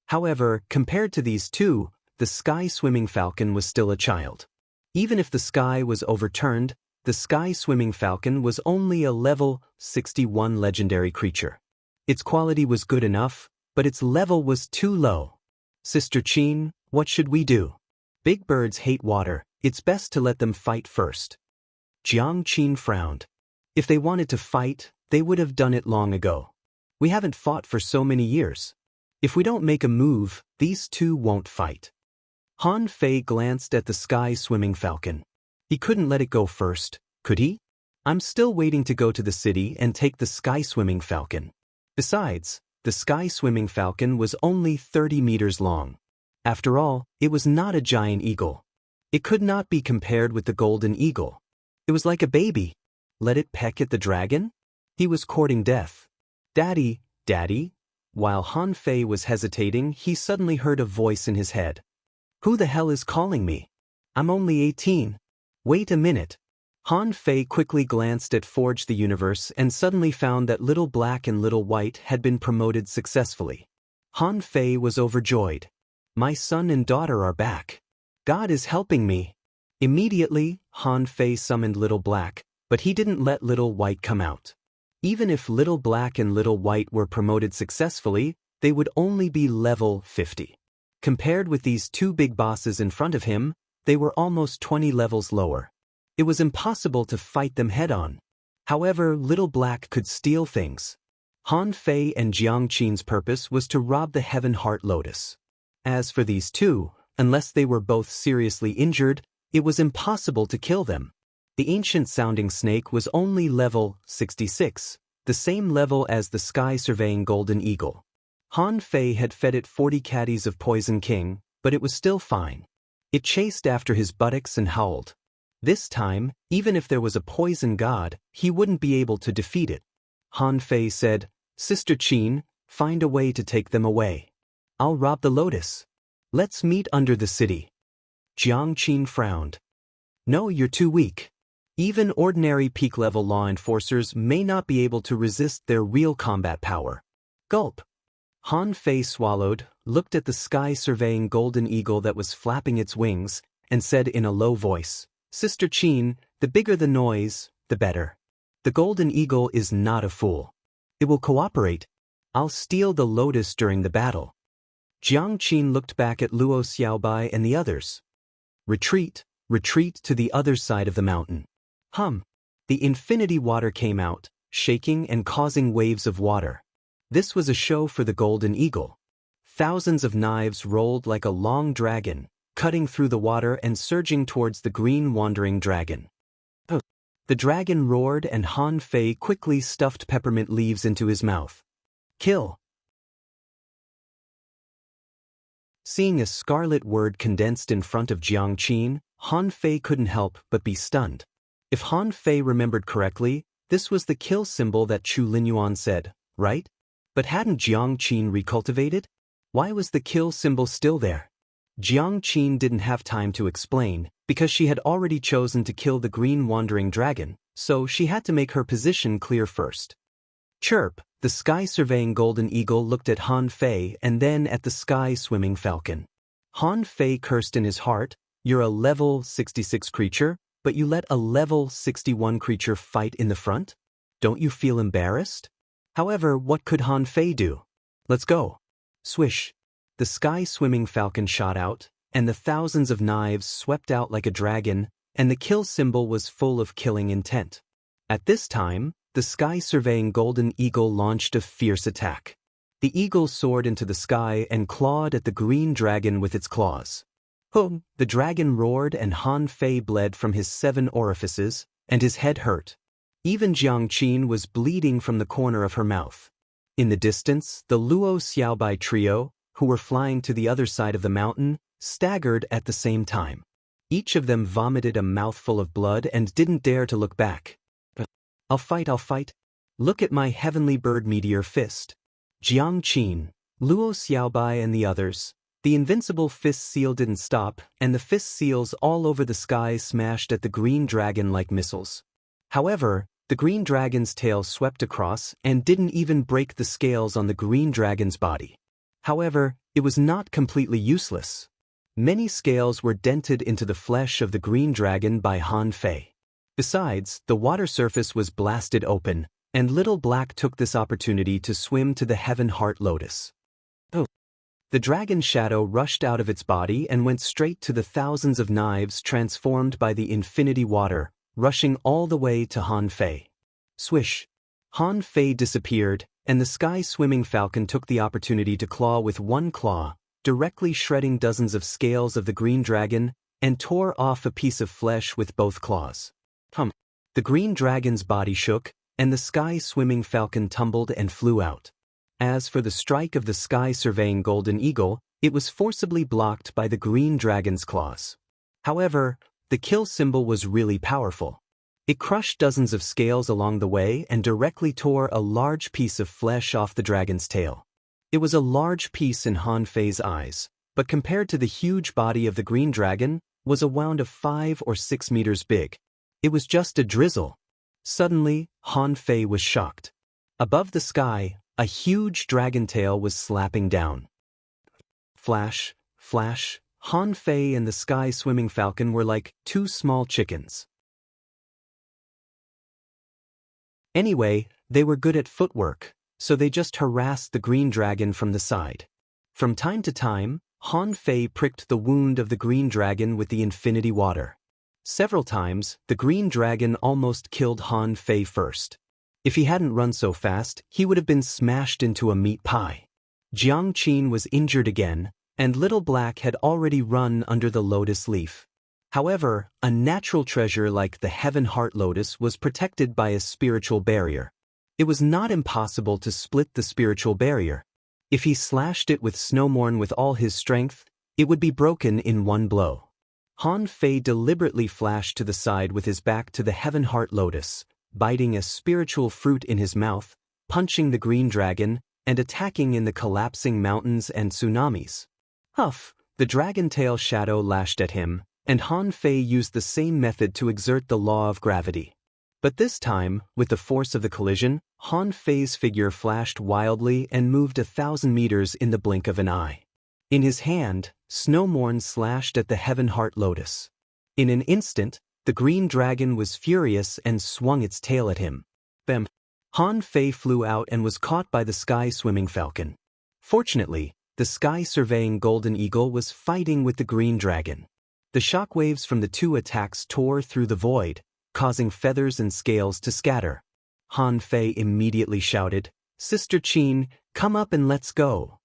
However, compared to these two, the sky-swimming falcon was still a child. Even if the sky was overturned, the sky-swimming falcon was only a level 61 legendary creature. Its quality was good enough, but its level was too low. Sister Qin, what should we do? Big birds hate water, it's best to let them fight first. Jiang Qin frowned. If they wanted to fight, they would have done it long ago. We haven't fought for so many years. If we don't make a move, these two won't fight. Han Fei glanced at the sky-swimming falcon. He couldn't let it go first, could he? I'm still waiting to go to the city and take the sky-swimming falcon. Besides, the sky-swimming falcon was only 30 meters long. After all, it was not a giant eagle. It could not be compared with the golden eagle. It was like a baby. Let it peck at the dragon? He was courting death. Daddy, Daddy. While Han Fei was hesitating, he suddenly heard a voice in his head. Who the hell is calling me? I'm only 18. Wait a minute. Han Fei quickly glanced at Forge the Universe and suddenly found that Little Black and Little White had been promoted successfully. Han Fei was overjoyed. My son and daughter are back. God is helping me. Immediately, Han Fei summoned Little Black, but he didn't let Little White come out. Even if Little Black and Little White were promoted successfully, they would only be level 50. Compared with these two big bosses in front of him, they were almost 20 levels lower. It was impossible to fight them head-on. However, Little Black could steal things. Han Fei and Jiang Qin's purpose was to rob the Heaven Heart Lotus. As for these two, unless they were both seriously injured, it was impossible to kill them. The ancient-sounding snake was only level 66, the same level as the sky-surveying golden eagle. Han Fei had fed it 40 caddies of Poison King, but it was still fine. It chased after his buttocks and howled. This time, even if there was a poison god, he wouldn't be able to defeat it. Han Fei said, Sister Qin, find a way to take them away. I'll rob the lotus. Let's meet under the city. Jiang Qin frowned. No, you're too weak. Even ordinary peak-level law enforcers may not be able to resist their real combat power. Gulp. Han Fei swallowed, looked at the sky-surveying golden eagle that was flapping its wings, and said in a low voice, Sister Qin, the bigger the noise, the better. The golden eagle is not a fool. It will cooperate. I'll steal the lotus during the battle. Jiang Qin looked back at Luo Xiaobai and the others. Retreat, retreat to the other side of the mountain. The infinity water came out, shaking and causing waves of water. This was a show for the golden eagle. Thousands of knives rolled like a long dragon, cutting through the water and surging towards the green wandering dragon. The dragon roared and Han Fei quickly stuffed peppermint leaves into his mouth. Kill. Seeing a scarlet word condensed in front of Jiang Qin, Han Fei couldn't help but be stunned. If Han Fei remembered correctly, this was the kill symbol that Chu Linyuan said, right? But hadn't Jiang Qin recultivated? Why was the kill symbol still there? Jiang Qin didn't have time to explain, because she had already chosen to kill the green wandering dragon, so she had to make her position clear first. Chirp, the sky-surveying golden eagle looked at Han Fei and then at the sky-swimming falcon. Han Fei cursed in his heart, you're a level 66 creature, but you let a level 61 creature fight in the front? Don't you feel embarrassed? However, what could Han Fei do? Let's go. Swish. The sky-swimming falcon shot out, and the thousands of knives swept out like a dragon, and the kill symbol was full of killing intent. At this time, the sky-surveying golden eagle launched a fierce attack. The eagle soared into the sky and clawed at the green dragon with its claws. The dragon roared and Han Fei bled from his 7 orifices, and his head hurt. Even Jiang Qin was bleeding from the corner of her mouth. In the distance, the Luo Xiaobai trio, who were flying to the other side of the mountain, staggered at the same time. Each of them vomited a mouthful of blood and didn't dare to look back. I'll fight. Look at my heavenly bird meteor fist. Jiang Qin, Luo Xiaobai and the others. The invincible fist seal didn't stop, and the fist seals all over the sky smashed at the green dragon like missiles. However, the green dragon's tail swept across and didn't even break the scales on the green dragon's body. However, it was not completely useless. Many scales were dented into the flesh of the green dragon by Han Fei. Besides, the water surface was blasted open, and Little Black took this opportunity to swim to the Heaven Heart Lotus. The dragon shadow rushed out of its body and went straight to the thousands of knives transformed by the infinity water, rushing all the way to Han Fei. Swish! Han Fei disappeared, and the sky-swimming falcon took the opportunity to claw with one claw, directly shredding dozens of scales of the green dragon, and tore off a piece of flesh with both claws. The green dragon's body shook, and the sky-swimming falcon tumbled and flew out. As for the strike of the sky-surveying golden eagle, it was forcibly blocked by the green dragon's claws. However, the kill symbol was really powerful. It crushed dozens of scales along the way and directly tore a large piece of flesh off the dragon's tail. It was a large piece in Han Fei's eyes, but compared to the huge body of the green dragon, was a wound of 5 or 6 meters big. It was just a drizzle. Suddenly, Han Fei was shocked. Above the sky, a huge dragon tail was slapping down. Flash, flash, Han Fei and the sky-swimming falcon were like two small chickens. Anyway, they were good at footwork, so they just harassed the green dragon from the side. From time to time, Han Fei pricked the wound of the green dragon with the infinity water. Several times, the green dragon almost killed Han Fei first. If he hadn't run so fast, he would have been smashed into a meat pie. Jiang Qin was injured again, and Little Black had already run under the lotus leaf. However, a natural treasure like the Heaven Heart Lotus was protected by a spiritual barrier. It was not impossible to split the spiritual barrier. If he slashed it with Snowmorn with all his strength, it would be broken in one blow. Han Fei deliberately flashed to the side with his back to the Heaven Heart Lotus, biting a spiritual fruit in his mouth, punching the green dragon, and attacking in the collapsing mountains and tsunamis. Huff! The dragon tail shadow lashed at him, and Han Fei used the same method to exert the law of gravity. But this time, with the force of the collision, Han Fei's figure flashed wildly and moved 1,000 meters in the blink of an eye. In his hand, Snowmorn slashed at the Heaven Heart Lotus. In an instant, the green dragon was furious and swung its tail at him. Bam! Han Fei flew out and was caught by the sky-swimming falcon. Fortunately, the sky-surveying golden eagle was fighting with the green dragon. The shockwaves from the two attacks tore through the void, causing feathers and scales to scatter. Han Fei immediately shouted, "Sister Qin, come up and let's go."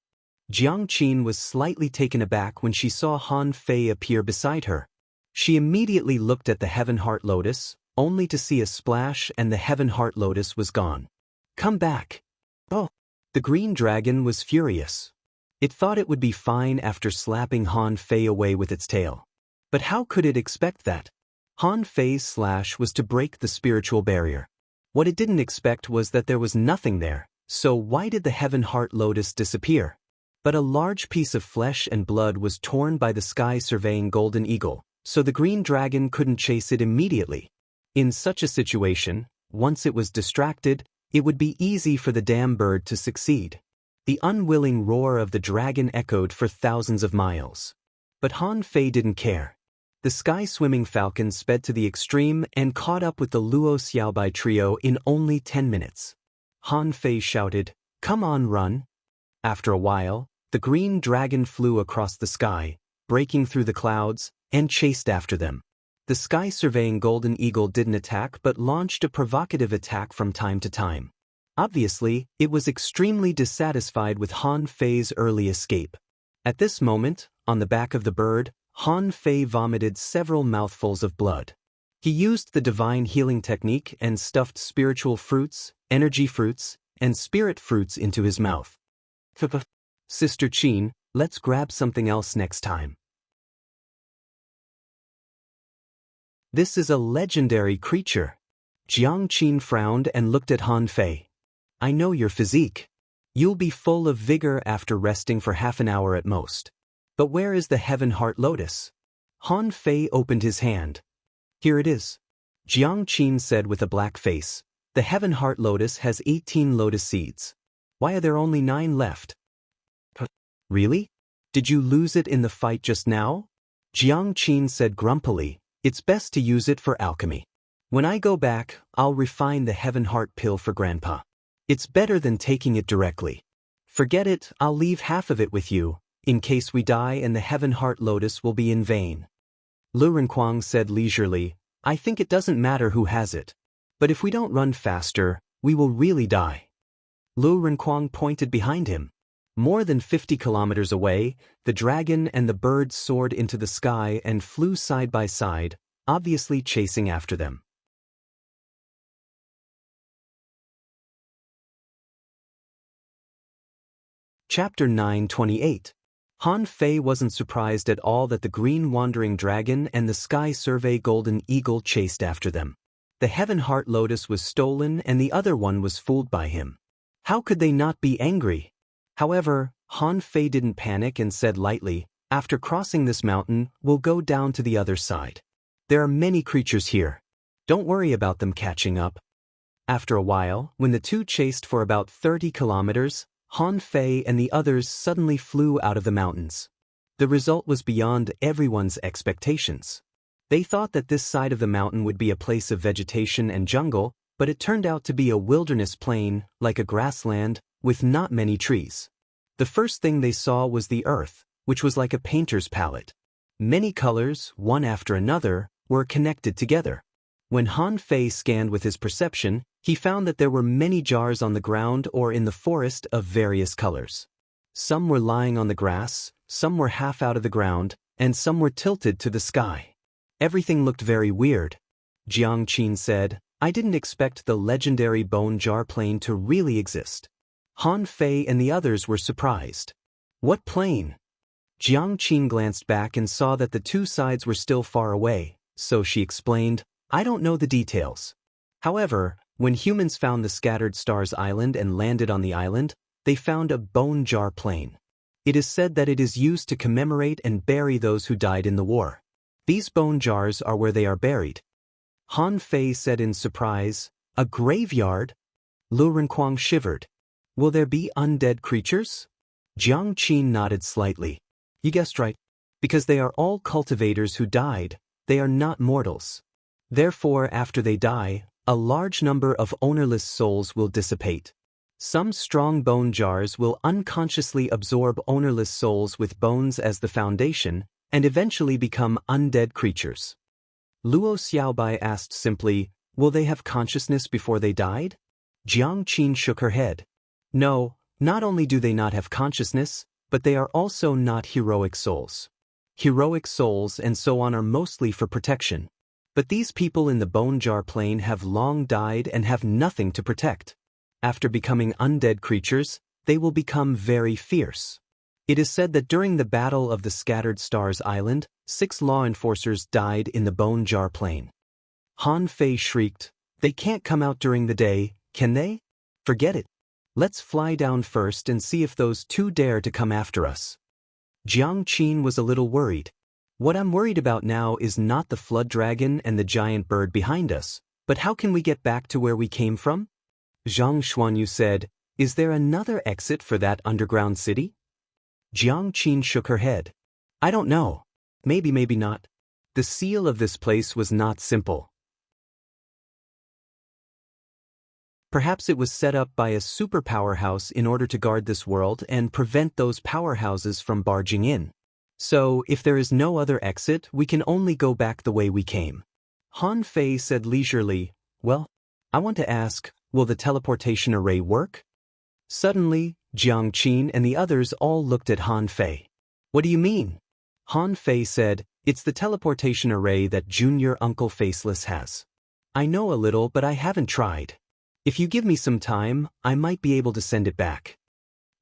Jiang Qin was slightly taken aback when she saw Han Fei appear beside her. She immediately looked at the Heaven Heart Lotus, only to see a splash and the Heaven Heart Lotus was gone. "Come back." Oh! The green dragon was furious. It thought it would be fine after slapping Han Fei away with its tail. But how could it expect that? Han Fei's slash was to break the spiritual barrier. What it didn't expect was that there was nothing there, so why did the Heaven Heart Lotus disappear? But a large piece of flesh and blood was torn by the sky-surveying golden eagle, so the green dragon couldn't chase it immediately. In such a situation, once it was distracted, it would be easy for the damn bird to succeed. The unwilling roar of the dragon echoed for thousands of miles. But Han Fei didn't care. The sky-swimming falcon sped to the extreme and caught up with the Luo Xiaobai trio in only 10 minutes. Han Fei shouted, "Come on, run." After a while, the green dragon flew across the sky, breaking through the clouds, and chased after them. The sky-surveying golden eagle didn't attack but launched a provocative attack from time to time. Obviously, it was extremely dissatisfied with Han Fei's early escape. At this moment, on the back of the bird, Han Fei vomited several mouthfuls of blood. He used the divine healing technique and stuffed spiritual fruits, energy fruits, and spirit fruits into his mouth. Sister Qin, let's grab something else next time. This is a legendary creature. Jiang Qin frowned and looked at Han Fei. I know your physique. You'll be full of vigor after resting for half an hour at most. But where is the Heaven Heart Lotus? Han Fei opened his hand. Here it is. Jiang Qin said with a black face. The heaven heart lotus has 18 lotus seeds. Why are there only 9 left? Really? Did you lose it in the fight just now? Jiang Qin said grumpily. It's best to use it for alchemy. When I go back, I'll refine the heaven heart pill for Grandpa. It's better than taking it directly. Forget it, I'll leave half of it with you, in case we die and the heaven heart lotus will be in vain. Lu Renquang said leisurely, I think it doesn't matter who has it. But if we don't run faster, we will really die. Lu Renquang pointed behind him. More than 50 kilometers away, the dragon and the bird soared into the sky and flew side by side, obviously chasing after them. Chapter 9:28. Han Fei wasn't surprised at all that the green wandering dragon and the sky survey golden eagle chased after them. The heaven heart lotus was stolen and the other one was fooled by him. How could they not be angry? However, Han Fei didn't panic and said lightly, after crossing this mountain, we'll go down to the other side. There are many creatures here. Don't worry about them catching up. After a while, when the two chased for about 30 kilometers, Han Fei and the others suddenly flew out of the mountains. The result was beyond everyone's expectations. They thought that this side of the mountain would be a place of vegetation and jungle, but it turned out to be a wilderness plain, like a grassland, with not many trees. The first thing they saw was the earth, which was like a painter's palette. Many colors, one after another, were connected together. When Han Fei scanned with his perception, he found that there were many jars on the ground or in the forest of various colors. Some were lying on the grass, some were half out of the ground, and some were tilted to the sky. Everything looked very weird. Jiang Qin said, I didn't expect the legendary bone jar plane to really exist. Han Fei and the others were surprised. What plane? Jiang Qin glanced back and saw that the two sides were still far away, so she explained, I don't know the details. However, when humans found the Scattered Stars Island and landed on the island, they found a bone jar plane. It is said that it is used to commemorate and bury those who died in the war. These bone jars are where they are buried. Han Fei said in surprise, a graveyard? Lu Renquang shivered. Will there be undead creatures? Jiang Qin nodded slightly. You guessed right. Because they are all cultivators who died, they are not mortals. Therefore, after they die, a large number of ownerless souls will dissipate. Some strong bone jars will unconsciously absorb ownerless souls with bones as the foundation, and eventually become undead creatures. Luo Xiaobai asked simply, will they have consciousness before they died? Jiang Qin shook her head. No, not only do they not have consciousness, but they are also not heroic souls. Heroic souls and so on are mostly for protection. But these people in the bone jar plane have long died and have nothing to protect. After becoming undead creatures, they will become very fierce. It is said that during the Battle of the Scattered Stars Island, 6 law enforcers died in the bone jar plane. Han Fei shrieked, they can't come out during the day, can they? Forget it. Let's fly down first and see if those two dare to come after us. Jiang Qin was a little worried. What I'm worried about now is not the flood dragon and the giant bird behind us, but how can we get back to where we came from? Zhang Xuanyu said, is there another exit for that underground city? Jiang Qin shook her head. I don't know. Maybe not. The seal of this place was not simple. Perhaps it was set up by a super powerhouse in order to guard this world and prevent those powerhouses from barging in. So, if there is no other exit, we can only go back the way we came. Han Fei said leisurely, well, I want to ask, will the teleportation array work? Suddenly, Jiang Qin and the others all looked at Han Fei. What do you mean? Han Fei said, it's the teleportation array that Junior Uncle Faceless has. I know a little, but I haven't tried. If you give me some time, I might be able to send it back.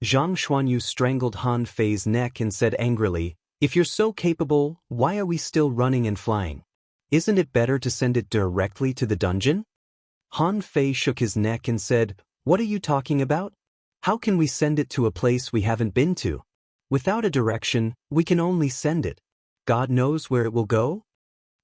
Zhang Xuanyu strangled Han Fei's neck and said angrily, if you're so capable, why are we still running and flying? Isn't it better to send it directly to the dungeon? Han Fei shook his neck and said, what are you talking about? How can we send it to a place we haven't been to? Without a direction, we can only send it. God knows where it will go?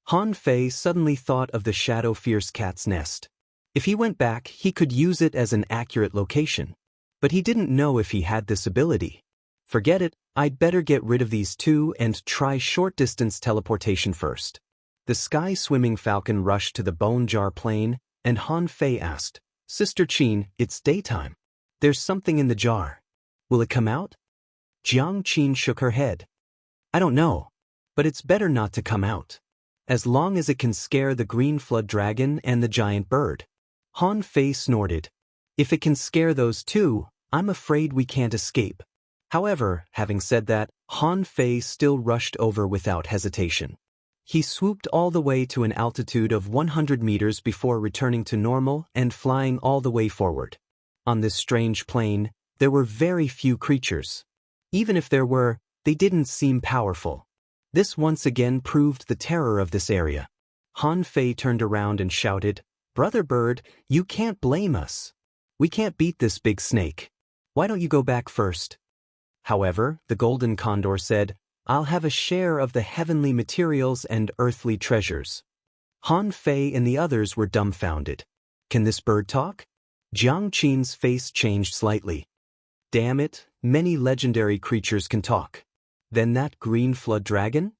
Han Fei suddenly thought of the shadow fierce cat's nest. If he went back, he could use it as an accurate location. But he didn't know if he had this ability. Forget it, I'd better get rid of these two and try short-distance teleportation first. The sky-swimming falcon rushed to the bone jar plain, and Han Fei asked, Sister Qin, it's daytime. There's something in the jar. Will it come out? Jiang Qin shook her head. I don't know. But it's better not to come out. As long as it can scare the green flood dragon and the giant bird. Han Fei snorted. If it can scare those two, I'm afraid we can't escape. However, having said that, Han Fei still rushed over without hesitation. He swooped all the way to an altitude of 100 meters before returning to normal and flying all the way forward. On this strange plane, there were very few creatures. Even if there were, they didn't seem powerful. This once again proved the terror of this area. Han Fei turned around and shouted, Brother Bird, you can't blame us. We can't beat this big snake. Why don't you go back first? However, the golden condor said, I'll have a share of the heavenly materials and earthly treasures. Han Fei and the others were dumbfounded. Can this bird talk? Jiang Qin's face changed slightly. Damn it, many legendary creatures can talk. Then that green flood dragon?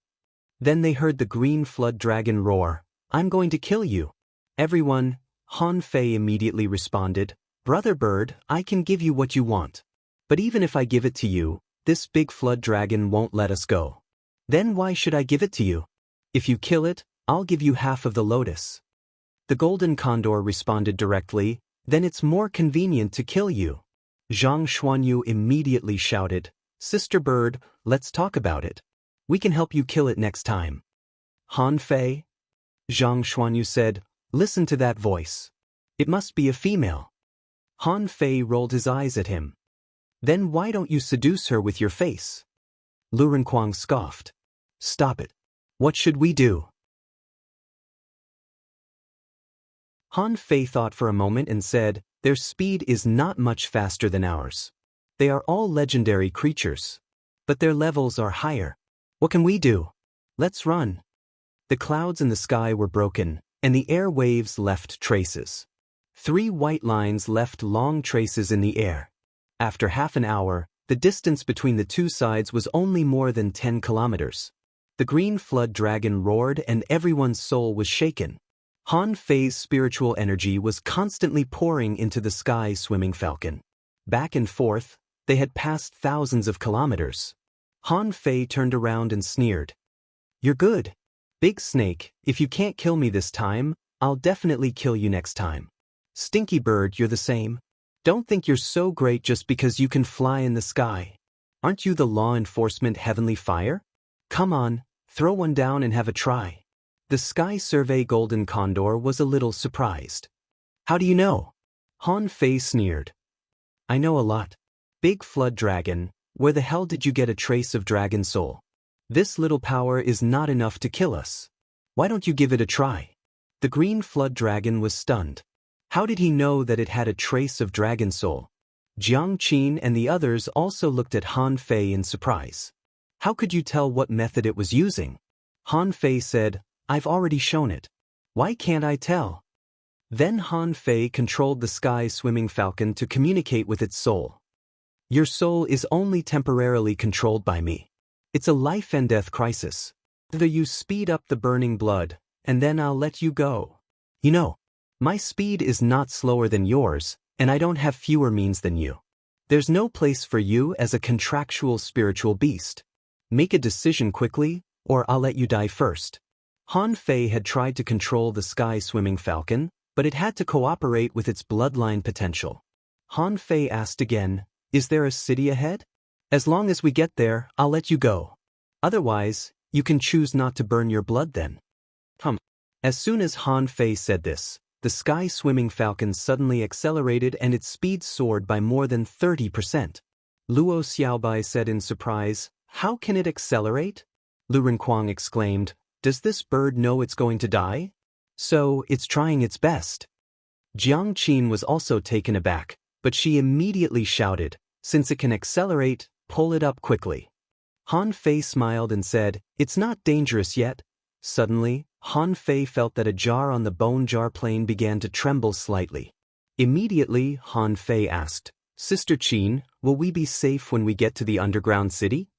Then they heard the green flood dragon roar, I'm going to kill you. Everyone, Han Fei immediately responded, Brother Bird, I can give you what you want. But even if I give it to you, this big flood dragon won't let us go. Then why should I give it to you? If you kill it, I'll give you half of the lotus. The golden condor responded directly, then it's more convenient to kill you. Zhang Xuanyu immediately shouted, Sister Bird, let's talk about it. We can help you kill it next time. Han Fei? Zhang Xuanyu said, listen to that voice. It must be a female. Han Fei rolled his eyes at him. Then why don't you seduce her with your face? Lu Renkuang scoffed. Stop it. What should we do? Han Fei thought for a moment and said, their speed is not much faster than ours. They are all legendary creatures. But their levels are higher. What can we do? Let's run. The clouds in the sky were broken, and the air waves left traces. 3 white lines left long traces in the air. After half an hour, the distance between the two sides was only more than 10 kilometers. The green flood dragon roared and everyone's soul was shaken. Han Fei's spiritual energy was constantly pouring into the sky-swimming falcon. Back and forth, they had passed thousands of kilometers. Han Fei turned around and sneered. You're good. Big snake, if you can't kill me this time, I'll definitely kill you next time. Stinky bird, you're the same. Don't think you're so great just because you can fly in the sky. Aren't you the law enforcement heavenly fire? Come on, throw one down and have a try. The Sky Survey Golden Condor was a little surprised. How do you know? Han Fei sneered. I know a lot. Big flood dragon, where the hell did you get a trace of dragon soul? This little power is not enough to kill us. Why don't you give it a try? The green flood dragon was stunned. How did he know that it had a trace of dragon soul? Jiang Qin and the others also looked at Han Fei in surprise. How could you tell what method it was using? Han Fei said, I've already shown it. Why can't I tell? Then Han Fei controlled the sky-swimming falcon to communicate with its soul. Your soul is only temporarily controlled by me. It's a life and death crisis. Either you speed up the burning blood, and then I'll let you go. You know, my speed is not slower than yours, and I don't have fewer means than you. There's no place for you as a contractual spiritual beast. Make a decision quickly, or I'll let you die first. Han Fei had tried to control the sky-swimming falcon, but it had to cooperate with its bloodline potential. Han Fei asked again, is there a city ahead? As long as we get there, I'll let you go. Otherwise, you can choose not to burn your blood then. As soon as Han Fei said this, the sky-swimming falcon suddenly accelerated and its speed soared by more than 30%. Luo Xiaobai said in surprise, how can it accelerate? Lu Renkuang exclaimed, does this bird know it's going to die? So, it's trying its best. Jiang Qin was also taken aback, but she immediately shouted, since it can accelerate, pull it up quickly. Han Fei smiled and said, it's not dangerous yet. Suddenly, Han Fei felt that a jar on the bone jar plane began to tremble slightly. Immediately, Han Fei asked, "Sister Qin, will we be safe when we get to the underground city?"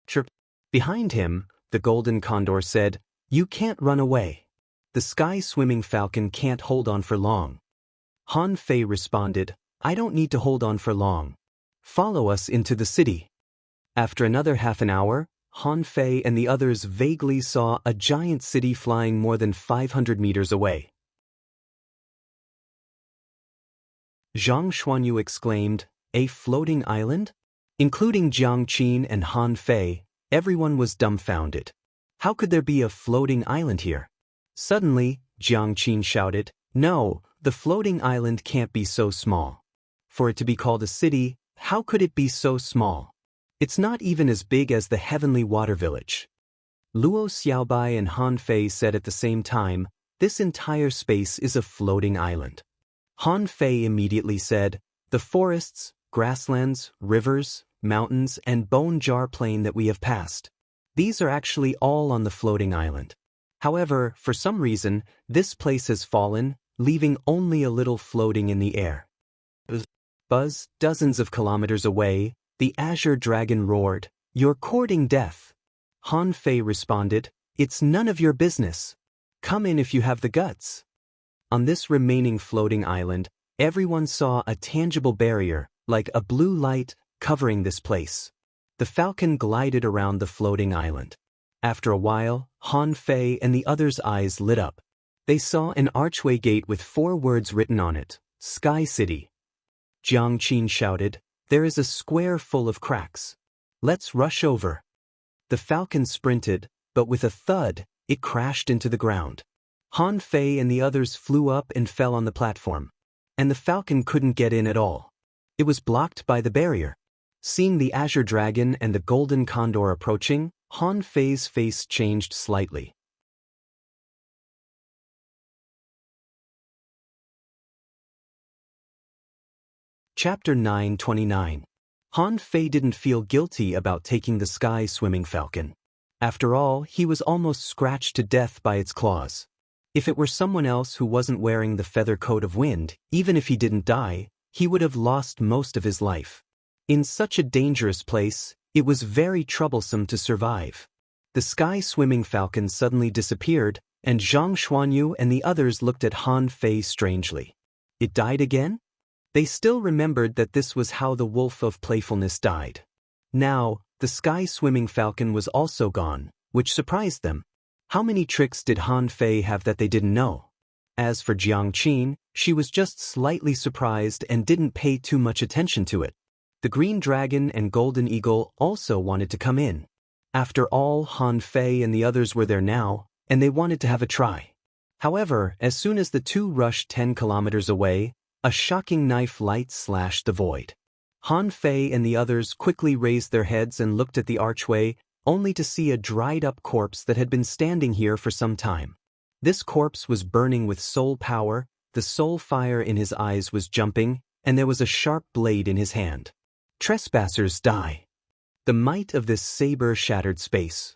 Chirp. Behind him, the golden condor said, "You can't run away. The sky-swimming falcon can't hold on for long." Han Fei responded, "I don't need to hold on for long. Follow us into the city." After another half an hour, Han Fei and the others vaguely saw a giant city flying more than 500 meters away. Zhang Xuanyu exclaimed, "A floating island?" Including Jiang Qin and Han Fei, everyone was dumbfounded. How could there be a floating island here? Suddenly, Jiang Qin shouted, "No, the floating island can't be so small. For it to be called a city, how could it be so small? It's not even as big as the Heavenly Water Village." Luo Xiaobai and Han Fei said at the same time, "This entire space is a floating island." Han Fei immediately said, "The forests, grasslands, rivers, mountains, and bone jar plain that we have passed. These are actually all on the floating island. However, for some reason, this place has fallen, leaving only a little floating in the air." Buzz, dozens of kilometers away, the azure dragon roared, "You're courting death." Han Fei responded, "It's none of your business. Come in if you have the guts." On this remaining floating island, everyone saw a tangible barrier, like a blue light, covering this place. The falcon glided around the floating island. After a while, Han Fei and the others' eyes lit up. They saw an archway gate with 4 words written on it, "Sky City." Jiang Qin shouted, "There is a square full of cracks. Let's rush over." The falcon sprinted, but with a thud, it crashed into the ground. Han Fei and the others flew up and fell on the platform. And the falcon couldn't get in at all. It was blocked by the barrier. Seeing the azure dragon and the golden condor approaching, Han Fei's face changed slightly. Chapter 929. Han Fei didn't feel guilty about taking the sky-swimming falcon. After all, he was almost scratched to death by its claws. If it were someone else who wasn't wearing the feather coat of wind, even if he didn't die, he would have lost most of his life. In such a dangerous place, it was very troublesome to survive. The sky-swimming falcon suddenly disappeared, and Zhang Xuanyu and the others looked at Han Fei strangely. It died again? They still remembered that this was how the wolf of playfulness died. Now, the sky-swimming falcon was also gone, which surprised them. How many tricks did Han Fei have that they didn't know? As for Jiang Qin, she was just slightly surprised and didn't pay too much attention to it. The green dragon and golden eagle also wanted to come in. After all, Han Fei and the others were there now, and they wanted to have a try. However, as soon as the two rushed 10 kilometers away, a shocking knife light slashed the void. Han Fei and the others quickly raised their heads and looked at the archway, only to see a dried-up corpse that had been standing here for some time. This corpse was burning with soul power, the soul fire in his eyes was jumping, and there was a sharp blade in his hand. Trespassers die. The might of this saber shattered space.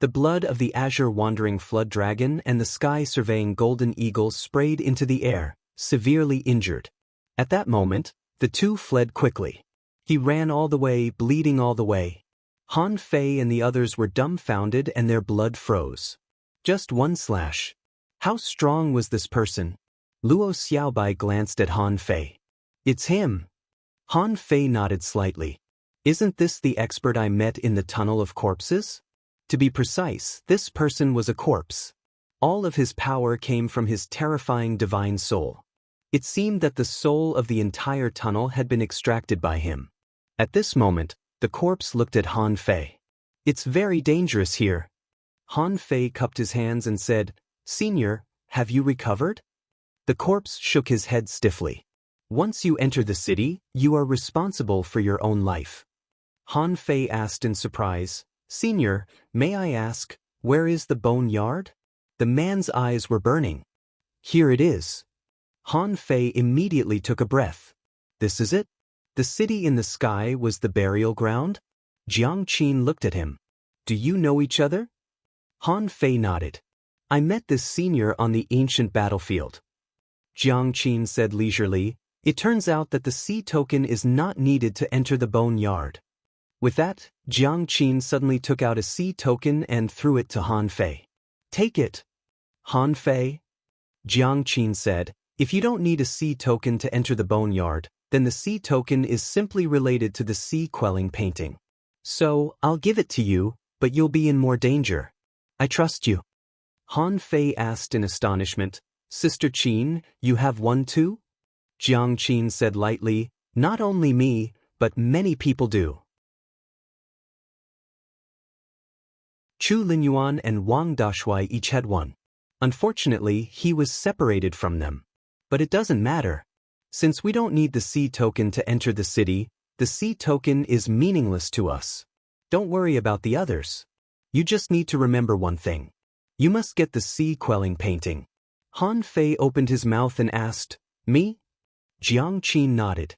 The blood of the azure wandering flood dragon and the sky-surveying golden eagle sprayed into the air, severely injured. At that moment, the two fled quickly. He ran all the way, bleeding all the way. Han Fei and the others were dumbfounded and their blood froze. Just one slash. How strong was this person? Luo Xiaobai glanced at Han Fei. "It's him." Han Fei nodded slightly. "Isn't this the expert I met in the tunnel of corpses?" To be precise, this person was a corpse. All of his power came from his terrifying divine soul. It seemed that the soul of the entire tunnel had been extracted by him. At this moment, the corpse looked at Han Fei. "It's very dangerous here." Han Fei cupped his hands and said, "Senior, have you recovered?" The corpse shook his head stiffly. "Once you enter the city, you are responsible for your own life." Han Fei asked in surprise, "Senior, may I ask, where is the bone yard?" The man's eyes were burning. "Here it is." Han Fei immediately took a breath. "This is it? The city in the sky was the burial ground?" Jiang Qin looked at him. "Do you know each other?" Han Fei nodded. I met this senior on the ancient battlefield. Jiang Qin said leisurely, it turns out that the sea token is not needed to enter the bone yard. With that, Jiang Qin suddenly took out a sea token and threw it to Han Fei. Take it. Han Fei? Jiang Qin said, if you don't need a sea token to enter the bone yard, then the sea token is simply related to the sea quelling painting. So, I'll give it to you, but you'll be in more danger. I trust you. Han Fei asked in astonishment, Sister Qin, you have one too? Jiang Qin said lightly, not only me, but many people do. Chu Linyuan and Wang Dashui each had one. Unfortunately, he was separated from them. But it doesn't matter. Since we don't need the sea token to enter the city, the sea token is meaningless to us. Don't worry about the others. You just need to remember one thing. You must get the sea quelling painting. Han Fei opened his mouth and asked, me? Jiang Qin nodded.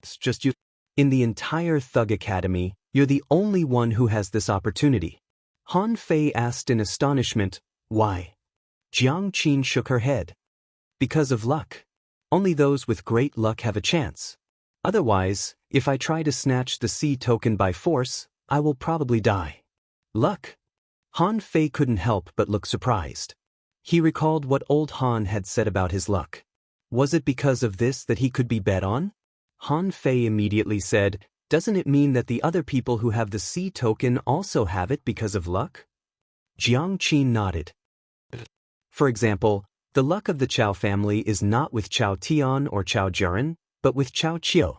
It's just you. In the entire Thug Academy, you're the only one who has this opportunity. Han Fei asked in astonishment, why? Jiang Qin shook her head. Because of luck. Only those with great luck have a chance. Otherwise, if I try to snatch the sea token by force, I will probably die. Luck? Han Fei couldn't help but look surprised. He recalled what old Han had said about his luck. Was it because of this that he could be bet on? Han Fei immediately said, doesn't it mean that the other people who have the sea token also have it because of luck? Jiang Qin nodded. For example, the luck of the Chao family is not with Chao Tian or Chao Juran, but with Chao Chiu.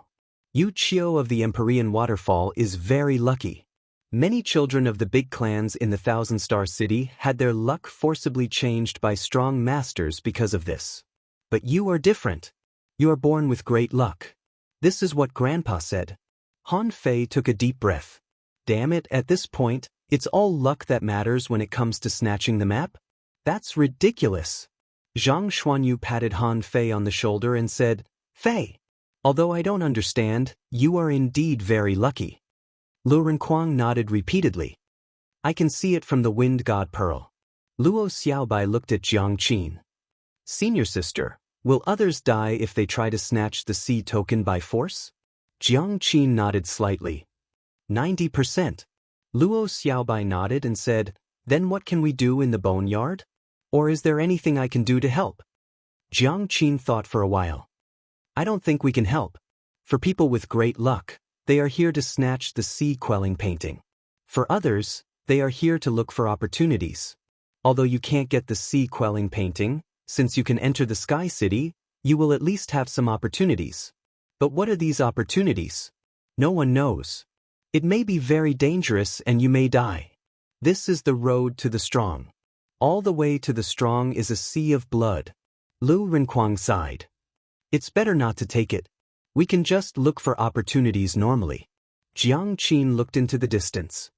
Yu Chiu of the Empyrean Waterfall is very lucky. Many children of the big clans in the Thousand-Star City had their luck forcibly changed by strong masters because of this. But you are different. You are born with great luck. This is what Grandpa said. Han Fei took a deep breath. Damn it, at this point, it's all luck that matters when it comes to snatching the map? That's ridiculous. Zhang Xuanyu patted Han Fei on the shoulder and said, Fei, although I don't understand, you are indeed very lucky. Lu Renquang nodded repeatedly. I can see it from the wind god pearl. Luo Xiaobai looked at Jiang Qin. Senior sister, will others die if they try to snatch the sea token by force? Jiang Qin nodded slightly. 90%. Luo Xiaobai nodded and said, then what can we do in the boneyard? Or is there anything I can do to help? Jiang Qin thought for a while. I don't think we can help. For people with great luck, they are here to snatch the sea quelling painting. For others, they are here to look for opportunities. Although you can't get the sea quelling painting, since you can enter the Sky City, you will at least have some opportunities. But what are these opportunities? No one knows. It may be very dangerous and you may die. This is the road to the strong. All the way to the strong is a sea of blood. Lu Renquang sighed. It's better not to take it. We can just look for opportunities normally. Jiang Qin looked into the distance.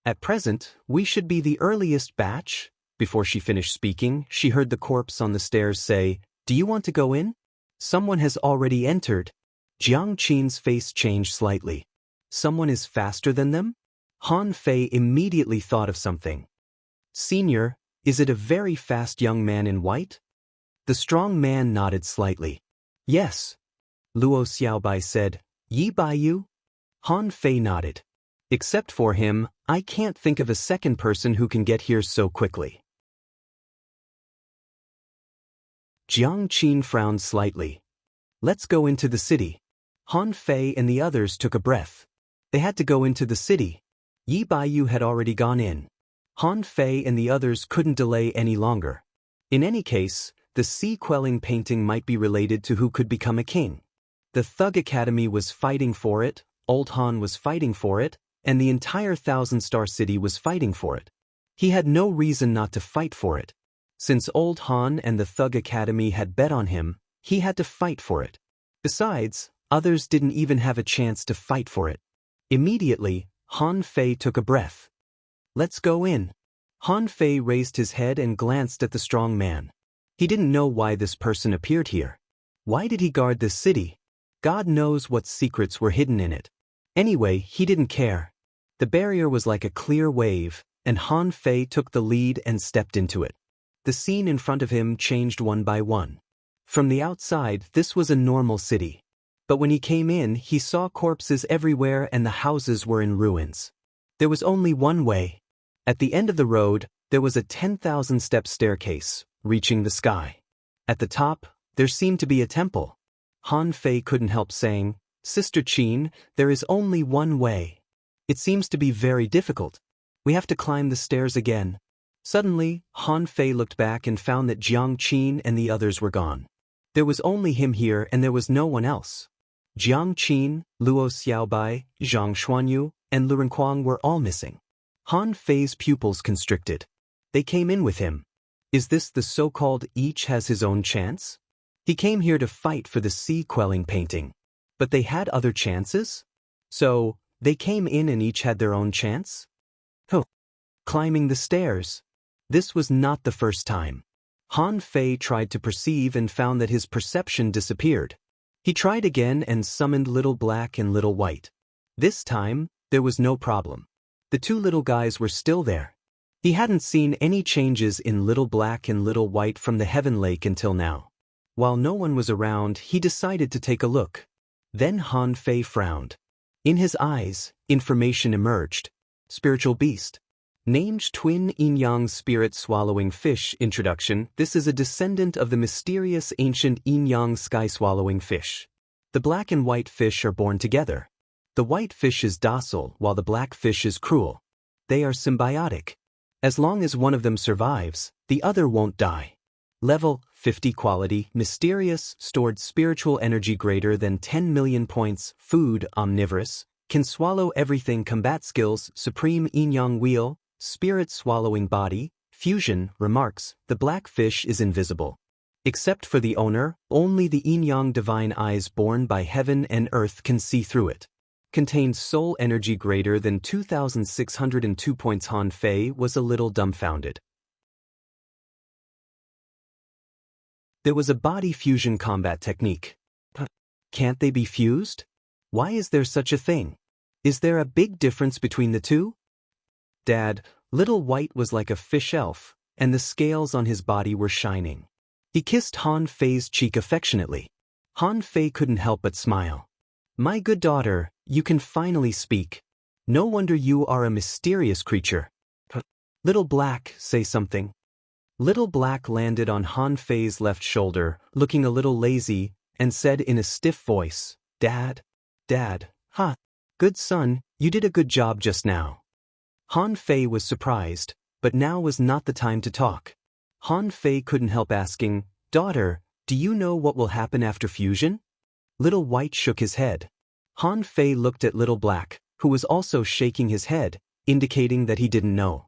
At present, we should be the earliest batch. Before she finished speaking, she heard the corpse on the stairs say, do you want to go in? Someone has already entered. Jiang Qin's face changed slightly. Someone is faster than them? Han Fei immediately thought of something. Senior, is it a very fast young man in white? The strong man nodded slightly. Yes. Luo Xiaobai said, Yi Baiyu? Han Fei nodded. Except for him, I can't think of a second person who can get here so quickly. Jiang Qin frowned slightly. Let's go into the city. Han Fei and the others took a breath. They had to go into the city. Yi Baiyu had already gone in. Han Fei and the others couldn't delay any longer. In any case, the sea quelling painting might be related to who could become a king. The Thug Academy was fighting for it, Old Han was fighting for it, and the entire Thousand-Star City was fighting for it. He had no reason not to fight for it. Since Old Han and the Thug Academy had bet on him, he had to fight for it. Besides, others didn't even have a chance to fight for it. Immediately, Han Fei took a breath. Let's go in. Han Fei raised his head and glanced at the strong man. He didn't know why this person appeared here. Why did he guard this city? God knows what secrets were hidden in it. Anyway, he didn't care. The barrier was like a clear wave, and Han Fei took the lead and stepped into it. the scene in front of him changed one by one. From the outside, this was a normal city. But when he came in, he saw corpses everywhere and the houses were in ruins. There was only one way. At the end of the road, there was a 10,000-step staircase, reaching the sky. At the top, there seemed to be a temple. Han Fei couldn't help saying, "Sister Qin, there is only one way. It seems to be very difficult. We have to climb the stairs again." Suddenly, Han Fei looked back and found that Jiang Qin and the others were gone. There was only him here and there was no one else. Jiang Qin, Luo Xiaobai, Zhang Xuanyu, and Lu Renquang were all missing. Han Fei's pupils constricted. They came in with him. Is this the so-called each has his own chance? He came here to fight for the sea-quelling painting. But they had other chances? So, they came in and each had their own chance? Climbing the stairs. This was not the first time. Han Fei tried to perceive and found that his perception disappeared. He tried again and summoned Little Black and Little White. This time, there was no problem. The two little guys were still there. He hadn't seen any changes in Little Black and Little White from the Heaven Lake until now. While no one was around, he decided to take a look. Then Han Fei frowned. In his eyes, information emerged. Spiritual beast. Named Twin Yin-Yang Spirit Swallowing Fish. Introduction. This is a descendant of the mysterious ancient Yin-Yang Sky Swallowing Fish. The black and white fish are born together. The white fish is docile while the black fish is cruel. They are symbiotic. As long as one of them survives, the other won't die. Level 50 quality, mysterious, stored spiritual energy greater than 10 million points, food, omnivorous, can swallow everything, combat skills, supreme yin-yang wheel, spirit swallowing body, fusion, remarks, the black fish is invisible. Except for the owner, only the yin-yang divine eyes born by heaven and earth can see through it. Contains soul energy greater than 2,602 points. Han Fei was a little dumbfounded. There was a body fusion combat technique. Can't they be fused? Why is there such a thing? Is there a big difference between the two? Dad, Little White was like a fish elf, and the scales on his body were shining. He kissed Han Fei's cheek affectionately. Han Fei couldn't help but smile. My good daughter, you can finally speak. No wonder you are a mysterious creature. Little Black, say something. Little Black landed on Han Fei's left shoulder, looking a little lazy, and said in a stiff voice, Dad, good son, you did a good job just now. Han Fei was surprised, but now was not the time to talk. Han Fei couldn't help asking, Daughter, do you know what will happen after fusion? Little White shook his head. Han Fei looked at Little Black, who was also shaking his head, indicating that he didn't know.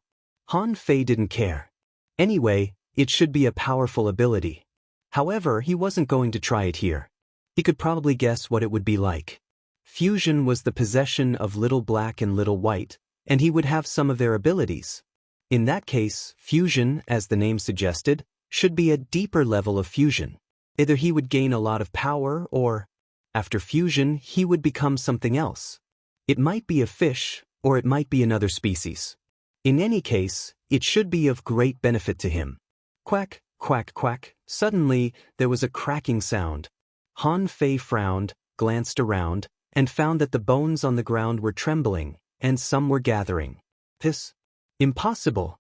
Han Fei didn't care. Anyway, it should be a powerful ability. However, he wasn't going to try it here. He could probably guess what it would be like. Fusion was the possession of Little Black and Little White, and he would have some of their abilities. In that case, fusion, as the name suggested, should be a deeper level of fusion. Either he would gain a lot of power or, after fusion, he would become something else. It might be a fish, or it might be another species. In any case, it should be of great benefit to him. Quack, quack, quack. Suddenly, there was a cracking sound. Han Fei frowned, glanced around, and found that the bones on the ground were trembling, and some were gathering. This? Impossible.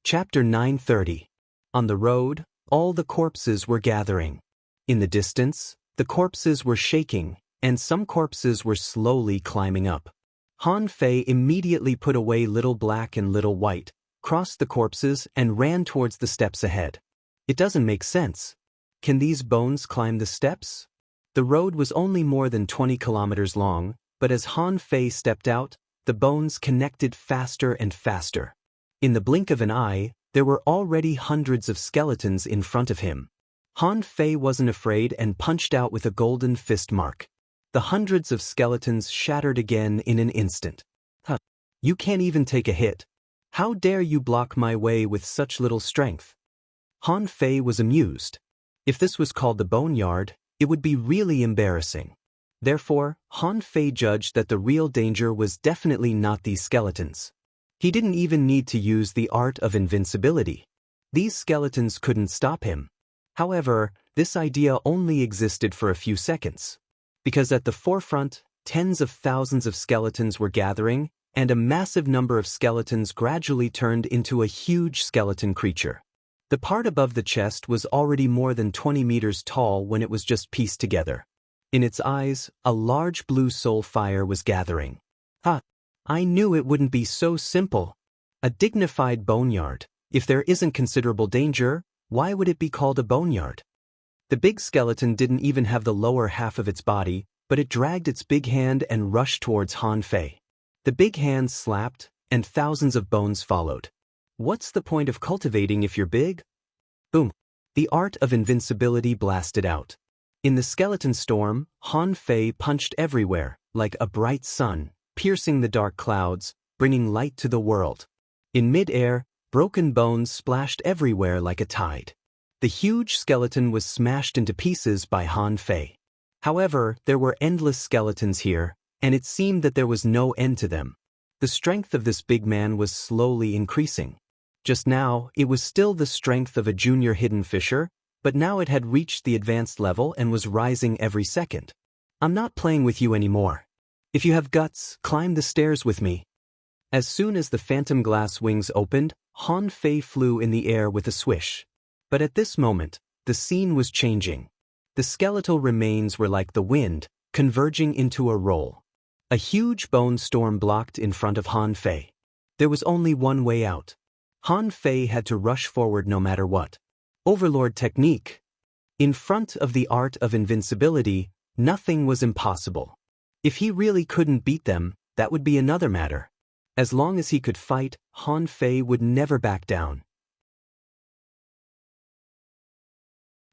Chapter 930. On the road, all the corpses were gathering. In the distance, the corpses were shaking, and some corpses were slowly climbing up. Han Fei immediately put away Little Black and Little White, crossed the corpses, and ran towards the steps ahead. It doesn't make sense. Can these bones climb the steps? The road was only more than 20 kilometers long, but as Han Fei stepped out, the bones connected faster and faster. In the blink of an eye, there were already hundreds of skeletons in front of him. Han Fei wasn't afraid and punched out with a golden fist mark. The hundreds of skeletons shattered again in an instant. You can't even take a hit. How dare you block my way with such little strength? Han Fei was amused. If this was called the boneyard, it would be really embarrassing. Therefore, Han Fei judged that the real danger was definitely not these skeletons. He didn't even need to use the art of invincibility. These skeletons couldn't stop him. However, this idea only existed for a few seconds. Because at the forefront, tens of thousands of skeletons were gathering, and a massive number of skeletons gradually turned into a huge skeleton creature. The part above the chest was already more than 20 meters tall when it was just pieced together. In its eyes, a large blue soul fire was gathering. I knew it wouldn't be so simple. A dignified boneyard. If there isn't considerable danger, why would it be called a boneyard? The big skeleton didn't even have the lower half of its body, but it dragged its big hand and rushed towards Han Fei. The big hand slapped, and thousands of bones followed. What's the point of cultivating if you're big? Boom. The art of invincibility blasted out. In the skeleton storm, Han Fei punched everywhere, like a bright sun, piercing the dark clouds, bringing light to the world. In mid-air, broken bones splashed everywhere like a tide. The huge skeleton was smashed into pieces by Han Fei. However, there were endless skeletons here, and it seemed that there was no end to them. The strength of this big man was slowly increasing. Just now, it was still the strength of a junior hidden fisher, but now it had reached the advanced level and was rising every second. I'm not playing with you anymore. If you have guts, climb the stairs with me. As soon as the phantom glass wings opened, Han Fei flew in the air with a swish. But at this moment, the scene was changing. The skeletal remains were like the wind, converging into a roll. A huge bone storm blocked in front of Han Fei. There was only one way out. Han Fei had to rush forward no matter what. Overlord technique. In front of the art of invincibility, nothing was impossible. If he really couldn't beat them, that would be another matter. As long as he could fight, Han Fei would never back down.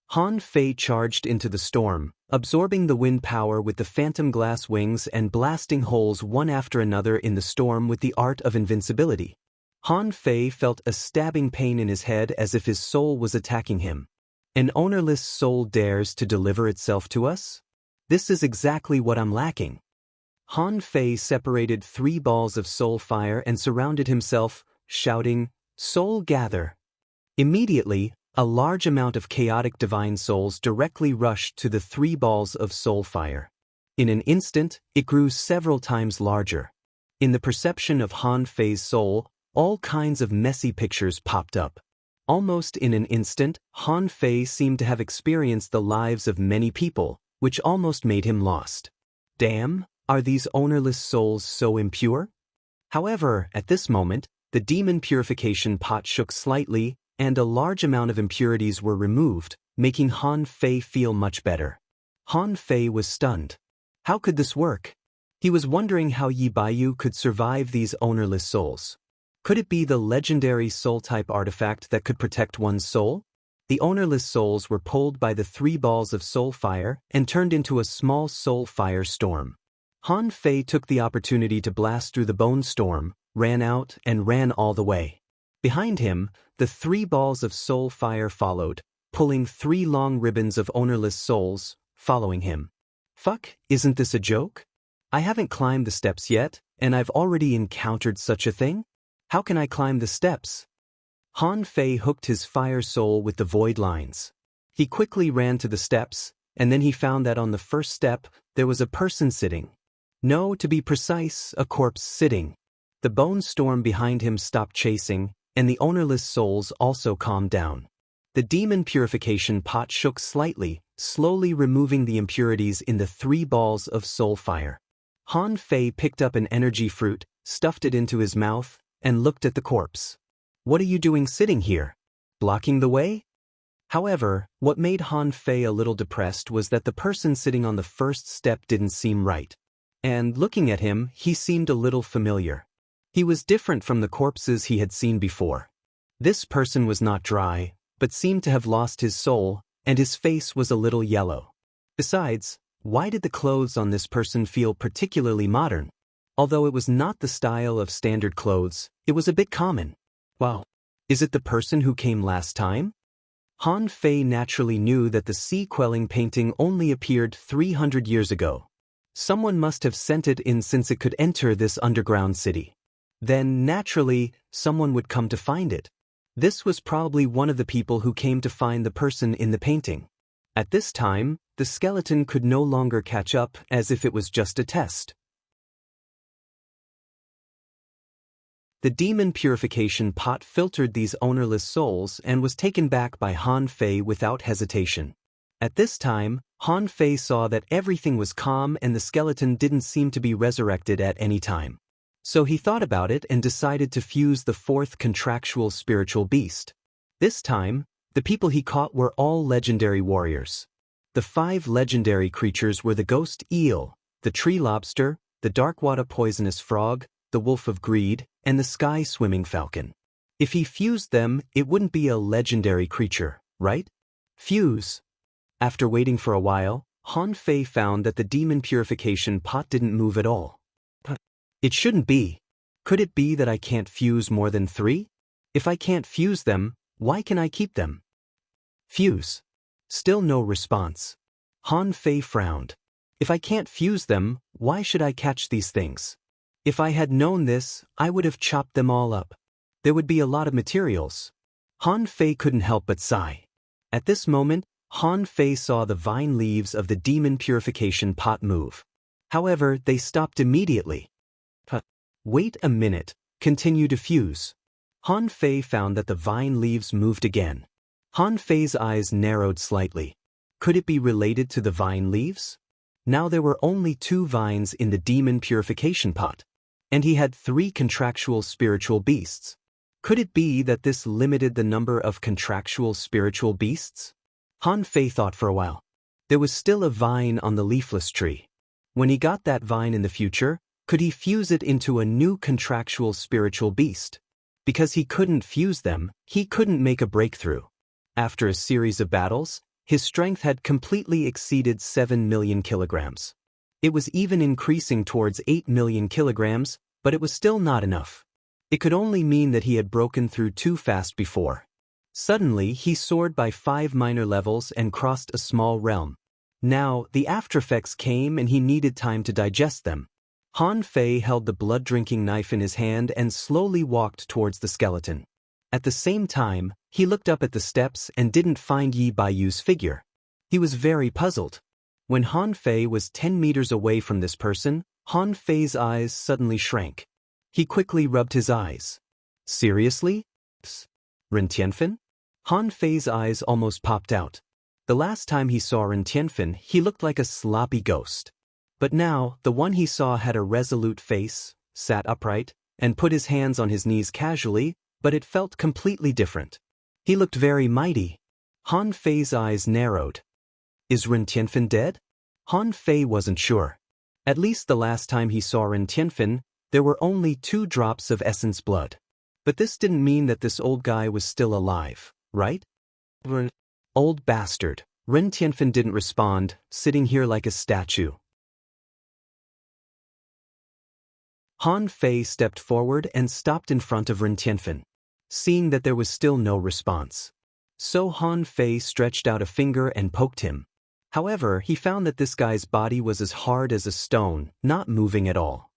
Han Fei charged into the storm, absorbing the wind power with the phantom glass wings and blasting holes one after another in the storm with the art of invincibility. Han Fei felt a stabbing pain in his head as if his soul was attacking him. An ownerless soul dares to deliver itself to us? This is exactly what I'm lacking. Han Fei separated 3 balls of soul fire and surrounded himself, shouting, "Soul gather!" Immediately, a large amount of chaotic divine souls directly rushed to the 3 balls of soul fire. In an instant, it grew several times larger. In the perception of Han Fei's soul, all kinds of messy pictures popped up. Almost in an instant, Han Fei seemed to have experienced the lives of many people, which almost made him lost. Damn, are these ownerless souls so impure? However, at this moment, the demon purification pot shook slightly, and a large amount of impurities were removed, making Han Fei feel much better. Han Fei was stunned. How could this work? He was wondering how Yi Baiyu could survive these ownerless souls. Could it be the legendary soul-type artifact that could protect one's soul? The ownerless souls were pulled by the 3 balls of soul fire and turned into a small soul fire storm. Han Fei took the opportunity to blast through the bone storm, ran out, and ran all the way. Behind him, the 3 balls of soul fire followed, pulling 3 long ribbons of ownerless souls, following him. Fuck, isn't this a joke? I haven't climbed the steps yet, and I've already encountered such a thing? How can I climb the steps? Han Fei hooked his fire soul with the void lines. He quickly ran to the steps, and then he found that on the first step, there was a person sitting. No, to be precise, a corpse sitting. The bone storm behind him stopped chasing, and the ownerless souls also calmed down. The demon purification pot shook slightly, slowly removing the impurities in the 3 balls of soul fire. Han Fei picked up an energy fruit, stuffed it into his mouth, and looked at the corpse. What are you doing sitting here? Blocking the way? However, what made Han Fei a little depressed was that the person sitting on the first step didn't seem right. And looking at him, he seemed a little familiar. He was different from the corpses he had seen before. This person was not dry, but seemed to have lost his soul, and his face was a little yellow. Besides, why did the clothes on this person feel particularly modern? Although it was not the style of standard clothes, it was a bit common. Wow, is it the person who came last time? Han Fei naturally knew that the sea quelling painting only appeared 300 years ago. Someone must have sent it in since it could enter this underground city. Then, naturally, someone would come to find it. This was probably one of the people who came to find the person in the painting. At this time, the skeleton could no longer catch up, as if it was just a test. The demon purification pot filtered these ownerless souls and was taken back by Han Fei without hesitation. At this time, Han Fei saw that everything was calm and the skeleton didn't seem to be resurrected at any time. So he thought about it and decided to fuse the fourth contractual spiritual beast. This time, the people he caught were all legendary warriors. The 5 legendary creatures were the ghost eel, the tree lobster, the darkwater poisonous frog, the wolf of greed, and the sky swimming falcon. If he fused them, it wouldn't be a legendary creature, right? Fuse. After waiting for a while, Han Fei found that the demon purification pot didn't move at all. It shouldn't be. Could it be that I can't fuse more than 3? If I can't fuse them, why can I keep them? Fuse. Still no response. Han Fei frowned. If I can't fuse them, why should I catch these things? If I had known this, I would have chopped them all up. There would be a lot of materials. Han Fei couldn't help but sigh. At this moment, Han Fei saw the vine leaves of the demon purification pot move. However, they stopped immediately. Wait a minute, continue to fuse. Han Fei found that the vine leaves moved again. Han Fei's eyes narrowed slightly. Could it be related to the vine leaves? Now there were only 2 vines in the demon purification pot, and he had 3 contractual spiritual beasts. Could it be that this limited the number of contractual spiritual beasts? Han Fei thought for a while. There was still a vine on the leafless tree. When he got that vine in the future, could he fuse it into a new contractual spiritual beast? Because he couldn't fuse them, he couldn't make a breakthrough. After a series of battles, his strength had completely exceeded 7 million kilograms. It was even increasing towards 8 million kilograms, but it was still not enough. It could only mean that he had broken through too fast before. Suddenly, he soared by 5 minor levels and crossed a small realm. Now, the aftereffects came and he needed time to digest them. Han Fei held the blood-drinking knife in his hand and slowly walked towards the skeleton. At the same time, he looked up at the steps and didn't find Yi Baiyu's figure. He was very puzzled. When Han Fei was 10 meters away from this person, Han Fei's eyes suddenly shrank. He quickly rubbed his eyes. Seriously? Ren Tianfen? Han Fei's eyes almost popped out. The last time he saw Ren Tianfen, he looked like a sloppy ghost. But now, the one he saw had a resolute face, sat upright, and put his hands on his knees casually, but it felt completely different. He looked very mighty. Han Fei's eyes narrowed. Is Ren Tianfen dead? Han Fei wasn't sure. At least the last time he saw Ren Tianfen, there were only 2 drops of essence blood. But this didn't mean that this old guy was still alive, right? Old bastard. Ren Tianfen didn't respond, sitting here like a statue. Han Fei stepped forward and stopped in front of Ren Tianfen, seeing that there was still no response. So Han Fei stretched out a finger and poked him. However, he found that this guy's body was as hard as a stone, not moving at all.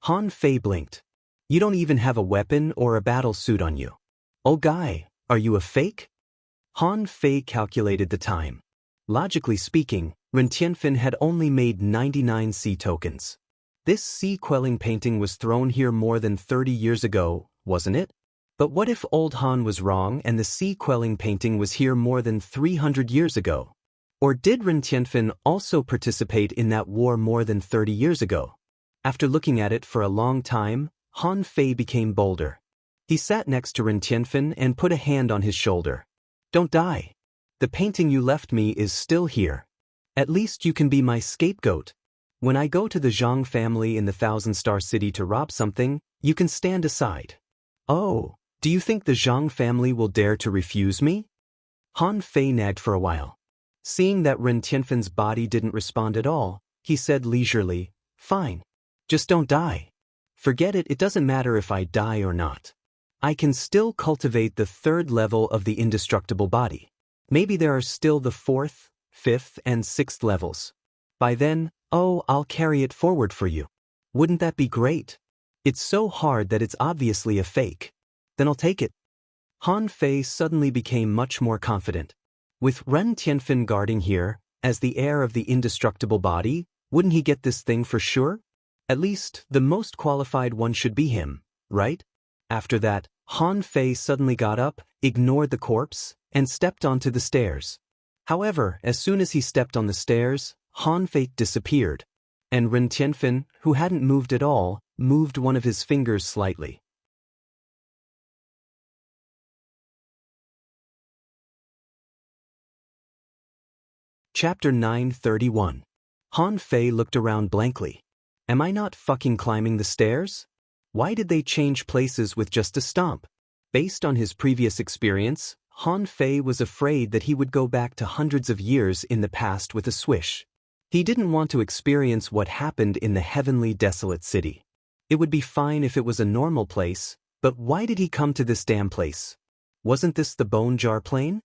Han Fei blinked. You don't even have a weapon or a battle suit on you. Oh guy, are you a fake? Han Fei calculated the time. Logically speaking, Ren Tianfen had only made 99 sea tokens. This sea-quelling painting was thrown here more than 30 years ago, wasn't it? But what if old Han was wrong and the sea-quelling painting was here more than 300 years ago? Or did Ren Tianfen also participate in that war more than 30 years ago? After looking at it for a long time, Han Fei became bolder. He sat next to Ren Tianfen and put a hand on his shoulder. Don't die. The painting you left me is still here. At least you can be my scapegoat. When I go to the Zhang family in the Thousand-Star City to rob something, you can stand aside. Oh, do you think the Zhang family will dare to refuse me? Han Fei nagged for a while. Seeing that Ren Tianfen's body didn't respond at all, he said leisurely, Fine. Just don't die. Forget it, it doesn't matter if I die or not. I can still cultivate the 3rd level of the indestructible body. Maybe there are still the 4th, 5th, and 6th levels. By then, Oh, I'll carry it forward for you. Wouldn't that be great? It's so hard that it's obviously a fake. Then I'll take it. Han Fei suddenly became much more confident. With Ren Tianfen guarding here, as the heir of the indestructible body, wouldn't he get this thing for sure? At least, the most qualified one should be him, right? After that, Han Fei suddenly got up, ignored the corpse, and stepped onto the stairs. However, as soon as he stepped on the stairs, Han Fei disappeared, and Ren Tianfen, who hadn't moved at all, moved one of his fingers slightly. Chapter 931. Han Fei looked around blankly. Am I not fucking climbing the stairs? Why did they change places with just a stomp? Based on his previous experience, Han Fei was afraid that he would go back to hundreds of years in the past with a swish. He didn't want to experience what happened in the heavenly desolate city. It would be fine if it was a normal place, but why did he come to this damn place? Wasn't this the Bone Jar Plain?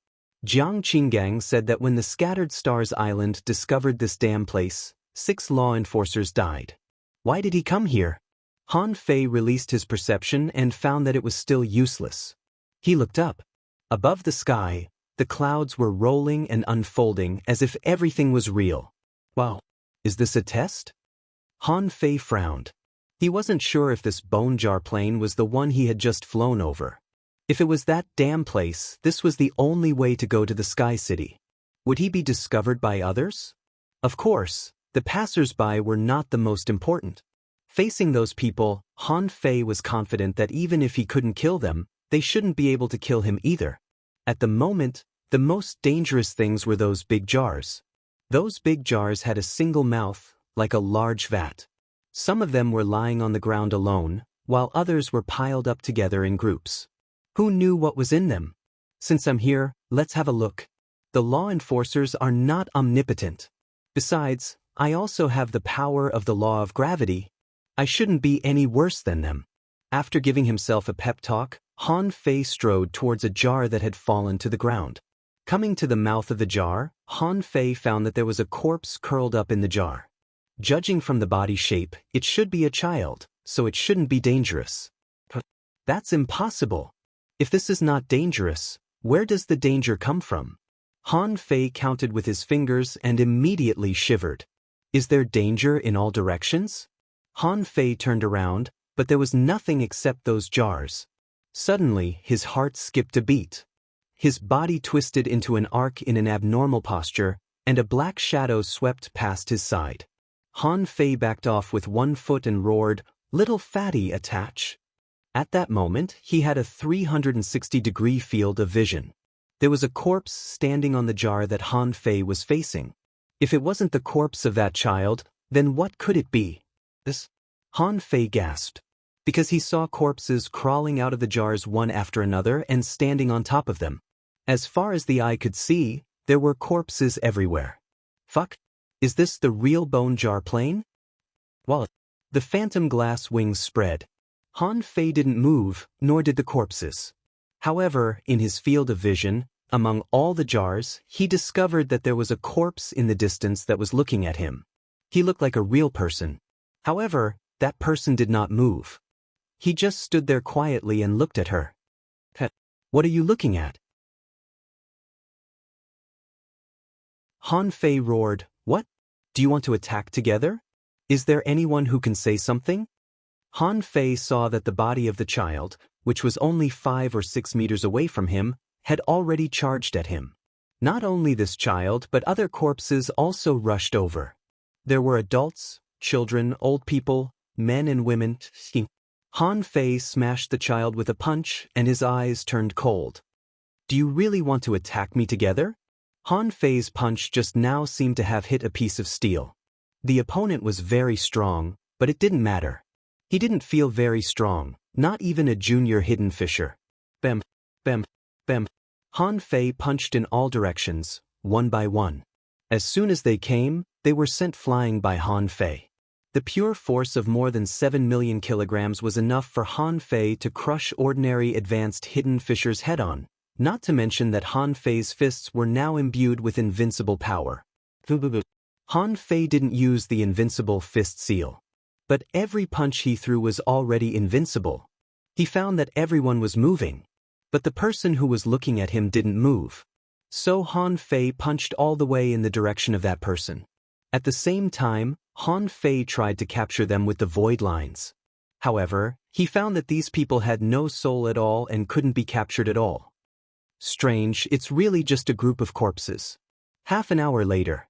Jiang Qinggang said that when the Scattered Stars Island discovered this damn place, 6 law enforcers died. Why did he come here? Han Fei released his perception and found that it was still useless. He looked up. Above the sky, the clouds were rolling and unfolding as if everything was real. Wow, is this a test? Han Fei frowned. He wasn't sure if this Bone Jar Plain was the one he had just flown over. If it was that damn place, this was the only way to go to the Sky City. Would he be discovered by others? Of course, the passers-by were not the most important. Facing those people, Han Fei was confident that even if he couldn't kill them, they shouldn't be able to kill him either. At the moment, the most dangerous things were those big jars. Those big jars had a single mouth, like a large vat. Some of them were lying on the ground alone, while others were piled up together in groups. Who knew what was in them? Since I'm here, let's have a look. The law enforcers are not omnipotent. Besides, I also have the power of the law of gravity. I shouldn't be any worse than them. After giving himself a pep talk, Han Fei strode towards a jar that had fallen to the ground. Coming to the mouth of the jar, Han Fei found that there was a corpse curled up in the jar. Judging from the body shape, it should be a child, so it shouldn't be dangerous. But that's impossible. If this is not dangerous, where does the danger come from? Han Fei counted with his fingers and immediately shivered. Is there danger in all directions? Han Fei turned around, but there was nothing except those jars. Suddenly, his heart skipped a beat. His body twisted into an arc in an abnormal posture, and a black shadow swept past his side. Han Fei backed off with one foot and roared, "Little fatty, attach." At that moment, he had a 360-degree field of vision. There was a corpse standing on the jar that Han Fei was facing. If it wasn't the corpse of that child, then what could it be? This? Han Fei gasped, because he saw corpses crawling out of the jars one after another and standing on top of them. As far as the eye could see, there were corpses everywhere. Fuck? Is this the real Bone Jar Plain? Well, the phantom glass wings spread. Han Fei didn't move, nor did the corpses. However, in his field of vision, among all the jars, he discovered that there was a corpse in the distance that was looking at him. He looked like a real person. However, that person did not move. He just stood there quietly and looked at her. What are you looking at? Han Fei roared, "What? Do you want to attack together? Is there anyone who can say something?" Han Fei saw that the body of the child, which was only 5 or 6 meters away from him, had already charged at him. Not only this child but other corpses also rushed over. There were adults, children, old people, men and women. Han Fei smashed the child with a punch and his eyes turned cold. "Do you really want to attack me together?" Han Fei's punch just now seemed to have hit a piece of steel. The opponent was very strong, but it didn't matter. He didn't feel very strong, not even a junior hidden fisher. Bam, bam, bam. Han Fei punched in all directions, one by one. As soon as they came, they were sent flying by Han Fei. The pure force of more than 7 million kilograms was enough for Han Fei to crush ordinary advanced hidden fishers head-on, not to mention that Han Fei's fists were now imbued with invincible power. Han Fei didn't use the invincible fist seal. But every punch he threw was already invincible. He found that everyone was moving. But the person who was looking at him didn't move. So Han Fei punched all the way in the direction of that person. At the same time, Han Fei tried to capture them with the void lines. However, he found that these people had no soul at all and couldn't be captured at all. Strange, it's really just a group of corpses. Half an hour later,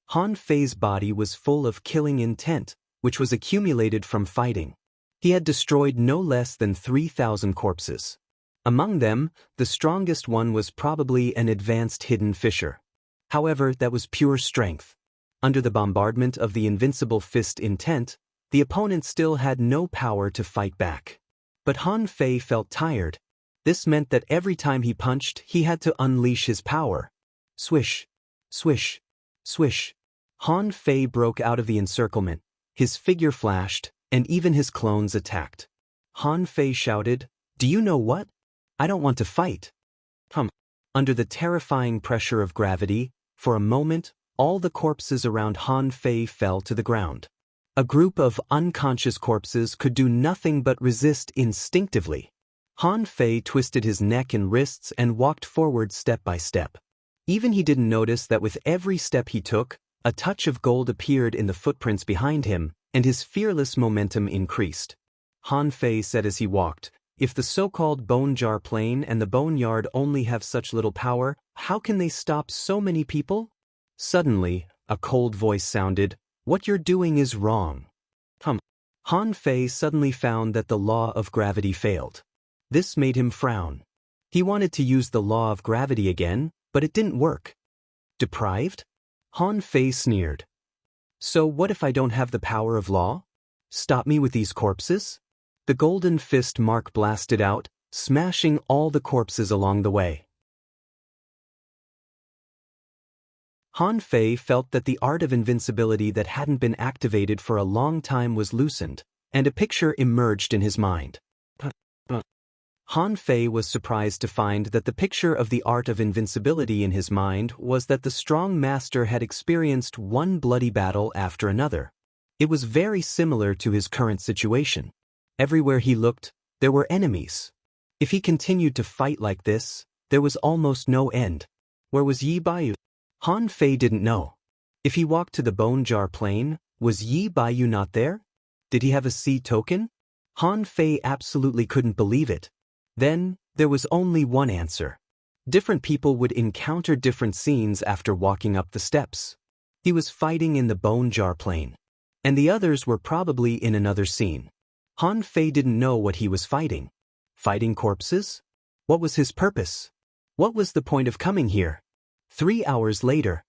Han Fei's body was full of killing intent, which was accumulated from fighting. He had destroyed no less than 3,000 corpses. Among them, the strongest one was probably an advanced hidden fisher. However, that was pure strength. Under the bombardment of the invincible fist intent, the opponent still had no power to fight back. But Han Fei felt tired. This meant that every time he punched, he had to unleash his power. Swish, swish, swish. Han Fei broke out of the encirclement, his figure flashed, and even his clones attacked. Han Fei shouted, "Do you know what? I don't want to fight." Under the terrifying pressure of gravity, for a moment, all the corpses around Han Fei fell to the ground. A group of unconscious corpses could do nothing but resist instinctively. Han Fei twisted his neck and wrists and walked forward step by step. Even he didn't notice that with every step he took, a touch of gold appeared in the footprints behind him, and his fearless momentum increased. Han Fei said as he walked, "If the so-called bone jar plane and the boneyard only have such little power, how can they stop so many people?" Suddenly, a cold voice sounded, "What you're doing is wrong." Han Fei suddenly found that the law of gravity failed. This made him frown. He wanted to use the law of gravity again, but it didn't work. Deprived? Han Fei sneered. "So what if I don't have the power of law? Stop me with these corpses?" The golden fist mark blasted out, smashing all the corpses along the way. Han Fei felt that the art of invincibility that hadn't been activated for a long time was loosened, and a picture emerged in his mind. Han Fei was surprised to find that the picture of the art of invincibility in his mind was that the strong master had experienced one bloody battle after another. It was very similar to his current situation. Everywhere he looked, there were enemies. If he continued to fight like this, there was almost no end. Where was Yi Baiyu? Han Fei didn't know. If he walked to the bone jar plane, was Yi Baiyu not there? Did he have a C token? Han Fei absolutely couldn't believe it. Then, there was only one answer. Different people would encounter different scenes after walking up the steps. He was fighting in the bone jar plane. And the others were probably in another scene. Han Fei didn't know what he was fighting. Fighting corpses? What was his purpose? What was the point of coming here? 3 hours later,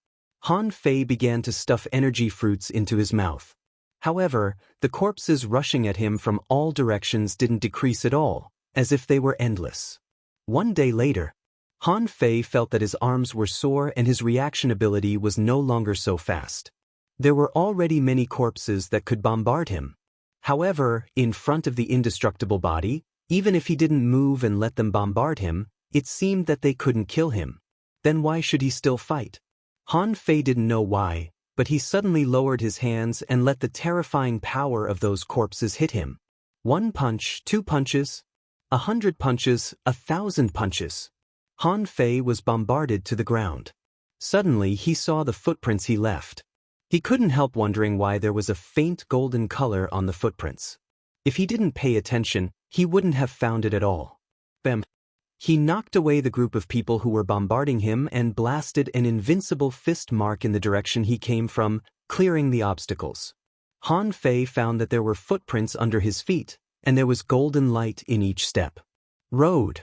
Han Fei began to stuff energy fruits into his mouth. However, the corpses rushing at him from all directions didn't decrease at all, as if they were endless. 1 day later, Han Fei felt that his arms were sore and his reaction ability was no longer so fast. There were already many corpses that could bombard him. However, in front of the indestructible body, even if he didn't move and let them bombard him, it seemed that they couldn't kill him. Then why should he still fight? Han Fei didn't know why, but he suddenly lowered his hands and let the terrifying power of those corpses hit him. 1 punch, 2 punches, 100 punches, 1,000 punches. Han Fei was bombarded to the ground. Suddenly he saw the footprints he left. He couldn't help wondering why there was a faint golden color on the footprints. If he didn't pay attention, he wouldn't have found it at all. Bam! He knocked away the group of people who were bombarding him and blasted an invincible fist mark in the direction he came from, clearing the obstacles. Han Fei found that there were footprints under his feet, and there was golden light in each step. Road.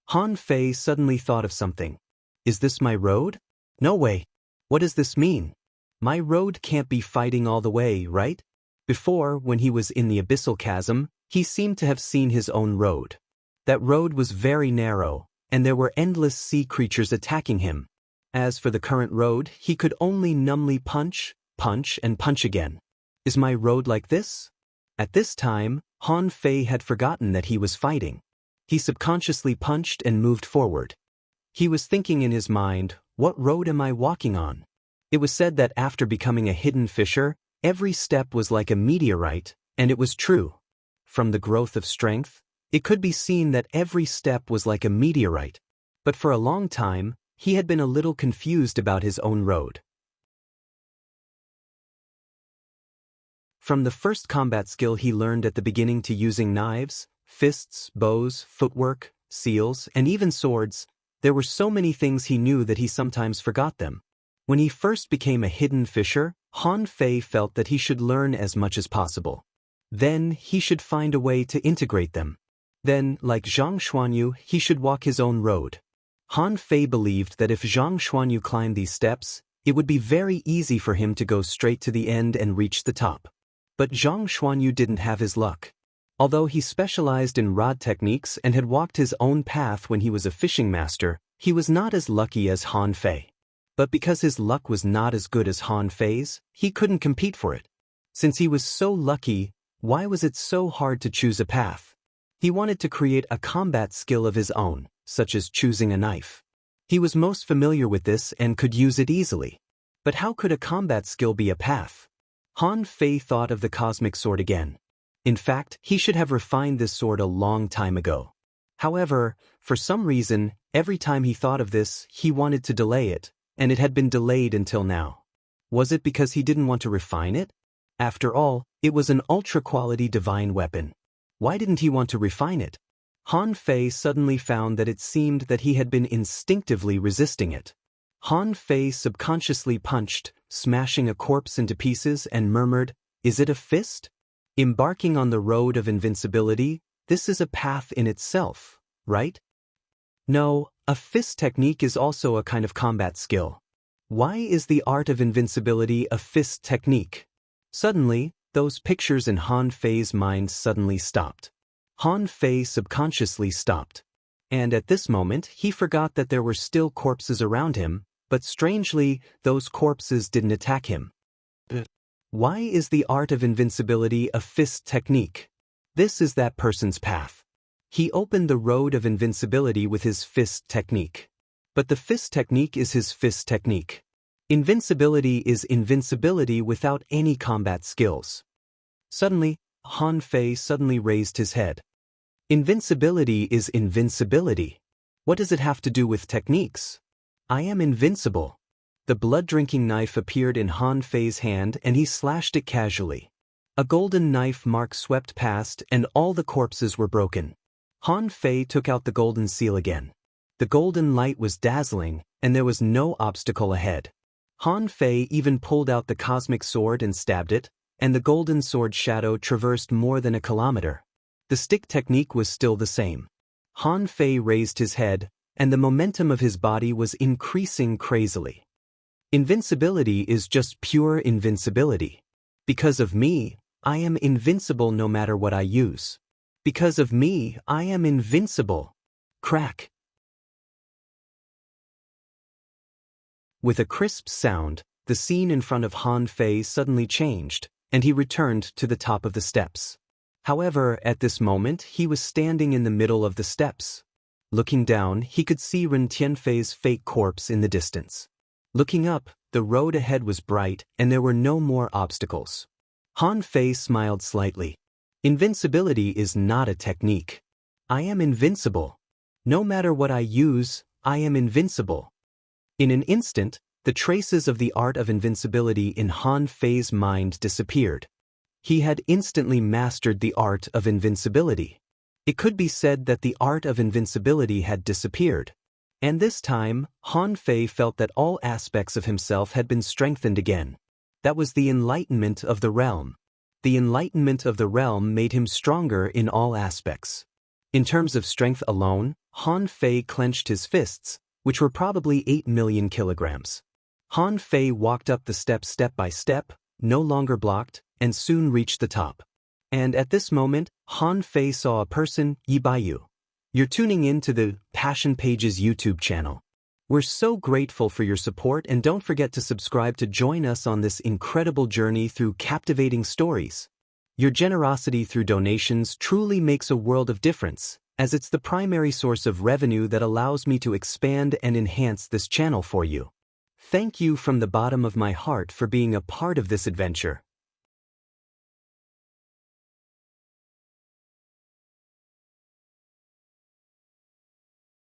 Han Fei suddenly thought of something. Is this my road? No way. What does this mean? My road can't be fighting all the way, right? Before, when he was in the abyssal chasm, he seemed to have seen his own road. That road was very narrow, and there were endless sea creatures attacking him. As for the current road, he could only numbly punch, punch, and punch again. Is my road like this? At this time, Han Fei had forgotten that he was fighting. He subconsciously punched and moved forward. He was thinking in his mind, what road am I walking on? It was said that after becoming a hidden fisher, every step was like a meteorite, and it was true. From the growth of strength, it could be seen that every step was like a meteorite. But for a long time, he had been a little confused about his own road. From the first combat skill he learned at the beginning to using knives, fists, bows, footwork, seals, and even swords, there were so many things he knew that he sometimes forgot them. When he first became a hidden fisher, Han Fei felt that he should learn as much as possible. Then he should find a way to integrate them. Then, like Zhang Xuanyu, he should walk his own road. Han Fei believed that if Zhang Xuanyu climbed these steps, it would be very easy for him to go straight to the end and reach the top. But Zhang Xuanyu didn't have his luck. Although he specialized in rod techniques and had walked his own path when he was a fishing master, he was not as lucky as Han Fei. But because his luck was not as good as Han Fei's, he couldn't compete for it. Since he was so lucky, why was it so hard to choose a path? He wanted to create a combat skill of his own, such as choosing a knife. He was most familiar with this and could use it easily. But how could a combat skill be a path? Han Fei thought of the cosmic sword again. In fact, he should have refined this sword a long time ago. However, for some reason, every time he thought of this, he wanted to delay it, and it had been delayed until now. Was it because he didn't want to refine it? After all, it was an ultra-quality divine weapon. Why didn't he want to refine it? Han Fei suddenly found that it seemed that he had been instinctively resisting it. Han Fei subconsciously punched, smashing a corpse into pieces, and murmured, "Is it a fist? Embarking on the road of invincibility, this is a path in itself, right?" No, a fist technique is also a kind of combat skill. Why is the art of invincibility a fist technique? Suddenly, those pictures in Han Fei's mind suddenly stopped. Han Fei subconsciously stopped. And at this moment, he forgot that there were still corpses around him, but strangely, those corpses didn't attack him. Why is the art of invincibility a fist technique? This is that person's path. He opened the road of invincibility with his fist technique. But the fist technique is his fist technique. Invincibility is invincibility without any combat skills. Suddenly, Han Fei suddenly raised his head. Invincibility is invincibility. What does it have to do with techniques? I am invincible. The blood-drinking knife appeared in Han Fei's hand and he slashed it casually. A golden knife mark swept past and all the corpses were broken. Han Fei took out the golden seal again. The golden light was dazzling and there was no obstacle ahead. Han Fei even pulled out the cosmic sword and stabbed it, and the golden sword shadow traversed more than a kilometer. The stick technique was still the same. Han Fei raised his head, and the momentum of his body was increasing crazily. Invincibility is just pure invincibility. Because of me, I am invincible no matter what I use. Because of me, I am invincible. Crack. With a crisp sound, the scene in front of Han Fei suddenly changed, and he returned to the top of the steps. However, at this moment, he was standing in the middle of the steps. Looking down, he could see Ren Tianfei's fake corpse in the distance. Looking up, the road ahead was bright, and there were no more obstacles. Han Fei smiled slightly. Invincibility is not a technique. I am invincible. No matter what I use, I am invincible. In an instant, the traces of the art of invincibility in Han Fei's mind disappeared. He had instantly mastered the art of invincibility. It could be said that the art of invincibility had disappeared. And this time, Han Fei felt that all aspects of himself had been strengthened again. That was the enlightenment of the realm. The enlightenment of the realm made him stronger in all aspects. In terms of strength alone, Han Fei clenched his fists, which were probably 8 million kilograms. Han Fei walked up the steps step by step, no longer blocked, and soon reached the top. And at this moment, Han Fei saw a person, Yi Baiyu. You're tuning in to the Passion Pages YouTube channel. We're so grateful for your support, and don't forget to subscribe to join us on this incredible journey through captivating stories. Your generosity through donations truly makes a world of difference, as it's the primary source of revenue that allows me to expand and enhance this channel for you. Thank you from the bottom of my heart for being a part of this adventure.